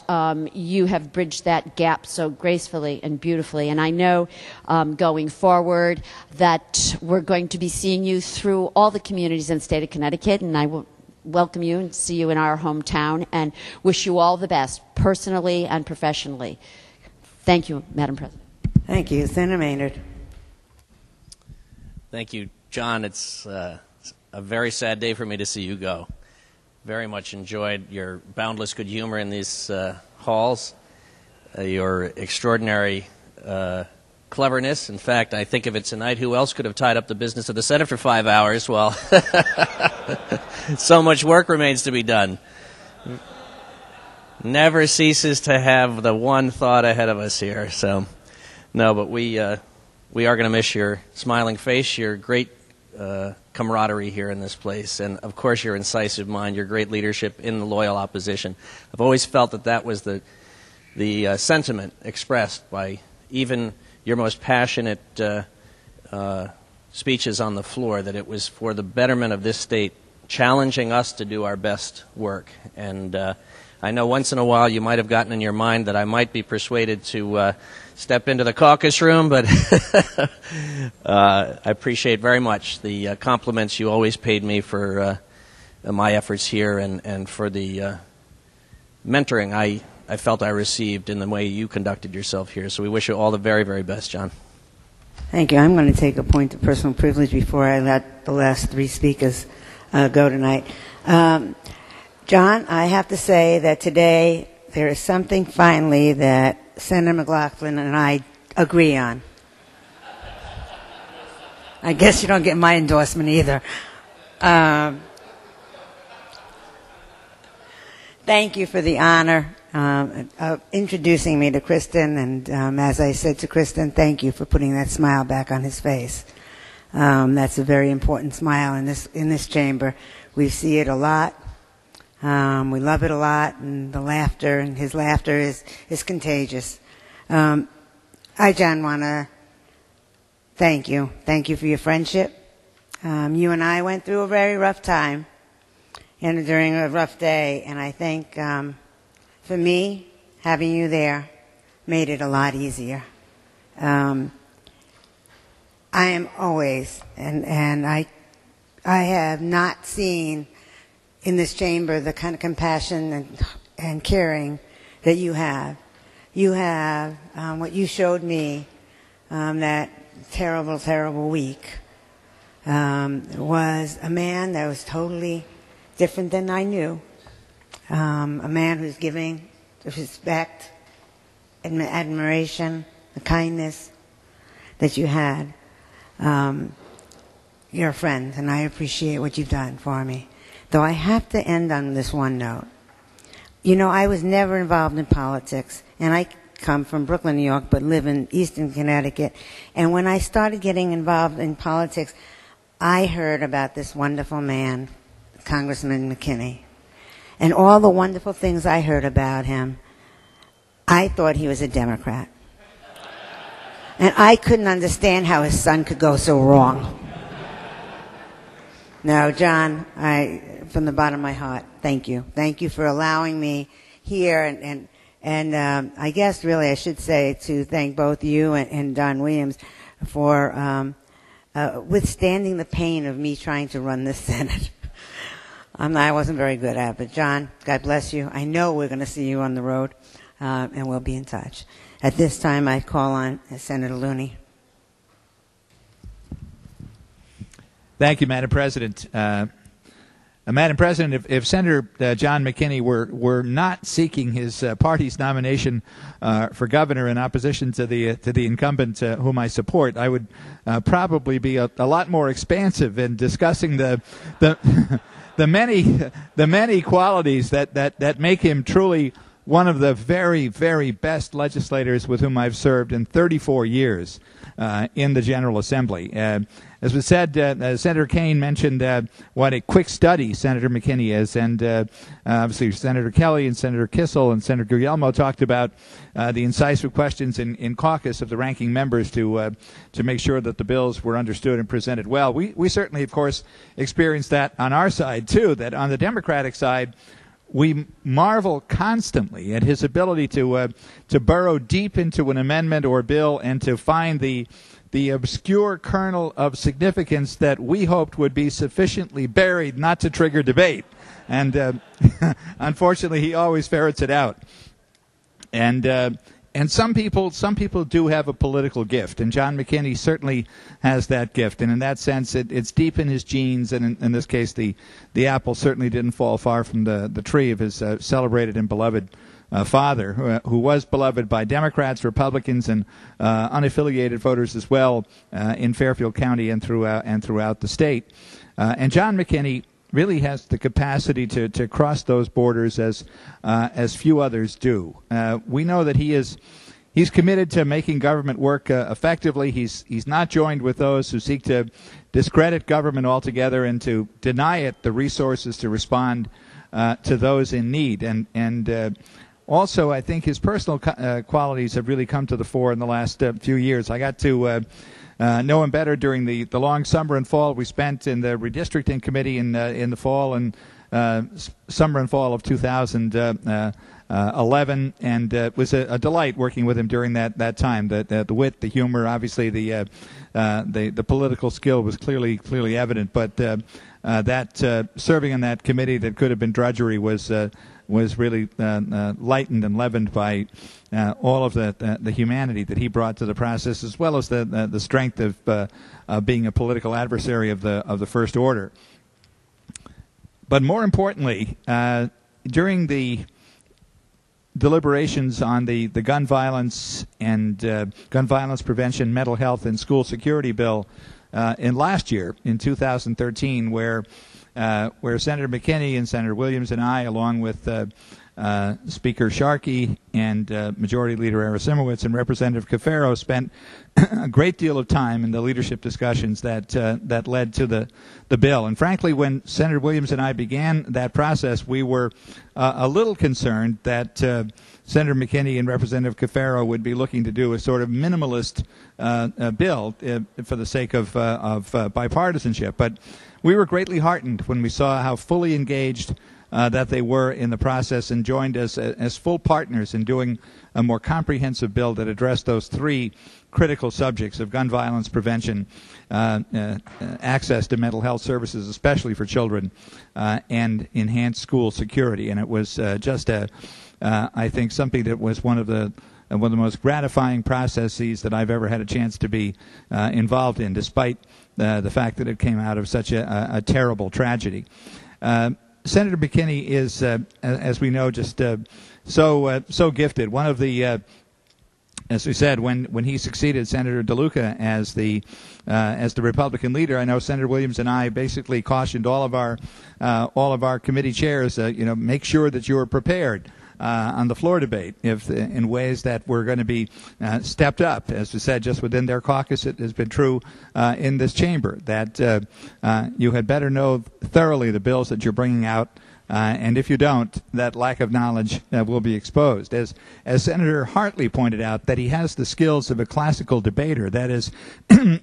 you have bridged that gap so gracefully and beautifully. And I know going forward that we're going to be seeing you through all the communities in the state of Connecticut, and I will welcome you and see you in our hometown and wish you all the best, personally and professionally. Thank you, Madam President. Thank you. Senator Maynard. Thank you, John. It's a very sad day for me to see you go. Very much enjoyed your boundless good humor in these halls, your extraordinary cleverness. In fact, I think if it's tonight, who else could have tied up the business of the Senate for 5 hours? Well, so much work remains to be done. Never ceases to have the one thought ahead of us here. So, no, but we are going to miss your smiling face, your great camaraderie here in this place, and of course your incisive mind, your great leadership in the loyal opposition. I've always felt that that was the sentiment expressed by even your most passionate speeches on the floor, that it was for the betterment of this state, challenging us to do our best work. And I know once in a while you might have gotten in your mind that I might be persuaded to step into the caucus room, but I appreciate very much the compliments you always paid me for my efforts here and for the mentoring I felt I received in the way you conducted yourself here. So we wish you all the very, very best, John. Thank you. I'm going to take a point of personal privilege before I let the last three speakers go tonight. John, I have to say that today there is something finally that Senator McLaughlin and I agree on. I guess you don't get my endorsement either. Thank you for the honor of introducing me to Kristen, and as I said to Kristen, thank you for putting that smile back on his face. That's a very important smile in this chamber. We see it a lot. We love it a lot, and the laughter, and his laughter is contagious. I, John, want to thank you. Thank you for your friendship. You and I went through a very rough time and during a rough day, and I think for me, having you there made it a lot easier. I am always, and I have not seen in this chamber the kind of compassion and caring that you have. You have what you showed me that terrible, terrible week was a man that was totally different than I knew. A man who's giving the respect and admiration, the kindness that you had. You're a friend, and I appreciate what you've done for me. Though I have to end on this one note. You know, I was never involved in politics, and I come from Brooklyn, New York, but live in Eastern Connecticut. And when I started getting involved in politics, I heard about this wonderful man, Congressman McKinney. And all the wonderful things I heard about him, I thought he was a Democrat. And I couldn't understand how his son could go so wrong. No, John, from the bottom of my heart, thank you. Thank you for allowing me here, and I guess really I should say to thank both you and Don Williams for withstanding the pain of me trying to run this Senate. I wasn't very good at it, but John, God bless you. I know we're going to see you on the road, and we'll be in touch. At this time, I call on Senator Looney. Thank you, Madam President. Madam President, if Senator John McKinney were not seeking his party's nomination for governor in opposition to the incumbent whom I support, I would probably be a lot more expansive in discussing the many qualities that make him truly one of the very, very best legislators with whom I've served in 34 years in the General Assembly. As was said, Senator Kane mentioned what a quick study Senator McKinney is, and obviously Senator Kelly and Senator Kissel and Senator Guglielmo talked about the incisive questions in caucus of the ranking members to make sure that the bills were understood and presented well. We certainly, of course, experienced that on our side, too, that on the Democratic side, we marvel constantly at his ability to burrow deep into an amendment or bill and to find the obscure kernel of significance that we hoped would be sufficiently buried not to trigger debate. And unfortunately, he always ferrets it out. And some people do have a political gift, and John McKinney certainly has that gift. And in that sense, it's deep in his genes, and in this case, the apple certainly didn't fall far from the tree of his celebrated and beloved father, who was beloved by Democrats, Republicans, and unaffiliated voters as well in Fairfield County and throughout the state. And John McKinney really has the capacity to cross those borders as few others do. We know that he's committed to making government work effectively. He's not joined with those who seek to discredit government altogether and to deny it the resources to respond to those in need. And also, I think his personal qualities have really come to the fore in the last few years. I got to know him better during the long summer and fall we spent in the redistricting committee in the fall and summer and fall of 2011, and it was a delight working with him during that time. The wit, the humor, obviously the political skill was clearly evident, but that serving on that committee that could have been drudgery was really lightened and leavened by all of the humanity that he brought to the process, as well as the strength of being a political adversary of the first order. But more importantly, during the deliberations on the gun violence and gun violence prevention, mental health, and school security bill in last year, in 2013, where Senator McKinney and Senator Williams and I, along with Speaker Sharkey and Majority Leader Arasimowicz and Representative Cafaro, spent a great deal of time in the leadership discussions that led to the bill. And frankly, when Senator Williams and I began that process, we were a little concerned that Senator McKinney and Representative Cafaro would be looking to do a sort of minimalist bill for the sake of bipartisanship. But we were greatly heartened when we saw how fully engaged that they were in the process and joined us as full partners in doing a more comprehensive bill that addressed those three critical subjects of gun violence prevention, access to mental health services, especially for children, and enhanced school security. And it was just I think something that was one of the most gratifying processes that I've ever had a chance to be involved in, despite the fact that it came out of such a terrible tragedy. Senator McKinney is, as we know, just so gifted. One of the, as we said, when he succeeded Senator DeLuca as the Republican leader, I know Senator Williams and I basically cautioned all of our committee chairs, make sure that you are prepared on the floor debate in ways that were going to be stepped up. As we said, just within their caucus, it has been true in this chamber that you had better know thoroughly the bills that you're bringing out, and if you don't, that lack of knowledge will be exposed. As Senator Hartley pointed out, that he has the skills of a classical debater. That is,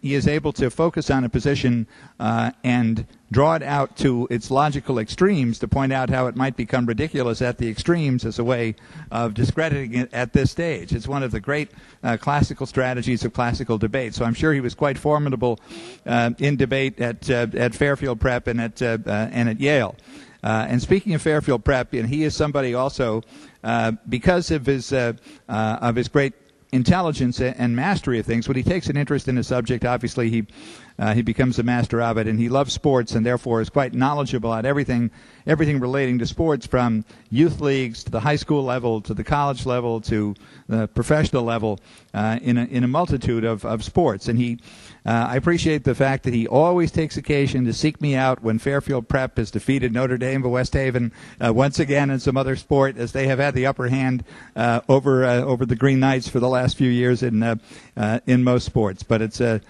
he is able to focus on a position and draw it out to its logical extremes to point out how it might become ridiculous at the extremes as a way of discrediting it at this stage. It's one of the great classical strategies of classical debate. So I'm sure he was quite formidable in debate at Fairfield Prep and at Yale. And speaking of Fairfield Prep, he is somebody also because of his great intelligence and mastery of things. When he takes an interest in a subject, obviously he he becomes a master of it, and he loves sports and therefore is quite knowledgeable at everything relating to sports, from youth leagues to the high school level to the college level to the professional level, in a multitude of sports. And I appreciate the fact that he always takes occasion to seek me out when Fairfield Prep has defeated Notre Dame of West Haven once again in some other sport, as they have had the upper hand over the Green Knights for the last few years in most sports. But it's a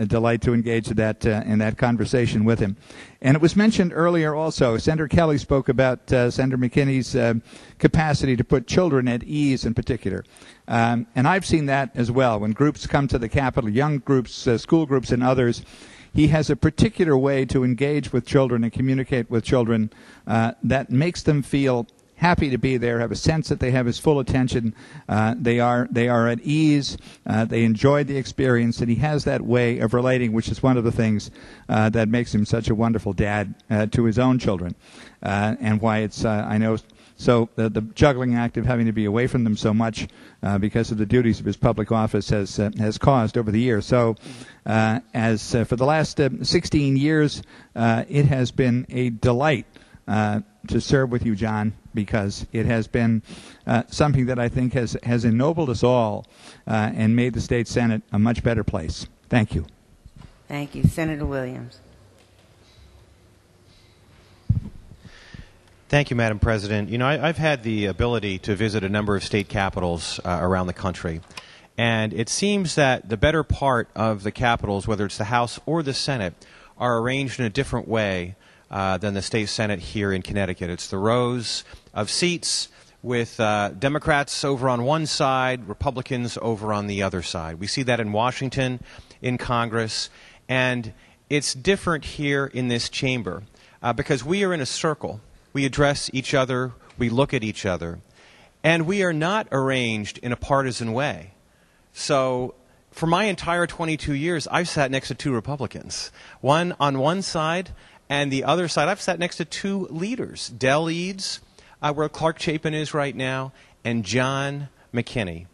delight to engage in that conversation with him. And it was mentioned earlier also, Senator Kelly spoke about Senator McKinney's capacity to put children at ease in particular. And I've seen that as well. When groups come to the Capitol, young groups, school groups and others, he has a particular way to engage with children and communicate with children that makes them feel happy to be there, have a sense that they have his full attention. They are at ease. They enjoyed the experience, and he has that way of relating, which is one of the things that makes him such a wonderful dad to his own children, and why it's I know. So the juggling act of having to be away from them so much because of the duties of his public office has caused over the years. So as for the last 16 years, it has been a delight to serve with you, John, because it has been something that I think has ennobled us all and made the state Senate a much better place. Thank you. Thank you. Senator Williams. Thank you, Madam President. You know, I've had the ability to visit a number of state capitals around the country, and it seems that the better part of the capitals, whether it's the House or the Senate, are arranged in a different way than the state Senate here in Connecticut. It's the rows of seats with Democrats over on one side, Republicans over on the other side. We see that in Washington, in Congress, and it's different here in this chamber because we are in a circle. We address each other, we look at each other, and we are not arranged in a partisan way. So for my entire 22 years, I've sat next to two Republicans, one on one side and the other side. I've sat next to two leaders, Del Eads, where Clark Chapin is right now, and John McKinney,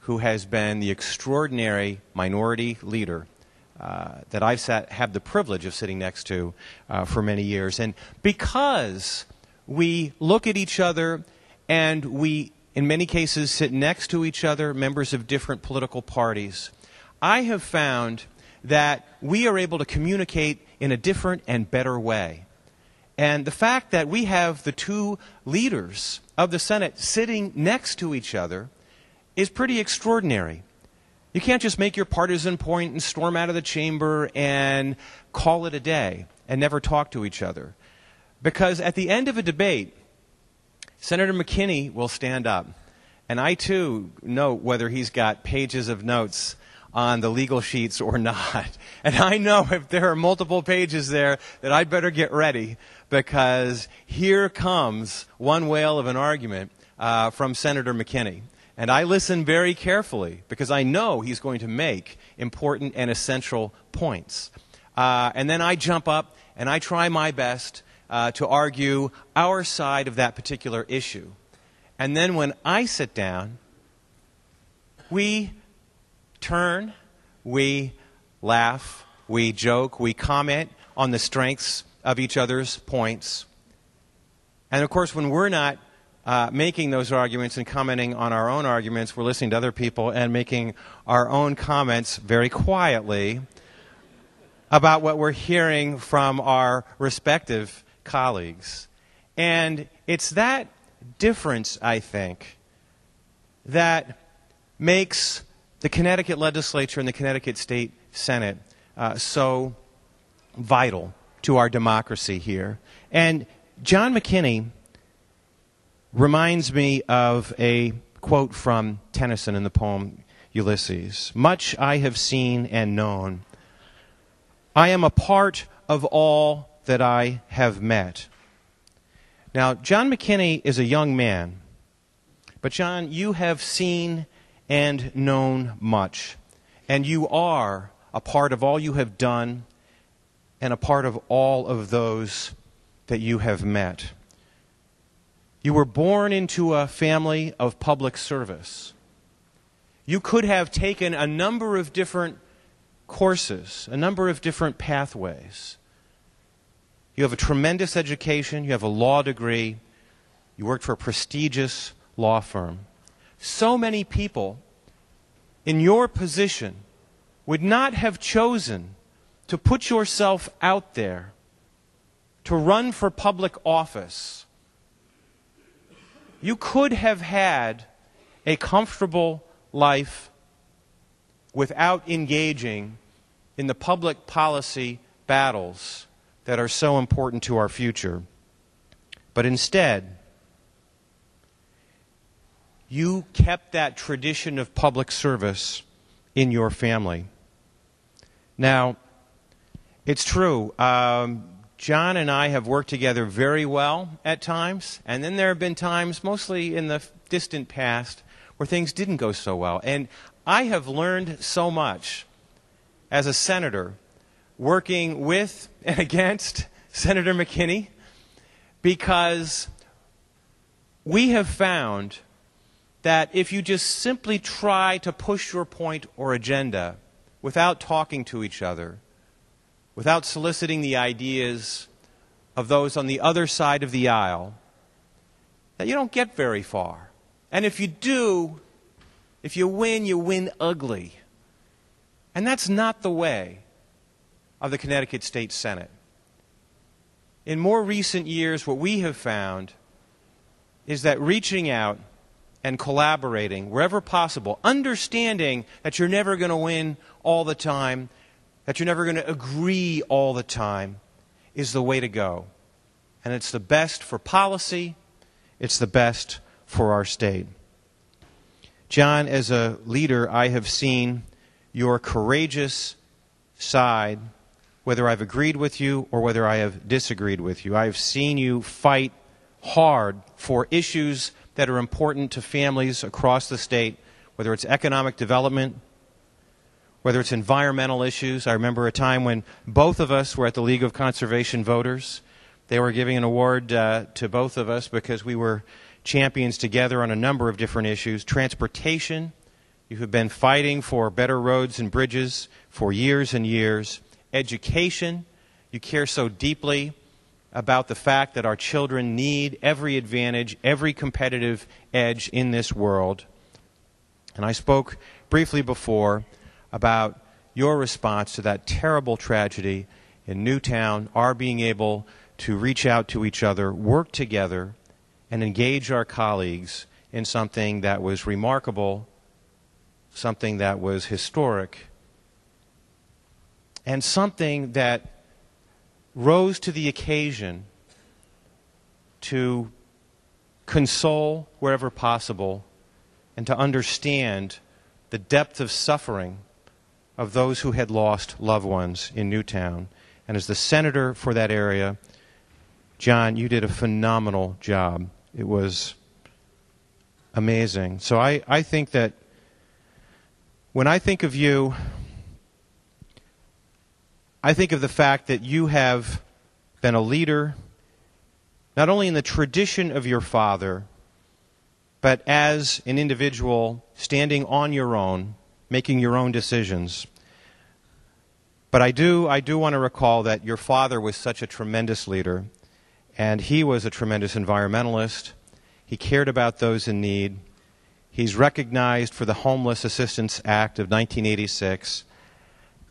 who has been the extraordinary minority leader that I've had the privilege of sitting next to for many years. And because we look at each other and we, in many cases, sit next to each other, members of different political parties, I have found that we are able to communicate in a different and better way. And the fact that we have the two leaders of the Senate sitting next to each other is pretty extraordinary. You can't just make your partisan point and storm out of the chamber and call it a day and never talk to each other. Because at the end of a debate, Senator McKinney will stand up. And I, too, note whether he's got pages of notes on the legal sheets or not. And I know if there are multiple pages there that I'd better get ready, because here comes one whale of an argument from Senator McKinney. And I listen very carefully because I know he's going to make important and essential points. And then I jump up and I try my best to argue our side of that particular issue. And then when I sit down, we turn, we laugh, we joke, we comment on the strengths of each other's points. And of course, when we're not making those arguments and commenting on our own arguments, we're listening to other people and making our own comments very quietly about what we're hearing from our respective colleagues. And it's that difference, I think, that makes the Connecticut legislature and the Connecticut State Senate so vital to our democracy here. And John McKinney reminds me of a quote from Tennyson in the poem Ulysses. Much I have seen and known. I am a part of all that I have met. Now, John McKinney is a young man, but John, you have seen and known much, and you are a part of all you have done and a part of all of those that you have met. You were born into a family of public service. You could have taken a number of different courses, a number of different pathways. You have a tremendous education, you have a law degree, you worked for a prestigious law firm. So many people in your position would not have chosen to put yourself out there to run for public office. You could have had a comfortable life without engaging in the public policy battles that are so important to our future. But instead, you kept that tradition of public service in your family. Now, it's true, John and I have worked together very well at times, and then there have been times, mostly in the distant past, where things didn't go so well. And I have learned so much as a senator working with and against Senator McKinney, because we have found that if you just simply try to push your point or agenda without talking to each other, without soliciting the ideas of those on the other side of the aisle, that you don't get very far. And if you do, if you win ugly. And that's not the way of the Connecticut State Senate. In more recent years, what we have found is that reaching out and collaborating wherever possible, understanding that you're never going to win all the time, that you're never going to agree all the time, is the way to go. And it's the best for policy. It's the best for our state. John, as a leader, I have seen your courageous side, whether I've agreed with you or whether I have disagreed with you. I have seen you fight hard for issues that are important to families across the state, whether it's economic development, whether it's environmental issues. I remember a time when both of us were at the League of Conservation Voters. They were giving an award to both of us because we were champions together on a number of different issues. Transportation, you have been fighting for better roads and bridges for years and years. Education, you care so deeply about the fact that our children need every advantage, every competitive edge in this world. And I spoke briefly before about your response to that terrible tragedy in Newtown, our being able to reach out to each other, work together, and engage our colleagues in something that was remarkable, something that was historic, and something that rose to the occasion to console wherever possible and to understand the depth of suffering of those who had lost loved ones in Newtown. And as the senator for that area, John, you did a phenomenal job. It was amazing. So I think that when I think of you, I think of the fact that you have been a leader, not only in the tradition of your father, but as an individual standing on your own, making your own decisions. But I do want to recall that your father was such a tremendous leader, and he was a tremendous environmentalist. He cared about those in need. He's recognized for the Homeless Assistance Act of 1986.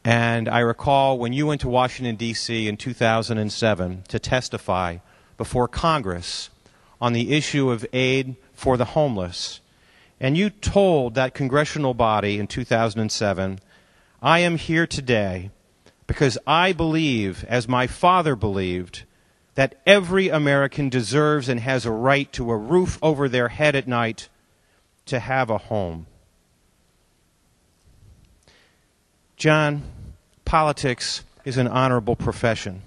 And I recall when you went to Washington, D.C. in 2007 to testify before Congress on the issue of aid for the homeless, and you told that congressional body in 2007, I am here today because I believe, as my father believed, that every American deserves and has a right to a roof over their head at night, to have a home. John, politics is an honorable profession.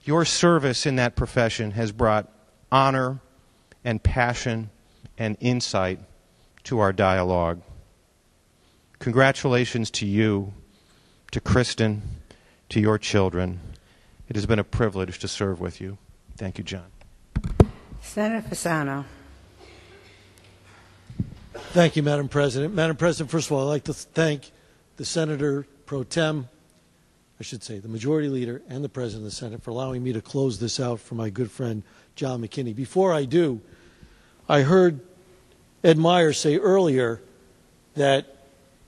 Your service in that profession has brought honor and passion and insight to our dialogue. Congratulations to you, to Kristen, to your children. It has been a privilege to serve with you. Thank you, John. Senator Fasano. Thank you, Madam President. Madam President, first of all, I'd like to thank the Senator Pro Tem, I should say, the Majority Leader and the President of the Senate for allowing me to close this out for my good friend John McKinney. Before I do, I heard Ed Meyer say earlier that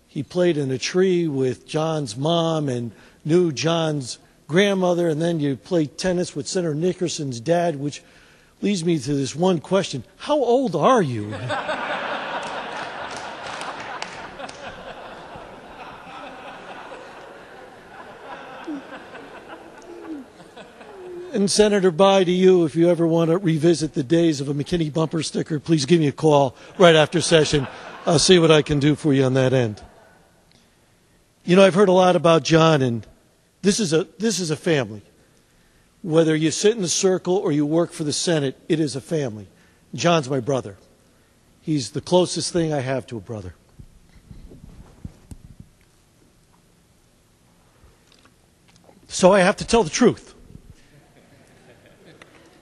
he played in a tree with John's mom and knew John's grandmother, and then you played tennis with Senator Nickerson's dad, which leads me to this one question. How old are you? And Senator, bye to you. If you ever want to revisit the days of a McKinney bumper sticker, please give me a call right after session. I'll see what I can do for you on that end. You know, I've heard a lot about John, and this is a family. Whether you sit in the circle or you work for the Senate, it is a family. John's my brother. He's the closest thing I have to a brother. So I have to tell the truth.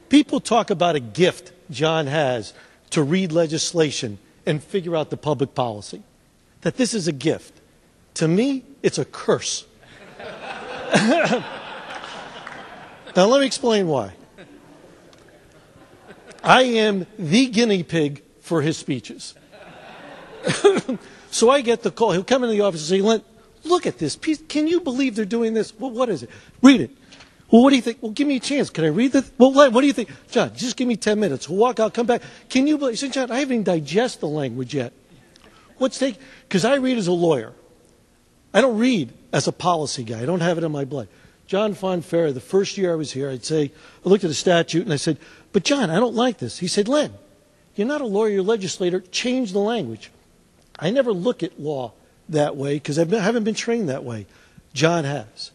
People talk about a gift John has to read legislation and figure out the public policy. That this is a gift. To me, it's a curse. Now let me explain why. I am the guinea pig for his speeches. So I get the call. He'll come into the office and say, Len, look at this piece. Can you believe they're doing this? Well, what is it? Read it. Well, what do you think? Well, give me a chance. Can I read this? Well, Len, what do you think? John, just give me 10 minutes. We'll walk out, come back. Can you believe? He said, John, I haven't even digested the language yet. What's take? Because I read as a lawyer. I don't read as a policy guy. I don't have it in my blood. John Fonferra, the first year I was here, I looked at the statute and I said, but John, I don't like this. He said, Len, you're not a lawyer, you're a legislator. Change the language. I never look at law that way because I haven't been trained that way. John has.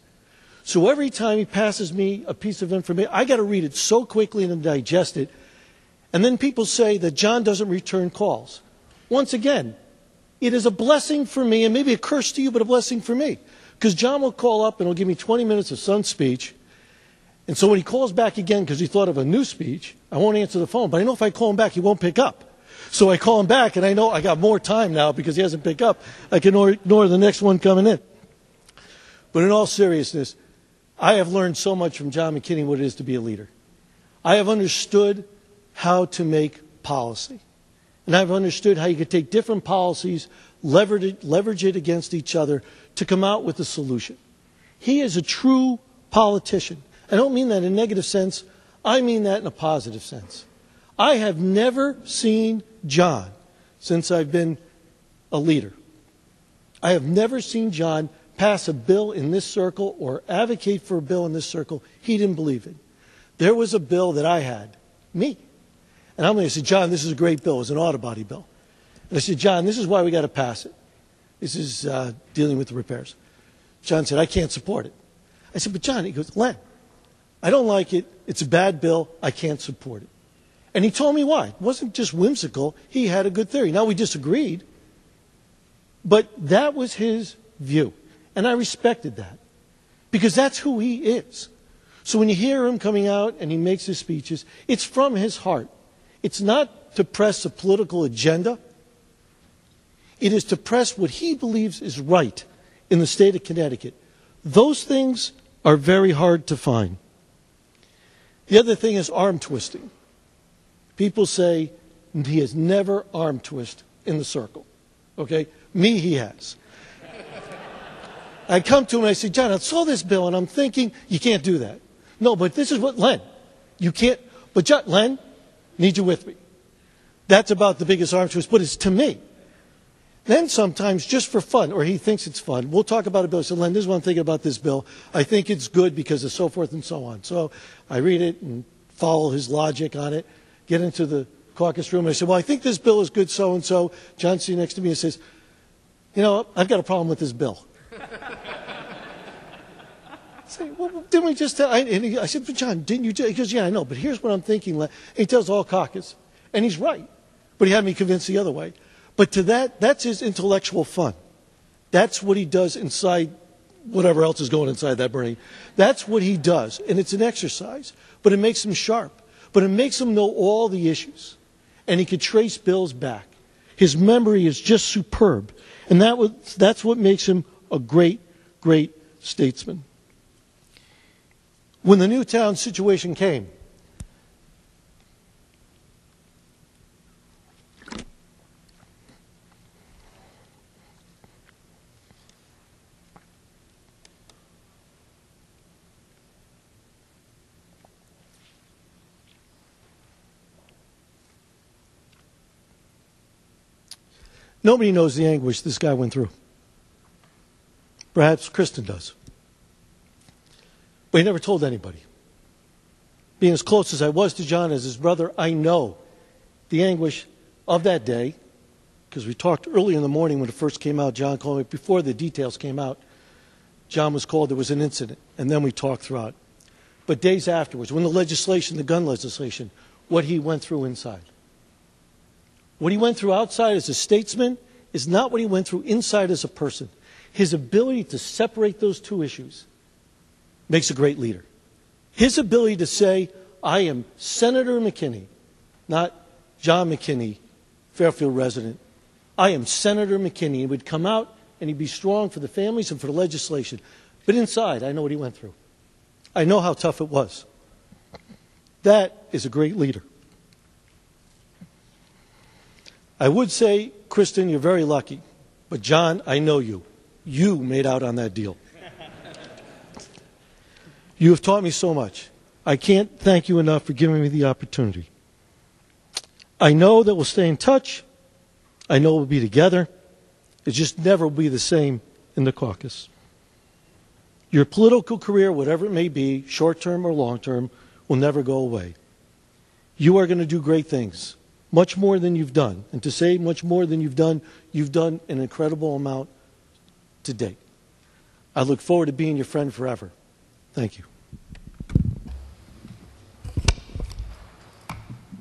So every time he passes me a piece of information, I got to read it so quickly and digest it. And then people say that John doesn't return calls. Once again, it is a blessing for me, and maybe a curse to you, but a blessing for me. Because John will call up and he'll give me 20 minutes of some speech. And so when he calls back again because he thought of a new speech, I won't answer the phone. But I know if I call him back, he won't pick up. So I call him back, and I know I got more time now because he hasn't picked up. I can ignore the next one coming in. But in all seriousness, I have learned so much from John McKinney what it is to be a leader. I have understood how to make policy. And I've understood how you could take different policies, leverage it against each other to come out with a solution. He is a true politician. I don't mean that in a negative sense. I mean that in a positive sense. I have never seen John since I've been a leader. I have never seen John pass a bill in this circle or advocate for a bill in this circle he didn't believe in. There was a bill that I had, me. And I'm going to say, John, this is a great bill. It was an auto body bill. And I said, John, this is why we got to pass it. This is dealing with the repairs. John said, I can't support it. I said, but John, he goes, Len, I don't like it. It's a bad bill. I can't support it. And he told me why. It wasn't just whimsical. He had a good theory. Now, we disagreed. But that was his view. And I respected that. Because that's who he is. So when you hear him coming out and he makes his speeches, it's from his heart. It's not to press a political agenda. It is to press what he believes is right in the state of Connecticut. Those things are very hard to find. The other thing is arm twisting. People say he has never arm twist in the circle. Okay? Me, he has. I come to him and I say, John, I saw this bill and I'm thinking, you can't do that. No, but this is what, Len, you can't, but John, Len, need you with me. That's about the biggest arm twist, but it's to me. Then sometimes, just for fun, or he thinks it's fun, we'll talk about a bill. So, Len, this is what I'm thinking about this bill. I think it's good because of so forth and so on. So I read it and follow his logic on it, get into the caucus room, and I say, well, I think this bill is good so-and-so. John sitting next to me and says, you know, I've got a problem with this bill. I say, well, didn't we just tell? I said, but John, didn't you? He goes, yeah, I know, but here's what I'm thinking. And he tells all caucus, and he's right. But he had me convinced the other way. But to that's his intellectual fun. That's what he does inside whatever else is going inside that brain. That's what he does, and it's an exercise. But it makes him sharp. But it makes him know all the issues. And he can trace bills back. His memory is just superb. And that's what makes him a great, great statesman. When the Newtown situation came, nobody knows the anguish this guy went through. Perhaps Kristen does. But he never told anybody. Being as close as I was to John as his brother, I know the anguish of that day, because we talked early in the morning when it first came out. John called me. Before the details came out, John was called. There was an incident, and then we talked throughout. But days afterwards, when the gun legislation, what he went through inside. What he went through outside as a statesman is not what he went through inside as a person. His ability to separate those two issues makes a great leader. His ability to say, I am Senator McKinney, not John McKinney, Fairfield resident. I am Senator McKinney. He would come out and he'd be strong for the families and for the legislation. But inside, I know what he went through. I know how tough it was. That is a great leader. I would say, Kristen, you're very lucky. But John, I know you. You made out on that deal. You have taught me so much. I can't thank you enough for giving me the opportunity. I know that we'll stay in touch. I know we'll be together. It just never will be the same in the caucus. Your political career, whatever it may be, short-term or long-term, will never go away. You are going to do great things, much more than you've done. And to say much more than you've done an incredible amount to date. I look forward to being your friend forever. Thank you.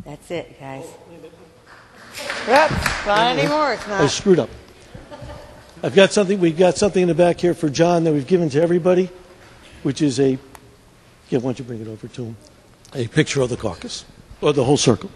That's it, guys. Oops, not anymore. It's not. I screwed up. We've got something in the back here for John that we've given to everybody, which is why don't you bring it over to him? A picture of the caucus, or the whole circle.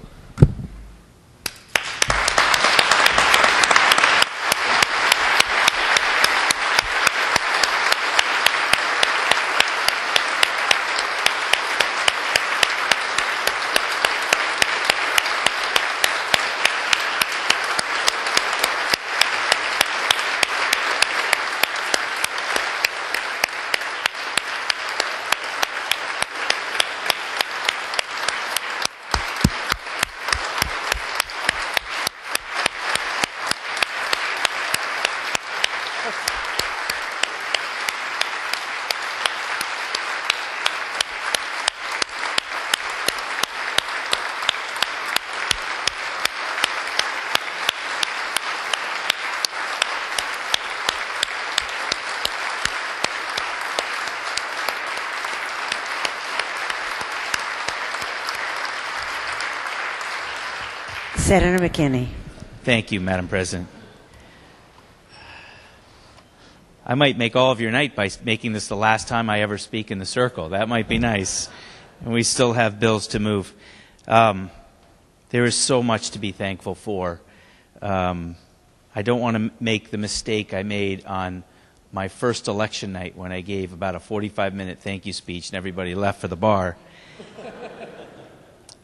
Senator McKinney. Thank you, Madam President. I might make all of your night by making this the last time I ever speak in the circle. That might be nice. And we still have bills to move. There is so much to be thankful for. I don't want to make the mistake I made on my first election night when I gave about a 45-minute thank you speech and everybody left for the bar.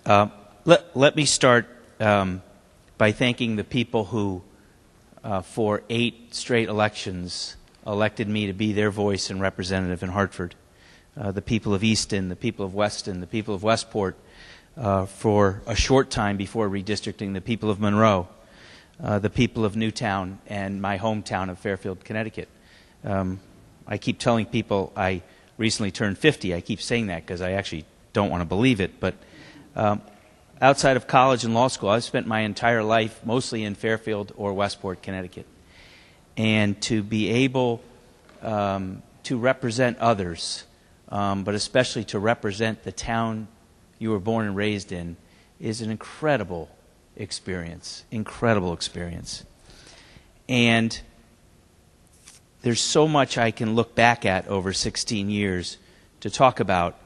Let me start by thanking the people who, for 8 straight elections, elected me to be their voice and representative in Hartford. The people of Easton, the people of Weston, the people of Westport, for a short time before redistricting, the people of Monroe, the people of Newtown, and my hometown of Fairfield, Connecticut. I keep telling people I recently turned 50. I keep saying that because I actually don't want to believe it, but outside of college and law school, I've spent my entire life mostly in Fairfield or Westport, Connecticut. And to be able to represent others, but especially to represent the town you were born and raised in, is an incredible experience. Incredible experience. And there's so much I can look back at over 16 years to talk about,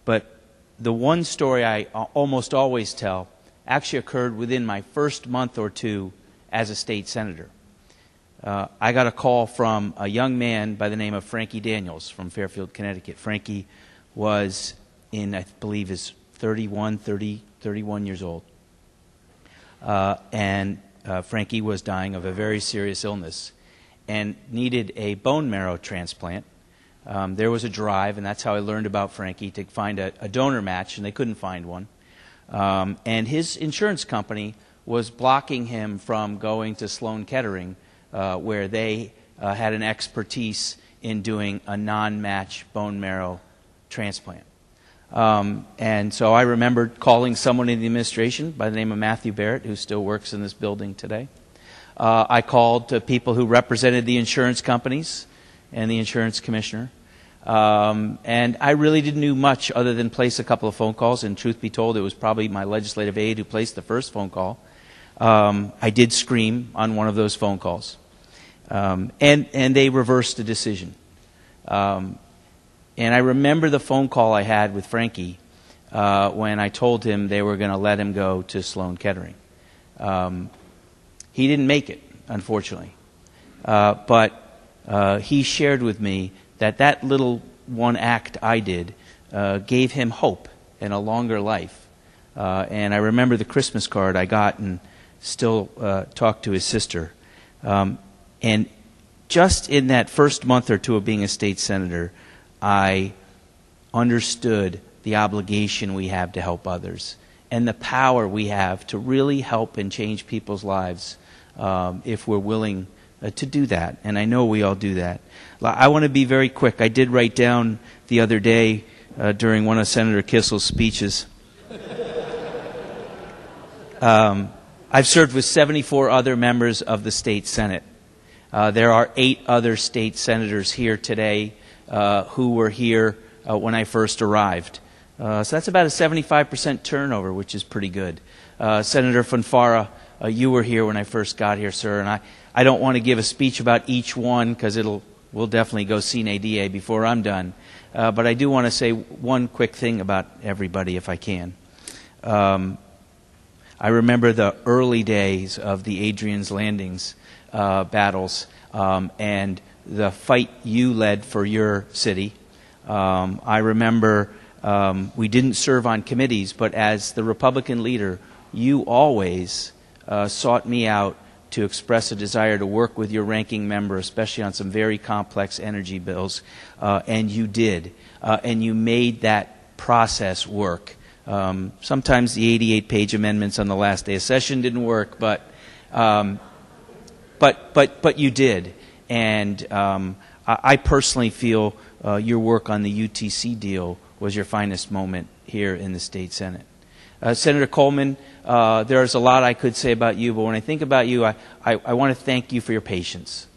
but the one story I almost always tell actually occurred within my first month or two as a state senator. I got a call from a young man by the name of Frankie Daniels from Fairfield, Connecticut. Frankie was I believe, is 31 years old. And Frankie was dying of a very serious illness and needed a bone marrow transplant. There was a drive, and that's how I learned about Frankie, to find a donor match, and they couldn't find one. And his insurance company was blocking him from going to Sloan Kettering, where they had an expertise in doing a non-match bone marrow transplant. And so I remembered calling someone in the administration by the name of Matthew Barrett, who still works in this building today. I called to people who represented the insurance companies and the insurance commissioner. And I really didn't do much other than place a couple of phone calls, and truth be told, it was probably my legislative aide who placed the first phone call. I did scream on one of those phone calls. And they reversed the decision. And I remember the phone call I had with Frankie when I told him they were going to let him go to Sloan Kettering. He didn't make it, unfortunately. But he shared with me that little one act I did gave him hope and a longer life. And I remember the Christmas card I got and still talk to his sister. And just in that first month or two of being a state senator, I understood the obligation we have to help others and the power we have to really help and change people's lives if we're willing to do that. And I know we all do that. I want to be very quick. I did write down the other day during one of Senator Kissel's speeches. I've served with 74 other members of the state Senate. There are 8 other state senators here today who were here when I first arrived. So that's about a 75% turnover, which is pretty good. Senator Fonfara, you were here when I first got here, sir, and I don't want to give a speech about each one because we'll definitely go sine die before I'm done. But I do want to say one quick thing about everybody, if I can. I remember the early days of the Adrian's Landings battles and the fight you led for your city. I remember we didn't serve on committees, but as the Republican leader, you always sought me out to express a desire to work with your ranking member, especially on some very complex energy bills, and you did. And you made that process work. Sometimes the 88-page amendments on the last day of session didn't work, but you did. And I personally feel your work on the UTC deal was your finest moment here in the state Senate. Senator Coleman, there's a lot I could say about you, but when I think about you, I want to thank you for your patience.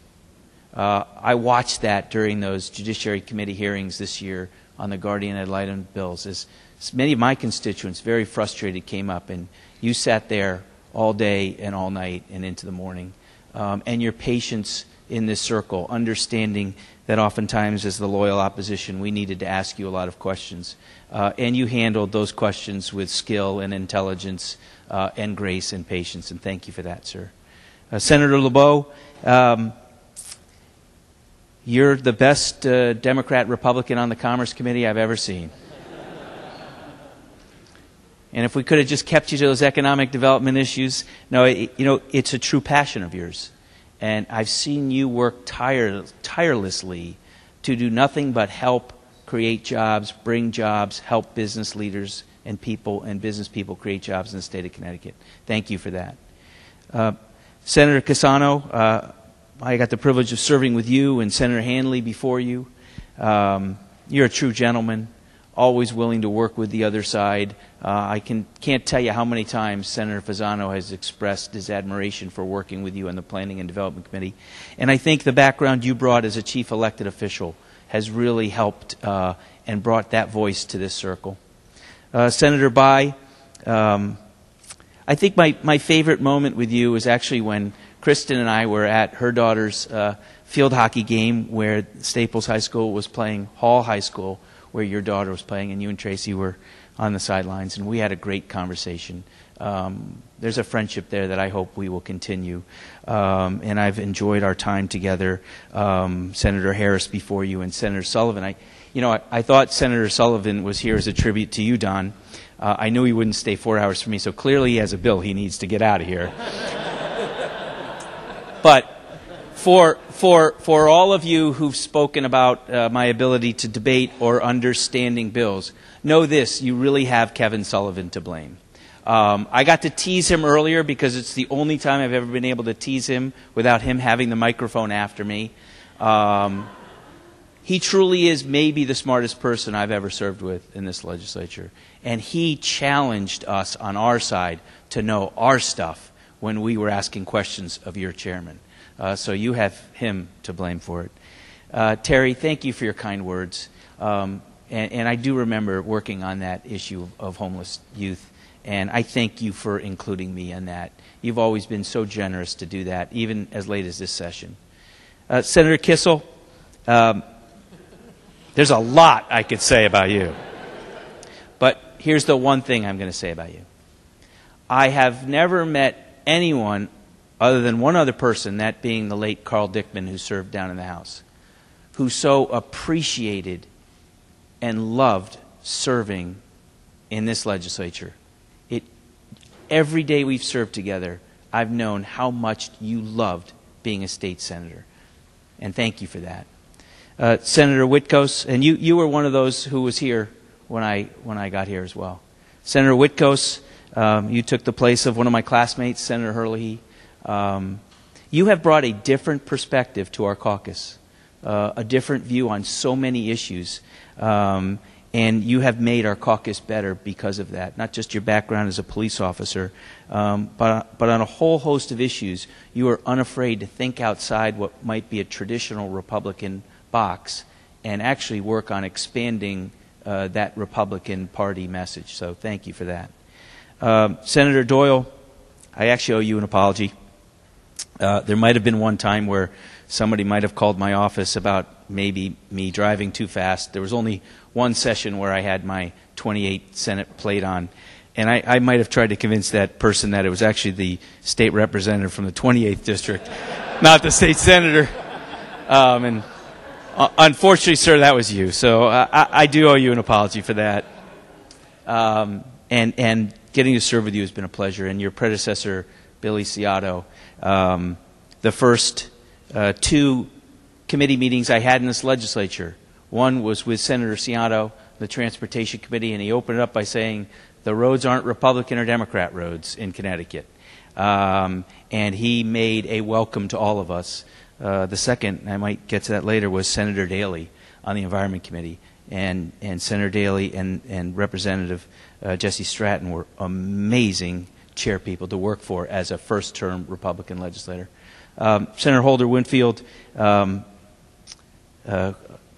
I watched that during those Judiciary Committee hearings this year on the guardian ad litem bills. As many of my constituents, very frustrated, came up, and you sat there all day and all night and into the morning. And your patience in this circle, understanding that oftentimes as the loyal opposition we needed to ask you a lot of questions. And you handled those questions with skill and intelligence and grace and patience, and thank you for that, sir. Senator LeBeau, you're the best Democrat-Republican on the Commerce Committee I've ever seen. And if we could have just kept you to those economic development issues, no, it's a true passion of yours. And I've seen you work tirelessly to do nothing but help create jobs, bring jobs, help business leaders and people and business people create jobs in the state of Connecticut. Thank you for that. Senator Cassano, I got the privilege of serving with you and Senator Handley before you. You're a true gentleman, always willing to work with the other side. I can't tell you how many times Senator Fasano has expressed his admiration for working with you on the Planning and Development Committee. And I think the background you brought as a chief elected official has really helped and brought that voice to this circle. Senator Bai, I think my favorite moment with you was actually when Kristen and I were at her daughter's field hockey game where Staples High School was playing Hall High School, where your daughter was playing, and you and Tracy were on the sidelines, and we had a great conversation. there's a friendship there that I hope we will continue. And I've enjoyed our time together, Senator Harris before you and Senator Sullivan. I thought Senator Sullivan was here as a tribute to you, Don. I knew he wouldn't stay 4 hours for me, so clearly he has a bill he needs to get out of here. But for all of you who've spoken about my ability to debate or understanding bills, know this: you really have Kevin Sullivan to blame. I got to tease him earlier because it's the only time I've ever been able to tease him without him having the microphone after me. He truly is maybe the smartest person I've ever served with in this legislature. And he challenged us on our side to know our stuff when we were asking questions of your chairman. So you have him to blame for it. Terry, thank you for your kind words. And I do remember working on that issue of homeless youth. And I thank you for including me in that. You've always been so generous to do that, even as late as this session. Senator Kissel, there's a lot I could say about you. But here's the one thing I'm going to say about you. I have never met anyone other than one other person, that being the late Carl Dickman, who served down in the House, who so appreciated and loved serving in this legislature. Every day we've served together, I've known how much you loved being a state senator. And thank you for that. Senator Witkos, and you were one of those who was here when I got here as well. Senator Witkos, you took the place of one of my classmates, Senator Hurley. You have brought a different perspective to our caucus, a different view on so many issues. And you have made our caucus better because of that. Not just your background as a police officer, but on a whole host of issues, you are unafraid to think outside what might be a traditional Republican box and actually work on expanding that Republican Party message. So thank you for that. Senator Doyle, I actually owe you an apology. There might have been one time where somebody might have called my office about maybe me driving too fast. There was only one session where I had my 28 Senate plate on, and I might have tried to convince that person that it was actually the state representative from the 28th district, not the state senator. And unfortunately, sir, that was you. So I do owe you an apology for that. And getting to serve with you has been a pleasure. And your predecessor, Billy Ciotto, the first two committee meetings I had in this legislature. One was with Senator Ciotto, the Transportation Committee, and he opened it up by saying the roads aren't Republican or Democrat roads in Connecticut. And he made a welcome to all of us. The second, I might get to that later, was Senator Daley on the Environment Committee. And Senator Daley and Representative Jesse Stratton were amazing chair people to work for as a first-term Republican legislator. Senator Holder Winfield,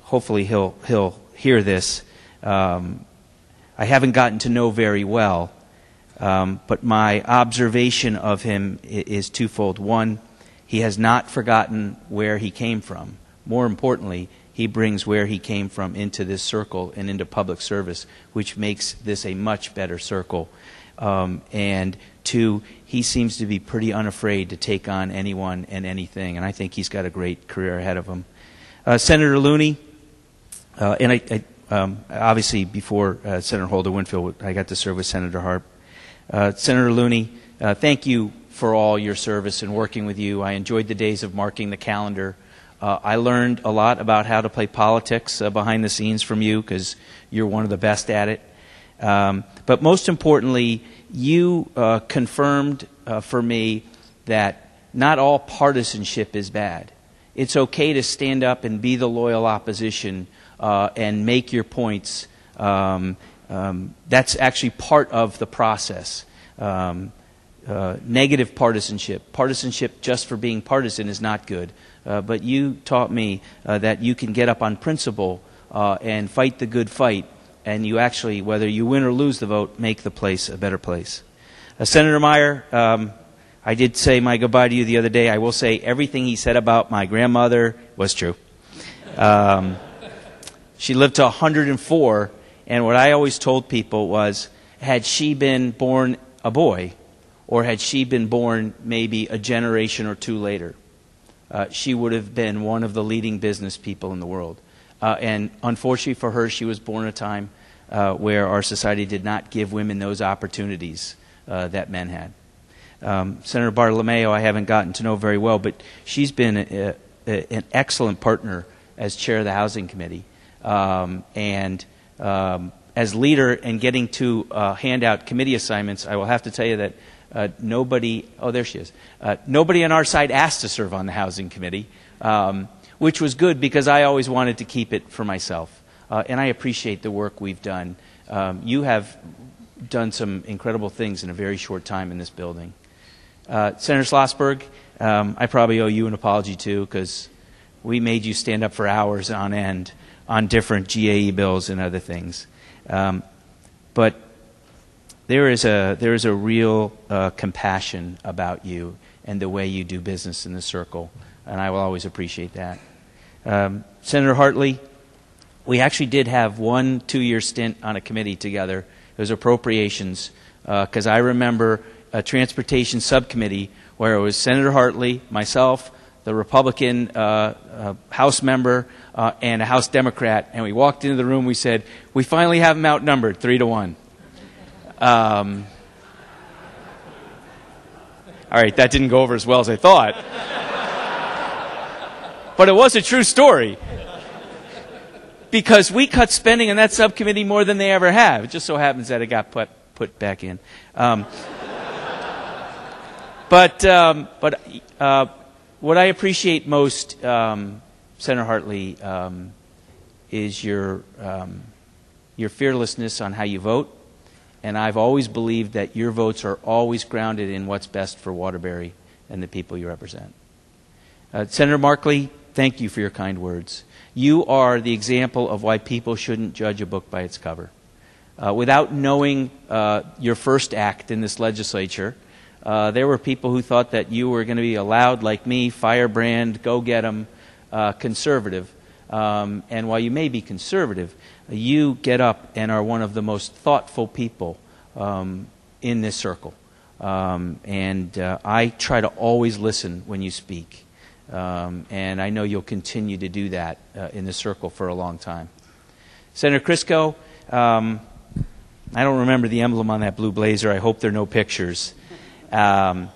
hopefully he'll hear this. I haven't gotten to know very well, but my observation of him is twofold. One, he has not forgotten where he came from. More importantly, he brings where he came from into this circle and into public service, which makes this a much better circle. And two, he seems to be pretty unafraid to take on anyone and anything, and I think he's got a great career ahead of him. Senator Looney, and I obviously before Senator Holder Winfield, I got to serve with Senator Harp. Senator Looney, thank you for all your service and working with you. I enjoyed the days of marking the calendar. I learned a lot about how to play politics behind the scenes from you because you're one of the best at it. But most importantly, you confirmed for me that not all partisanship is bad. It's okay to stand up and be the loyal opposition and make your points. That's actually part of the process. Negative partisanship just for being partisan is not good. But you taught me that you can get up on principle and fight the good fight, and you actually, whether you win or lose the vote, make the place a better place. Senator Meyer, I did say my goodbye to you the other day. I will say everything he said about my grandmother was true. She lived to 104, and what I always told people was, had she been born a boy, or had she been born maybe a generation or two later, she would have been one of the leading business people in the world. And unfortunately for her, she was born at a time where our society did not give women those opportunities that men had. Senator Bartolomeo, I haven't gotten to know very well, but she's been an excellent partner as chair of the Housing Committee. And as leader and getting to hand out committee assignments, I will have to tell you that nobody, oh, there she is, nobody on our side asked to serve on the Housing Committee, which was good because I always wanted to keep it for myself. And I appreciate the work we've done. You have done some incredible things in a very short time in this building. Senator Schlossberg, I probably owe you an apology too, because we made you stand up for hours on end on different GAE bills and other things. But there is a real compassion about you and the way you do business in the circle, and I will always appreciate that. Senator Hartley, we actually did have 1 2-year stint on a committee together. It was appropriations, because I remember a transportation subcommittee where it was Senator Hartley, myself, the Republican House member, and a House Democrat, and we walked into the room, we said, we finally have them outnumbered 3-1. All right, that didn't go over as well as I thought. But it was a true story. Because we cut spending in that subcommittee more than they ever have. It just so happens that it got put back in. But what I appreciate most, Senator Hartley, is your fearlessness on how you vote. And I've always believed that your votes are always grounded in what's best for Waterbury and the people you represent. Senator Markley, thank you for your kind words. You are the example of why people shouldn't judge a book by its cover. Without knowing your first act in this legislature, there were people who thought that you were going to be a loud, like me, firebrand, go-get-em, conservative. And while you may be conservative, you get up and are one of the most thoughtful people in this circle. And I try to always listen when you speak. And I know you'll continue to do that in the circle for a long time. Senator Crisco, I don't remember the emblem on that blue blazer. I hope there are no pictures. But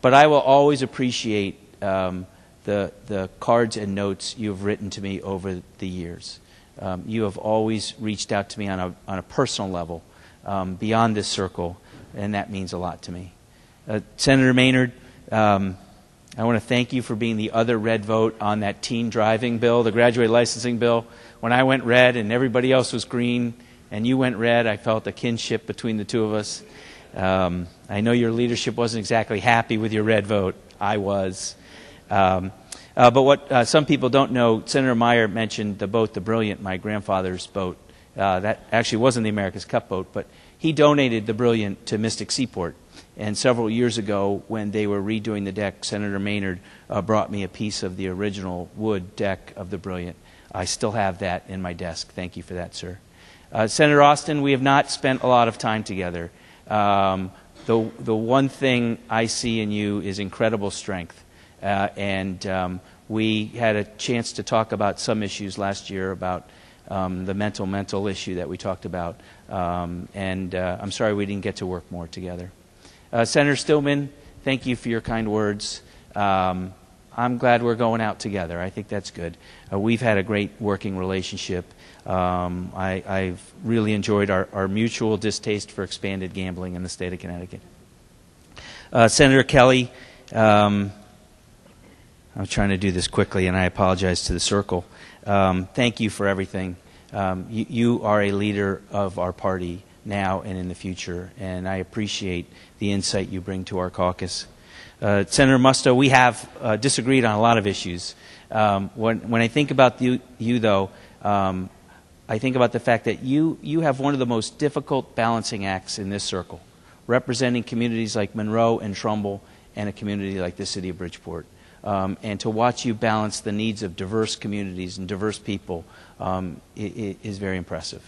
I will always appreciate the cards and notes you have written to me over the years. You have always reached out to me on a personal level beyond this circle, and that means a lot to me. Senator Maynard, I want to thank you for being the other red vote on that teen driving bill, the graduate licensing bill. When I went red and everybody else was green and you went red, I felt a kinship between the two of us. I know your leadership wasn't exactly happy with your red vote. I was. But what some people don't know, Senator Meyer mentioned the boat, the Brilliant, my grandfather's boat. That actually wasn't the America's Cup boat, but he donated the Brilliant to Mystic Seaport. And several years ago, when they were redoing the deck, Senator Maynard brought me a piece of the original wood deck of the Brilliant. I still have that in my desk. Thank you for that, sir. Senator Austin, we have not spent a lot of time together. The one thing I see in you is incredible strength. And we had a chance to talk about some issues last year about the mental issue that we talked about. And I'm sorry we didn't get to work more together. Senator Stillman, thank you for your kind words. I'm glad we're going out together. I think that's good. We've had a great working relationship. I've really enjoyed our mutual distaste for expanded gambling in the state of Connecticut. Senator Kelly, I'm trying to do this quickly, and I apologize to the circle. Thank you for everything. You are a leader of our party now and in the future, and I appreciate the insight you bring to our caucus. Senator Musto, we have disagreed on a lot of issues. When I think about you though, I think about the fact that you have one of the most difficult balancing acts in this circle, representing communities like Monroe and Trumbull and a community like the city of Bridgeport. And to watch you balance the needs of diverse communities and diverse people is very impressive.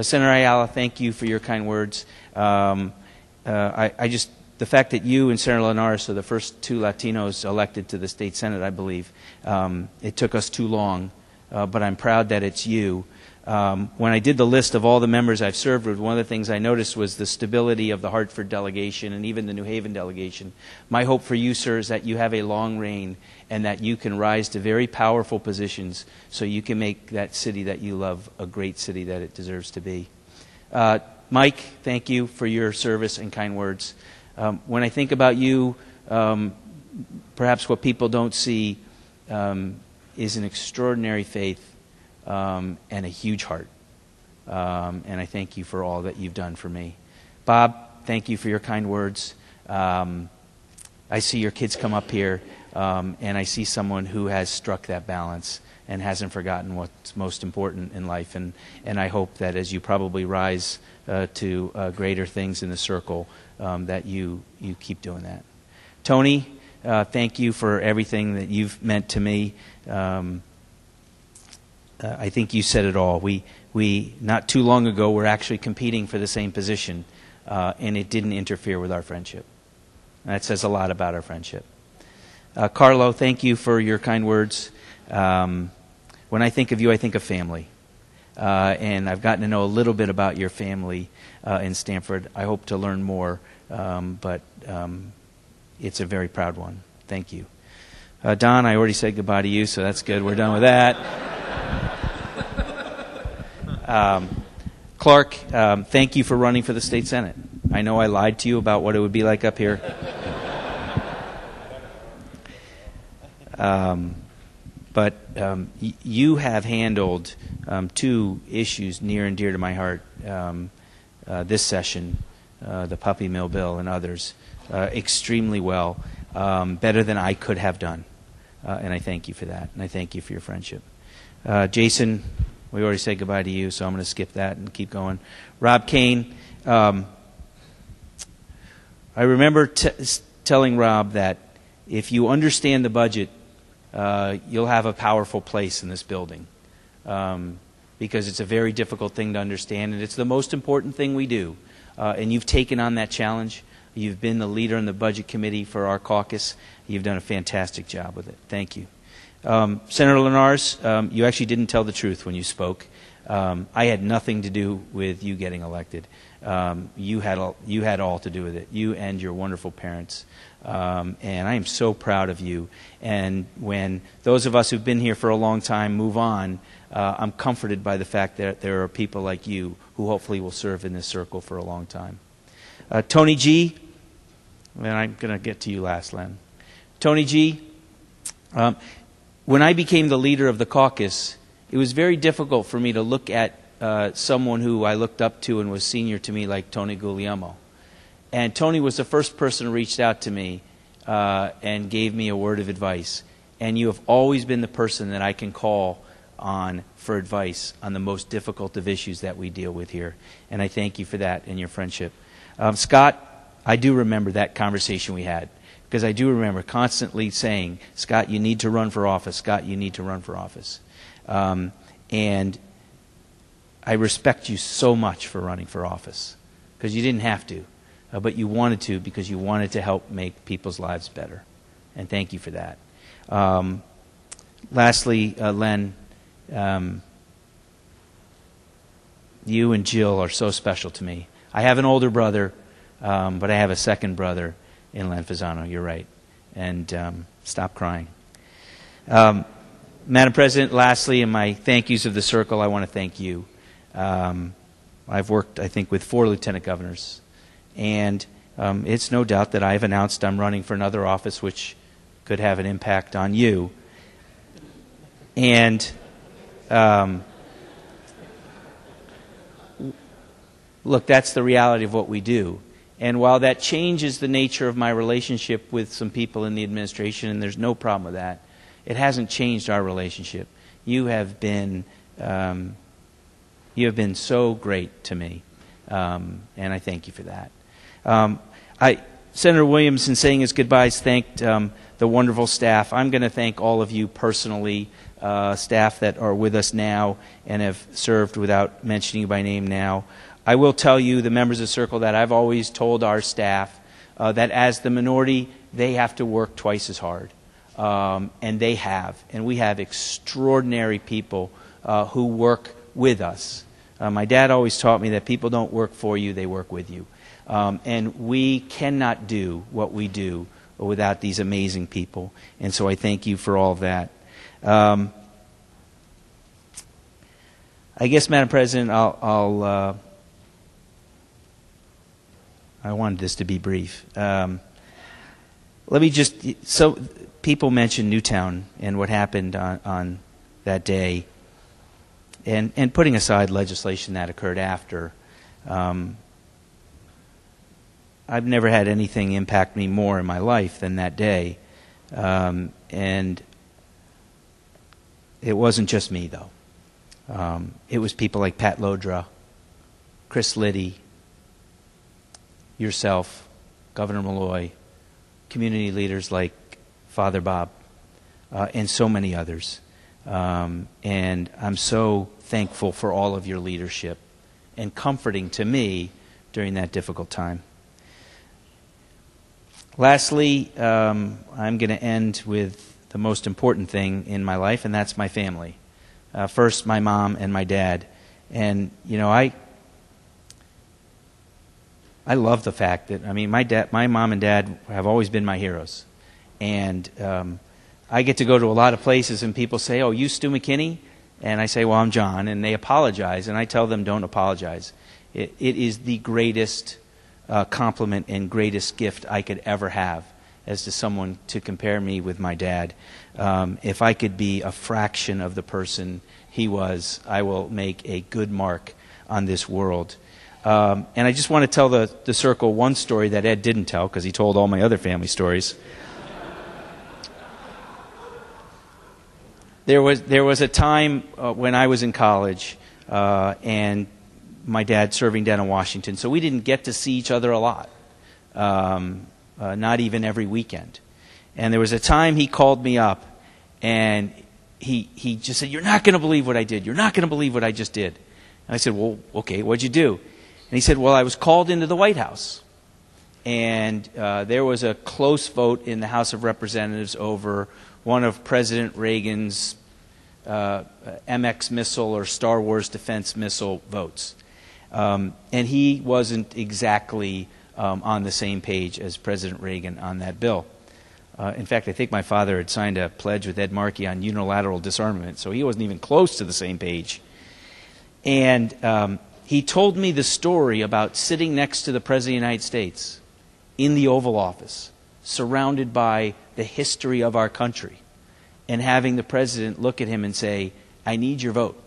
Senator Ayala, thank you for your kind words. the fact that you and Senator Linares are the first two Latinos elected to the state Senate, I believe, it took us too long, but I'm proud that it's you. When I did the list of all the members I've served with, one of the things I noticed was the stability of the Hartford delegation and even the New Haven delegation. My hope for you, sir, is that you have a long reign and that you can rise to very powerful positions so you can make that city that you love a great city that it deserves to be. Mike, thank you for your service and kind words. When I think about you, perhaps what people don't see is an extraordinary faith and a huge heart. And I thank you for all that you've done for me. Bob, thank you for your kind words. I see your kids come up here, and I see someone who has struck that balance and hasn't forgotten what's most important in life. And I hope that as you probably rise to greater things in the circle, that you keep doing that. Tony, thank you for everything that you've meant to me. I think you said it all. We not too long ago were actually competing for the same position, and it didn't interfere with our friendship. That says a lot about our friendship. Carlo, thank you for your kind words. When I think of you, I think of family. And I've gotten to know a little bit about your family in Stamford. I hope to learn more, but it's a very proud one. Thank you. Don, I already said goodbye to you, so that's good. We're done with that. Clark, thank you for running for the state Senate. I know I lied to you about what it would be like up here. But you have handled two issues near and dear to my heart this session, the puppy mill bill and others, extremely well, better than I could have done. And I thank you for that, and I thank you for your friendship. Jason, we already said goodbye to you, so I'm going to skip that and keep going. Rob Kane, I remember telling Rob that if you understand the budget, you'll have a powerful place in this building, because it's a very difficult thing to understand, and it's the most important thing we do. And you've taken on that challenge. You've been the leader in the budget committee for our caucus. You've done a fantastic job with it. Thank you. Senator Linares, you actually didn't tell the truth when you spoke. I had nothing to do with you getting elected. You had all to do with it, you and your wonderful parents. And I am so proud of you. And when those of us who've been here for a long time move on, I'm comforted by the fact that there are people like you who hopefully will serve in this circle for a long time. Tony G., and I'm going to get to you last, Len. Tony G., when I became the leader of the caucus, it was very difficult for me to look at someone who I looked up to and was senior to me like Tony Guglielmo. And Tony was the first person who reached out to me and gave me a word of advice. And you have always been the person that I can call on for advice on the most difficult of issues that we deal with here. And I thank you for that and your friendship. Scott, I do remember that conversation we had, because I do remember constantly saying, Scott, you need to run for office. Scott, you need to run for office. And I respect you so much for running for office, because you didn't have to, but you wanted to, because you wanted to help make people's lives better. And thank you for that. Lastly, Len, you and Jill are so special to me. I have an older brother, but I have a second brother in Len Fasano. You're right. And stop crying. Madam President, lastly, in my thank yous of the circle, I want to thank you. I've worked, I think, with 4 lieutenant governors. And it's no doubt that I've announced I'm running for another office, which could have an impact on you. And look, that's the reality of what we do. And while that changes the nature of my relationship with some people in the administration, and there's no problem with that, it hasn't changed our relationship. You have been so great to me, and I thank you for that. Senator Williams, in saying his goodbyes, thanked the wonderful staff. I'm going to thank all of you personally, staff that are with us now and have served without mentioning you by name now. I will tell you, the members of the circle, that I've always told our staff that as the minority, they have to work twice as hard. And they have. And we have extraordinary people who work with us. My dad always taught me that people don't work for you, they work with you. And we cannot do what we do without these amazing people. And so I thank you for all of that. I guess, Madam President, I wanted this to be brief. Let me just, so people mentioned Newtown and what happened on that day, and putting aside legislation that occurred after. I've never had anything impact me more in my life than that day. And it wasn't just me, though. It was people like Pat Lodra, Chris Liddy, yourself, Governor Malloy, community leaders like Father Bob, and so many others. And I'm so thankful for all of your leadership and comforting to me during that difficult time. Lastly, I'm going to end with the most important thing in my life, and that's my family. First, my mom and my dad. And, you know, I love the fact that, I mean, my mom and dad have always been my heroes. And I get to go to a lot of places and people say, "Oh, you Stu McKinney?" And I say, "Well, I'm John." And they apologize. And I tell them, don't apologize. It is the greatest compliment and greatest gift I could ever have as to someone to compare me with my dad. If I could be a fraction of the person he was, I will make a good mark on this world. And I just want to tell the circle one story that Ed didn't tell, because he told all my other family stories. There was a time when I was in college, and my dad serving down in Washington, so we didn't get to see each other a lot, not even every weekend. And there was a time he called me up, and he just said, "You're not going to believe what I did. You're not going to believe what I just did." And I said, "Well, okay, what'd you do?" And he said, "Well, I was called into the White House, and there was a close vote in the House of Representatives over one of President Reagan's MX missile or Star Wars defense missile votes. And he wasn't exactly on the same page as President Reagan on that bill. In fact, I think my father had signed a pledge with Ed Markey on unilateral disarmament, so he wasn't even close to the same page. And he told me the story about sitting next to the President of the United States in the Oval Office, surrounded by the history of our country, and having the President look at him and say, "I need your vote,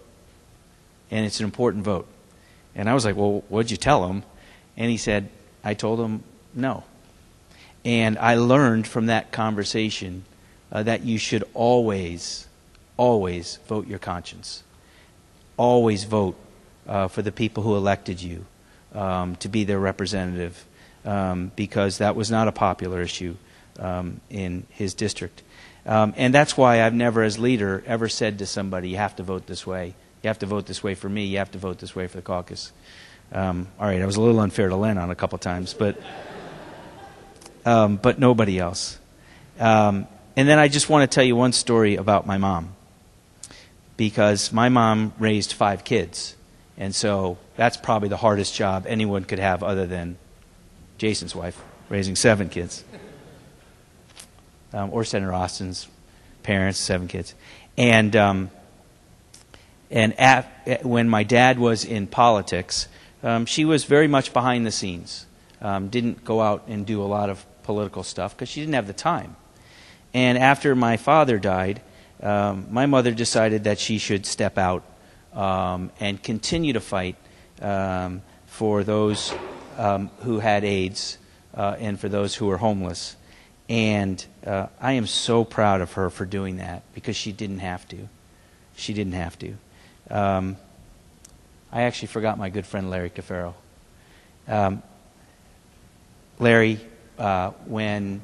and it's an important vote." And I was like, "Well, what'd you tell him?" And he said, "I told him no." And I learned from that conversation that you should always, always vote your conscience. Always vote for the people who elected you to be their representative, because that was not a popular issue in his district. And that's why I've never, as leader, ever said to somebody, "You have to vote this way. You have to vote this way for me. You have to vote this way for the caucus." All right, I was a little unfair to Len on a couple times, but nobody else. And then I just want to tell you one story about my mom, because my mom raised 5 kids, and so that's probably the hardest job anyone could have other than Jason's wife, raising 7 kids. Or Senator Austin's parents, 7 kids. And when my dad was in politics, she was very much behind the scenes. Didn't go out and do a lot of political stuff because she didn't have the time. And after my father died, my mother decided that she should step out and continue to fight for those who had AIDS and for those who were homeless. And I am so proud of her for doing that, because she didn't have to. She didn't have to. I actually forgot my good friend Larry Cafaro. Larry, when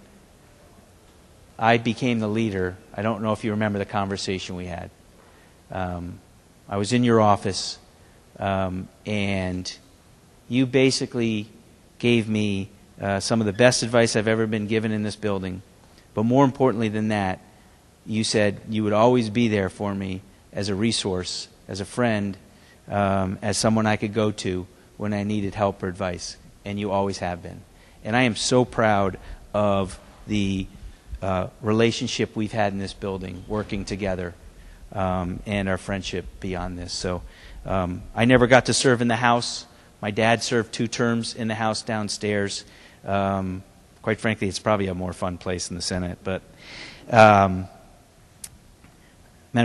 I became the leader, I don't know if you remember the conversation we had. I was in your office, and You basically gave me some of the best advice I've ever been given in this building. But more importantly than that, you said you would always be there for me as a resource, as a friend, as someone I could go to when I needed help or advice. And you always have been. And I am so proud of the relationship we've had in this building, working together, and our friendship beyond this. So I never got to serve in the House. My dad served 2 terms in the House downstairs. Quite frankly, it's probably a more fun place in the Senate. But, Madam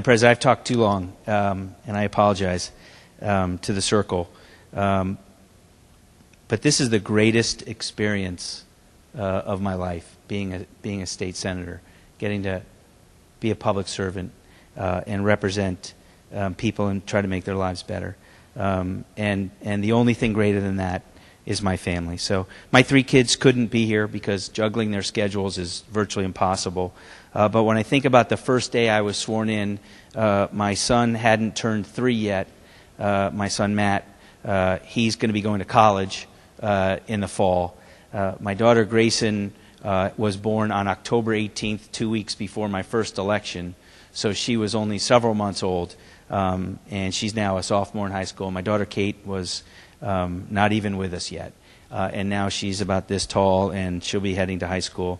President, I've talked too long, and I apologize to the circle. But this is the greatest experience of my life, being a state senator, getting to be a public servant and represent people and try to make their lives better. And the only thing greater than that is my family. So my 3 kids couldn't be here because juggling their schedules is virtually impossible. But when I think about the first day I was sworn in, my son hadn't turned 3 yet. My son Matt, he's going to be going to college in the fall. My daughter Grayson was born on October 18th, 2 weeks before my first election. So she was only several months old, and she's now a sophomore in high school. My daughter Kate was not even with us yet, and now she's about this tall, and she'll be heading to high school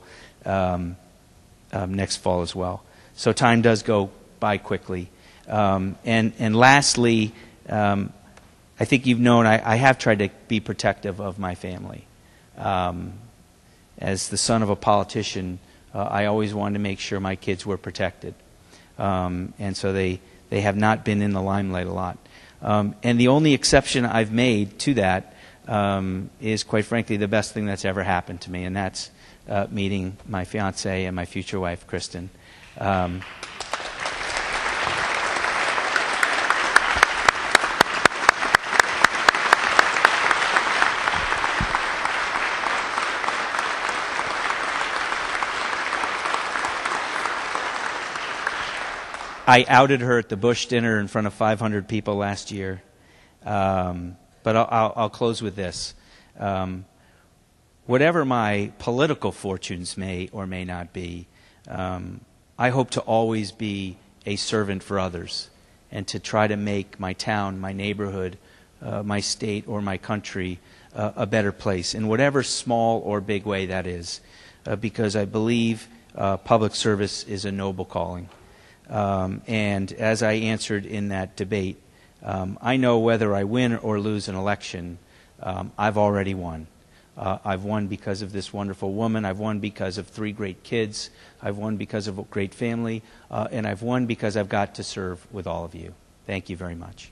next fall as well. So time does go by quickly. And lastly, I think you've known I have tried to be protective of my family. As the son of a politician, I always wanted to make sure my kids were protected. And so they have not been in the limelight a lot. And the only exception I've made to that is, quite frankly, the best thing that's ever happened to me, and that's meeting my fiancée and my future wife, Kristen. I outed her at the Bush dinner in front of 500 people last year. But I'll close with this. Whatever my political fortunes may or may not be, I hope to always be a servant for others and to try to make my town, my neighborhood, my state, or my country a better place in whatever small or big way that is, because I believe public service is a noble calling. And as I answered in that debate, I know whether I win or lose an election, I've already won. I've won because of this wonderful woman. I've won because of 3 great kids. I've won because of a great family. And I've won because I've got to serve with all of you. Thank you very much.